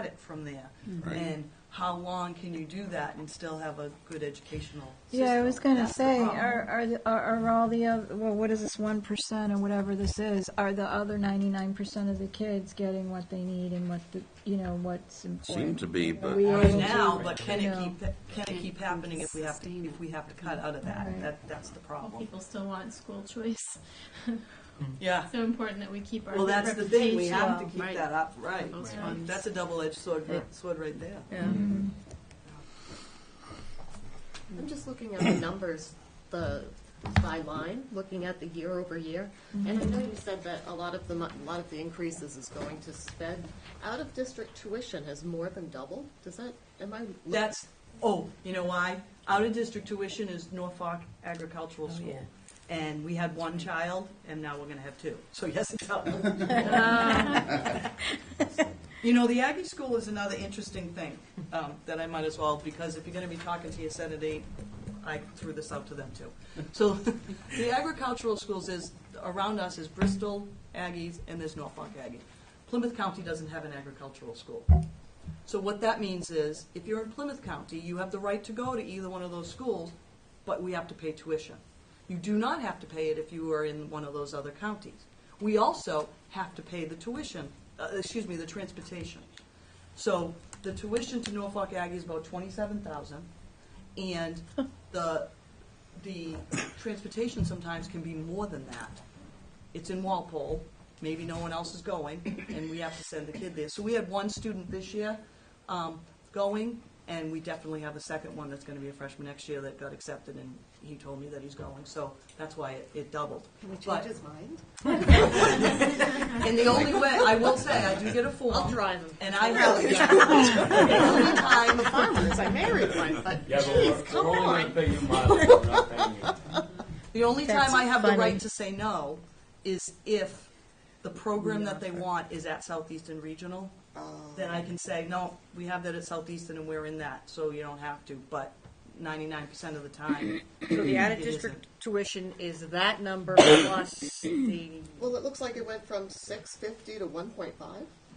Q: it from there.
B: Right.
Q: And how long can you do that and still have a good educational system?
J: Yeah, I was going to
Q: That's the
J: say,
Q: problem.
J: are all the other, well, what is this 1% or whatever this is? Are the other 99% of the kids getting what they need and what what's important?
B: Seem to be, but
Q: Right now, but can
J: you
Q: it
J: know.
Q: keep happening if we have to cut out of that?
J: Right.
Q: That's the problem.
G: People still want school choice.
Q: Yeah.
G: So important that we keep our
Q: Well, that's the thing, we have to
G: reputation.
Q: keep
G: Right.
Q: that up, right.
G: Those
Q: Right.
G: funds.
Q: That's a double-edged sword right there.
J: Yeah.
A: I'm just looking at the numbers, by line, looking at the year over year, and I know you said that a lot of the increases is going to sped. Out of district tuition has more than doubled.
Q: You know why? Out-of-district tuition is Norfolk Agricultural School. And we had one child, and now we're gonna have two. So yes, it's doubled. The Aggie School is another interesting thing that I might as well, because if you're gonna be talking to your Senate, I threw this out to them too. So the agricultural schools around us is Bristol Aggies and there's Norfolk Aggie. Plymouth County doesn't have an agricultural school. So what that means is, if you're in Plymouth County, you have the right to go to either one of those schools, but we have to pay tuition. You do not have to pay it if you are in one of those other counties. We also have to pay the the transportation. So the tuition to Norfolk Aggie is about $27,000, and the transportation sometimes can be more than that. It's in Walpole, maybe no one else is going, and we have to send the kid there. So we had one student this year going, and we definitely have a second one that's going to be a freshman next year that got accepted, and he told me that he's going. So that's why it doubled.
A: Can we change his mind?
Q: And the only way, I will say, I do get a form.
A: I'll drive him.
Q: And I have the only time
A: the farmers. I married one, but
M: Yeah, but
A: geez, come
M: we're only
A: on.
M: going to pay you mileage, we're not paying you.
Q: The only
J: That's
Q: time I have
J: funny.
Q: the right to say no is if the program that they want is at Southeastern Regional. Then I can say, no, we have that at Southeastern and we're in that, so you don't have to. But 99% of the time.
F: So the
Q: it
F: out-of-district tuition is that number plus the,
A: Well, it looks like it went from 650 to 1.5.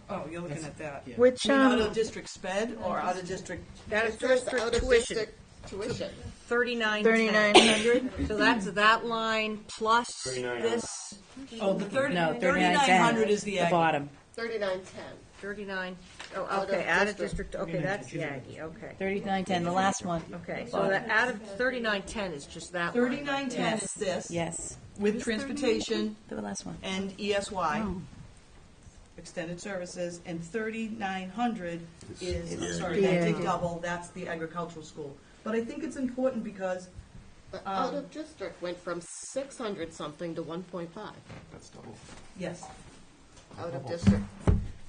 Q: Oh, you're looking at that.
J: Which,
Q: You mean out-of-district sped or out-of-district?
F: out-of-district tuition,
A: Tuition.
F: 3900. So that's that line plus
P: 39.
F: this,
Q: Oh, the
L: 3910.
Q: 3,900 is the
L: The
Q: Aggie.
L: bottom.
A: 3910.
F: 39, oh,
A: Out
F: okay,
A: of
F: out-of-district, okay, that's the Aggie, okay.
L: 3910, the last one.
F: Okay, so the out of 3910 is just that line.
Q: 3910 is this.
L: Yes.
Q: With transportation
L: The last one.
Q: and ESY, extended services, and 3,900 is, I'm sorry, that
J: Yeah.
Q: big double, that's the agricultural school. But I think it's important because,
A: But out of district went from 600 something to 1.5.
O: That's double.
Q: yes.
A: Out of district.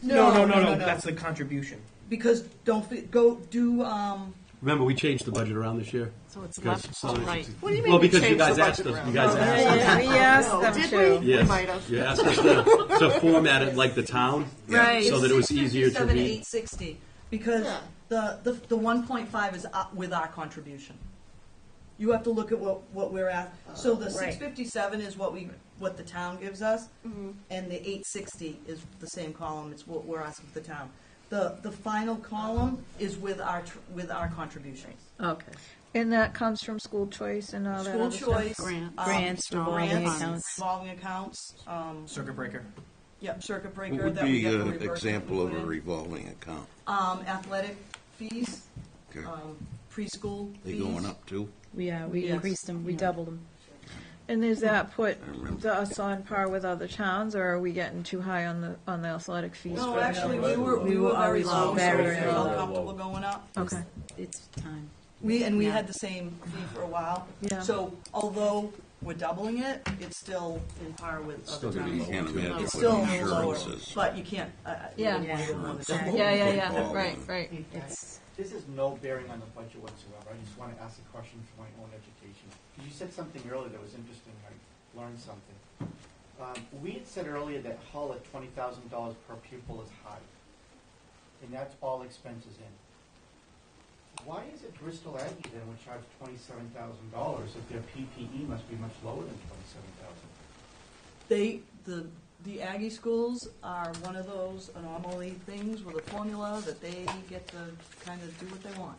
Q: No.
O: That's the contribution.
Q: Because go do,
C: Remember, we changed the budget around this year.
A: So it's
C: Because
A: left
C: some-
A: to right. What do you mean
C: Well,
A: we
C: because you
A: changed
C: guys
A: the
C: asked
A: budget
C: us, you
A: around?
C: guys asked us.
J: Yeah, we asked
A: Oh,
J: them
A: did
J: to.
A: we?
C: Yes.
A: Might have.
C: You asked us to format it like the town,
J: Right.
C: so that it was easier to
Q: 657
C: read.
Q: 860, because
A: Yeah.
Q: the 1.5 is with our contribution. You have to look at what we're at. So the 657 is what the town gives us, and the 860 is the same column. It's what we're asking for the town. The final column is with our contribution.
J: Okay. And that comes from school choice and all that
Q: School
J: other
Q: choice,
J: stuff?
L: Grants, revolving
Q: grants,
L: accounts.
Q: revolving accounts.
O: Circuit breaker.
Q: Yep, circuit
B: What
Q: breaker
B: would
Q: that we
B: be
Q: get for
B: an
Q: reimbursement.
B: example
Q: we
B: of
Q: put
B: a
Q: in.
B: revolving account?
Q: Athletic fees,
B: Okay.
Q: preschool
B: They
Q: fees.
B: going up too?
L: We
Q: Yes.
L: increased them, we doubled them.
J: And does that put
B: I remember.
J: us on par with other towns, or are we getting too high on the athletic fees?
Q: No,
J: for the
Q: actually,
J: numbers?
Q: we were very
L: always
Q: low, so
L: very,
Q: we
L: very
Q: felt
L: low.
Q: comfortable going up.
J: Okay.
L: It's time.
Q: We
L: Yeah.
Q: had the same fee for a while.
J: Yeah.
Q: So although we're doubling it, it's still in par with
C: Still
Q: other
C: gonna be
Q: towns.
B: Can't imagine
Q: It's
B: what
Q: still a little lower,
B: insurance is.
Q: but you can't,
J: Yeah.
Q: you don't want to double.
J: Yeah, right, right.
L: It's,
I: This is no bearing on the budget whatsoever. I just want to ask a question for my own education. You said something earlier that was interesting. I learned something. We had said earlier that Hull at $20,000 per pupil is high, and that's all expenses in. Why is it Bristol Aggie then would charge $27,000 if their PPE must be much lower than $27,000?
Q: The Aggie schools are one of those anomaly things with a formula that they get to kind of do what they want.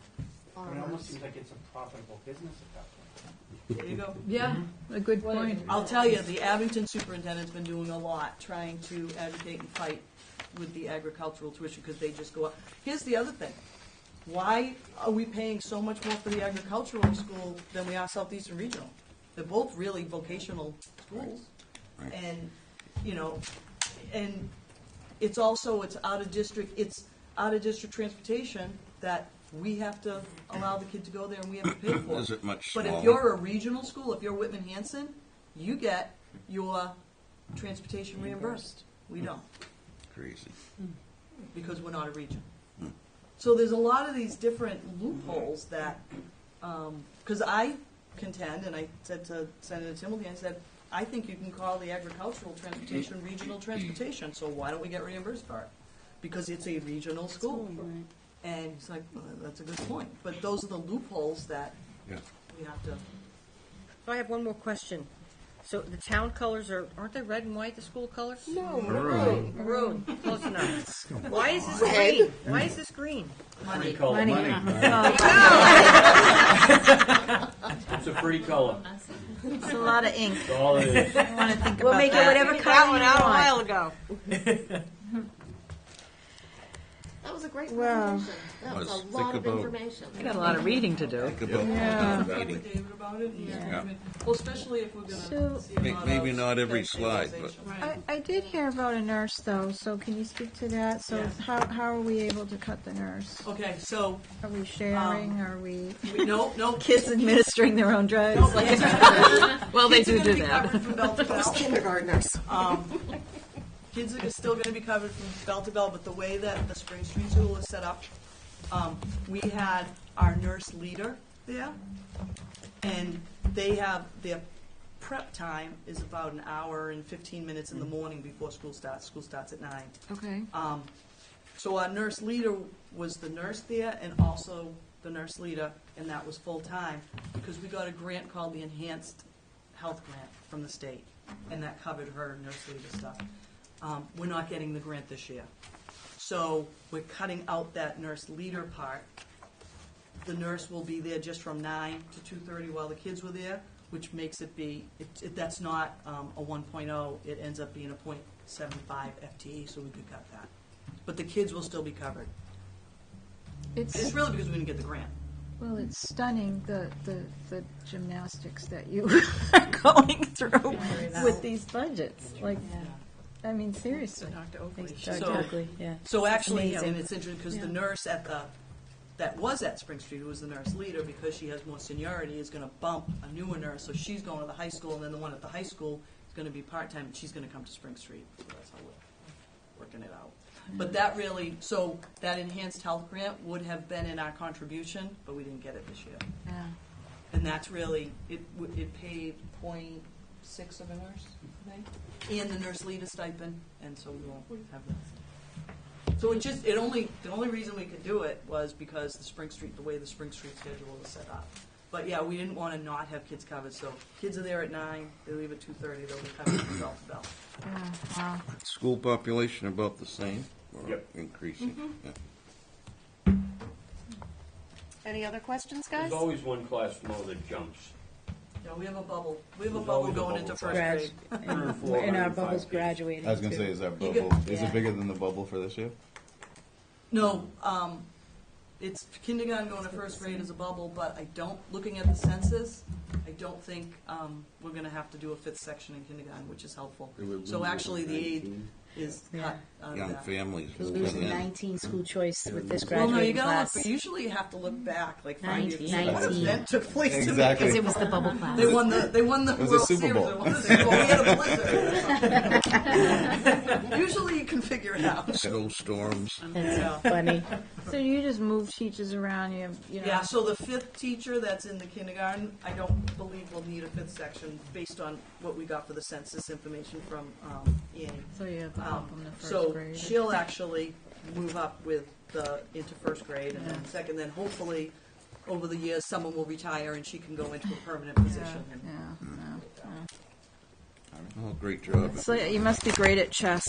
I: I mean, it almost seems like it's a profitable business at that point.
Q: There you go.
J: Yeah, a good point.
Q: I'll tell you, the Abington superintendent's been doing a lot, trying to advocate and fight with the agricultural tuition, because they just go up. Here's the other thing. Why are we paying so much more for the agricultural school than we are Southeastern Regional? They're both really vocational schools.
B: Right.
Q: And, and it's also, it's out-of-district transportation that we have to allow the kid to go there and we have to pay for.
B: Is it much
Q: But if
B: smaller?
Q: you're a regional school, if you're Whitman-Hanson, you get your transportation reimbursed. We don't,
B: Crazy.
Q: because we're not a region. So there's a lot of these different loopholes that, because I contend, and I said to Senator Timothy, I said, I think you can call the agricultural transportation regional transportation, so why don't we get reimbursed for it? Because it's a regional school. And he's like, well, that's a good point. But those are the loopholes that
B: Yeah.
Q: we have to.
F: So I have one more question. So the town colors aren't they red and white, the school colors?
A: No,
B: Maroon.
F: Maroon, close enough. Why is this green? Why is this green?
P: Pretty color.
L: Money.
P: It's a pretty color.
J: It's a lot of ink.
P: That's all it is.
J: I want to think
F: We'll
J: about
F: make it
J: that.
F: whatever
J: Figured
F: color
J: that
F: you
J: one out a
F: want.
J: while ago.
A: That was a great
J: Well,
A: presentation. That was a
B: Let's
A: lot
B: think
A: of
B: about-
A: information.
J: We got a lot of reading to do.
B: Think about
J: Yeah.
Q: Talk
B: meeting.
Q: with David about it. And
B: Yeah.
Q: well, especially if we're going
J: So-
Q: to see a lot
B: Maybe
Q: of
B: not every
Q: pay
B: slide, but-
Q: stabilization.
J: I did hear about a nurse though, so can you speak to that? So
Q: Yeah.
J: how are we able to cut the nurse?
Q: Okay, so
J: Are we sharing? Are we
Q: no
J: kids administering their own drugs? Well, they
Q: Kids are
J: do
Q: gonna
J: do
Q: be
J: that.
Q: covered from bell to bell.
A: Kindergartners.
Q: Kids are still going to be covered from bell to bell, but the way that the Spring Street School is set up, we had our nurse leader there, and they have their prep time is about an hour and 15 minutes in the morning before school starts. School starts at 9.
J: Okay.
Q: So our nurse leader was the nurse there and also the nurse leader, and that was full-time, because we got a grant called the Enhanced Health Grant from the state, and that covered her nurse leader stuff. We're not getting the grant this year. So we're cutting out that nurse leader part. The nurse will be there just from 9 to 2:30 while the kids were there, which makes it be, that's not a 1.0, it ends up being a .75 FTE, so we could cut that. But the kids will still be covered. It's really because we didn't get the grant.
J: Well, it's stunning, the gymnastics that you are going through with these budgets. Like, I mean, seriously.
D: Dr. Oakley.
Q: So actually,
L: Amazing.
Q: and it's interesting because the nurse that was at Spring Street, who was the nurse leader, because she has more seniority, is going to bump a newer nurse. So she's going to the high school, and then the one at the high school is going to be part-time, and she's going to come to Spring Street. So that's how we're working it out. But that really, so that enhanced health grant would have been in our contribution, but we didn't get it this year.
J: Yeah.
Q: And that's really, it paid .6 of a nurse, I think, and the nurse leader stipend, and so we won't have that. So the only reason we could do it was because the way the Spring Street schedule was set up. But yeah, we didn't want to not have kids covered, so kids are there at 9, they leave at 2:30, they'll be covered from bell to bell.
J: Wow.
B: School population about the same or
C: Yep.
B: increasing?
A: Mm-hmm.
B: Yeah.
A: Any other questions, guys?
P: There's always one class more that jumps.
Q: Yeah, we have a bubble. We have a
P: There's
Q: bubble
P: always a
Q: going
P: bubble.
Q: into first
L: Grad,
Q: grade.
L: and our bubble's graduating.
R: I was gonna
L: too.
R: say, is that
Q: You
R: bubble,
Q: get-
R: is
L: Yeah.
R: it bigger than the bubble for this year?
Q: No, it's kindergarten going to first grade is a bubble, but looking at the census, I don't think we're going to have to do a fifth section in kindergarten, which is helpful. So actually, the aid is cut out of
B: Young
Q: that.
B: families
L: We're
B: moving
L: losing
B: in.
L: 19 school choice with this
Q: Well, no, you
L: graduating
Q: gotta
L: class.
Q: look, but usually you have to look back, like 5 years.
L: 19.
Q: What event took place to
R: Exactly.
Q: make
L: Because it was the bubble class.
Q: They won the
R: It was a
Q: World
R: Super
Q: Series.
R: Bowl.
Q: They won the Super Bowl. We had a blizzard. Usually you can figure it out.
B: Snowstorms.
Q: Yeah.
L: Funny.
J: So you just move teachers around, you know?
Q: Yeah, so the fifth teacher that's in the kindergarten, I don't believe will need a fifth section based on what we got for the census information from Annie.
J: So you have to bump them to first
Q: So
J: grade.
Q: she'll actually move up into first grade and then second, then hopefully over the years, someone will retire and she can go into a permanent position.
B: Oh, great job.
J: So you must be great at chess.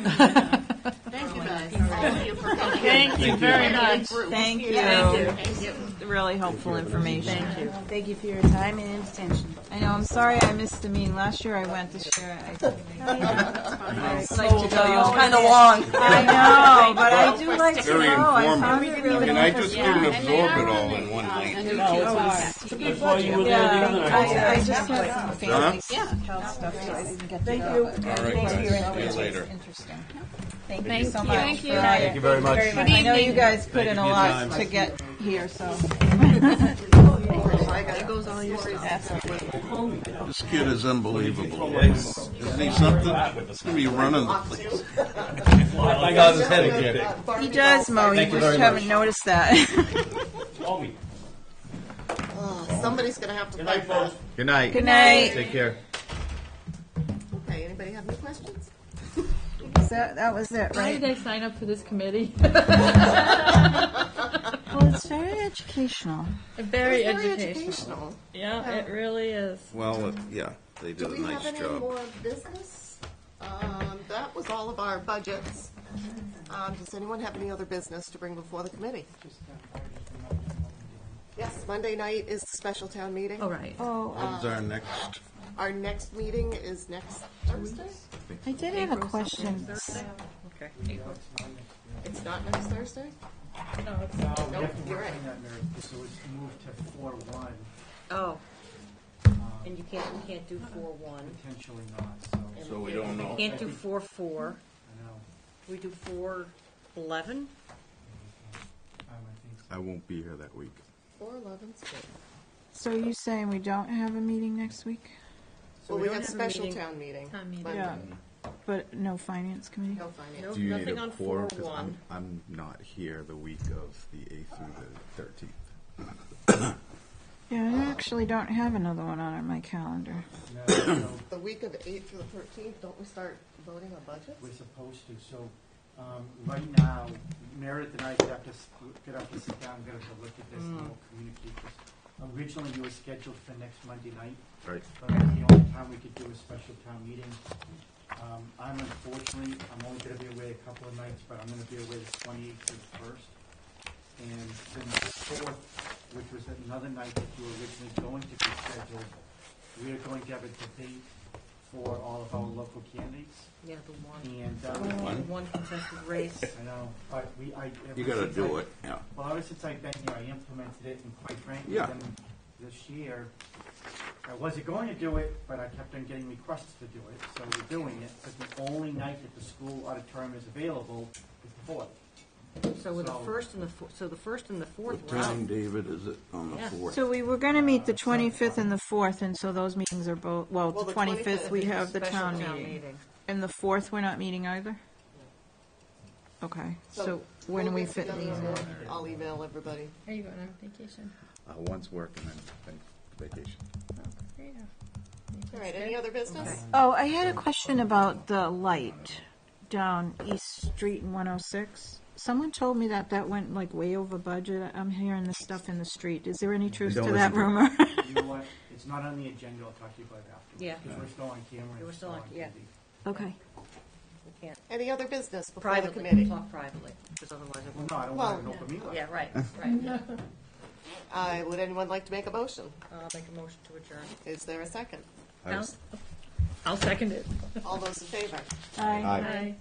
A: Thank you, guys. Thank you for coming.
J: Thank you very much.
A: Thank
J: Thank you.
A: Thank you.
J: Really helpful information.
L: Thank you. Thank you for your time and attention.
J: I know, I'm sorry I missed the meeting. Last year I went, this year I didn't. I'd like to go.
Q: It was kind of long.
J: I know, but I do like to
B: Very
J: go. I found
B: informative.
J: it really
B: And I just
J: interesting.
B: couldn't absorb it all in one night.
P: That's why you were there the other night.
J: I just had some family health stuff, so I didn't get to go.
Q: Thank you.
B: All right,
J: Thanks for your
B: guys. See you
J: input.
B: later.
J: It's interesting. Thank you so much.
D: Thank you.
C: Thank you very much.
J: I know you guys put in a
C: for your
J: lot
C: time.
J: to get here, so.
A: There goes all your stuff.
B: This kid is unbelievable. Isn't he something? He's going to be running the place.
C: I got his head again.
J: He does, Mo, you
C: Thank you
J: just
C: very
J: haven't
C: much.
J: noticed that.
A: Somebody's going to have to fight that.
R: Good night.
J: Good night.
R: Take care.
A: Okay, anybody have any questions?
J: So that was it,
D: Why
J: right?
D: did I sign up for this committee?
J: Well, it's very educational.
D: Very
A: It's very
D: educational. Yeah, it really is.
B: Well, yeah, they
A: Do
B: did a
A: we
B: nice
A: have any
B: job.
A: more business? That was all of our budgets. Does anyone have any other business to bring before the committee? Yes, Monday night is the special town meeting.
D: All right.
J: Oh,
B: When's our next?
A: Our next meeting is next Thursday?
J: I did have a question.
A: Okay. It's not next Thursday?
D: No, it's
A: Nope, you're right.
I: So it's moved to 4-1,
F: Oh, and you can't do 4-1.
I: potentially not, so,
B: So we don't know.
F: Can't do 4-4.
I: I know,
F: We do 4-11?
I: I think so.
R: I won't be here that week.
A: 4/11's good.
J: So are you saying we don't have a meeting next week?
A: Well,
F: we
A: we
F: don't
A: have
F: have a
A: special
F: meeting.
A: town meeting.
D: Town meeting.
A: Monday.
J: Yeah. But no finance committee?
A: No finance.
F: Nope,
R: Do you need
F: nothing
R: a
F: on
R: quorum? Because
F: 4-1.
R: I'm not here the week of the 8th through the 13th.
J: Yeah, I actually don't have another one on my calendar.
I: No, so
A: The week of the 8th through the 13th, don't we start voting on budgets?
I: we're supposed to, so Right now, Meredith and I could have to sit down, get a look at this, and we'll communicate this. Originally, you were scheduled for next Monday night.
B: Right.
I: But that's the only time we could do a special town meeting. I'm only gonna be away a couple of nights, but I'm gonna be away the 28th to the 1st. And then the 4th, which was another night that you were originally going to be scheduled, we are going to have a debate for all of our local candidates.
F: Yeah, the one.
I: And,
F: the one contested race.
I: I know, but
B: You gotta do it, yeah.
I: Well, ever since I've been here, I implemented it, and quite frankly,
B: Yeah.
I: then this year, I wasn't going to do it, but I kept on getting requests to do it, so we're doing it. But the only night that the school auditorium is available is the 4th.
F: So with the
I: So-
F: first and the the first and the fourth
B: What
F: were out.
B: time, David, is it on the
F: Yeah.
B: 4th?
J: So we were gonna meet the 25th and the 4th, and so those meetings are both, well,
A: Well,
J: the
A: the
J: 25th, we
A: 25th
J: have the
F: Special
J: town meeting. And the 4th, we're not meeting either? Okay, so when do we fit these in?
A: I'll email everybody.
G: Are you going on vacation?
R: Once work and then vacation.
G: Oh, there you go.
A: All right, any other business?
J: Oh, I had a question about the light down East Street in 106. Someone told me that that went like way over budget. I'm hearing this stuff in the street. Is there any truth
P: Don't
J: to that
P: listen to
J: rumor?
I: You know what, it's not on the agenda, I'll talk to you about it afterwards.
F: Yeah.
I: Because we're still on camera. and
F: We're
I: it's
F: still on- yeah.
I: TV.
J: Okay.
F: We can't.
A: Any other business before the
F: Privately,
A: committee?
F: talk privately, because otherwise it
I: Well,
F: won't.
I: no, I don't
A: Well,
I: want an open meeting.
F: Yeah, right.
A: Would anyone like to make a motion?
F: I'll make a motion to adjourn.
A: Is there a second?
G: I'll second it.
A: All those in favor?
J: Aye.
R: Aye.
G: Aye.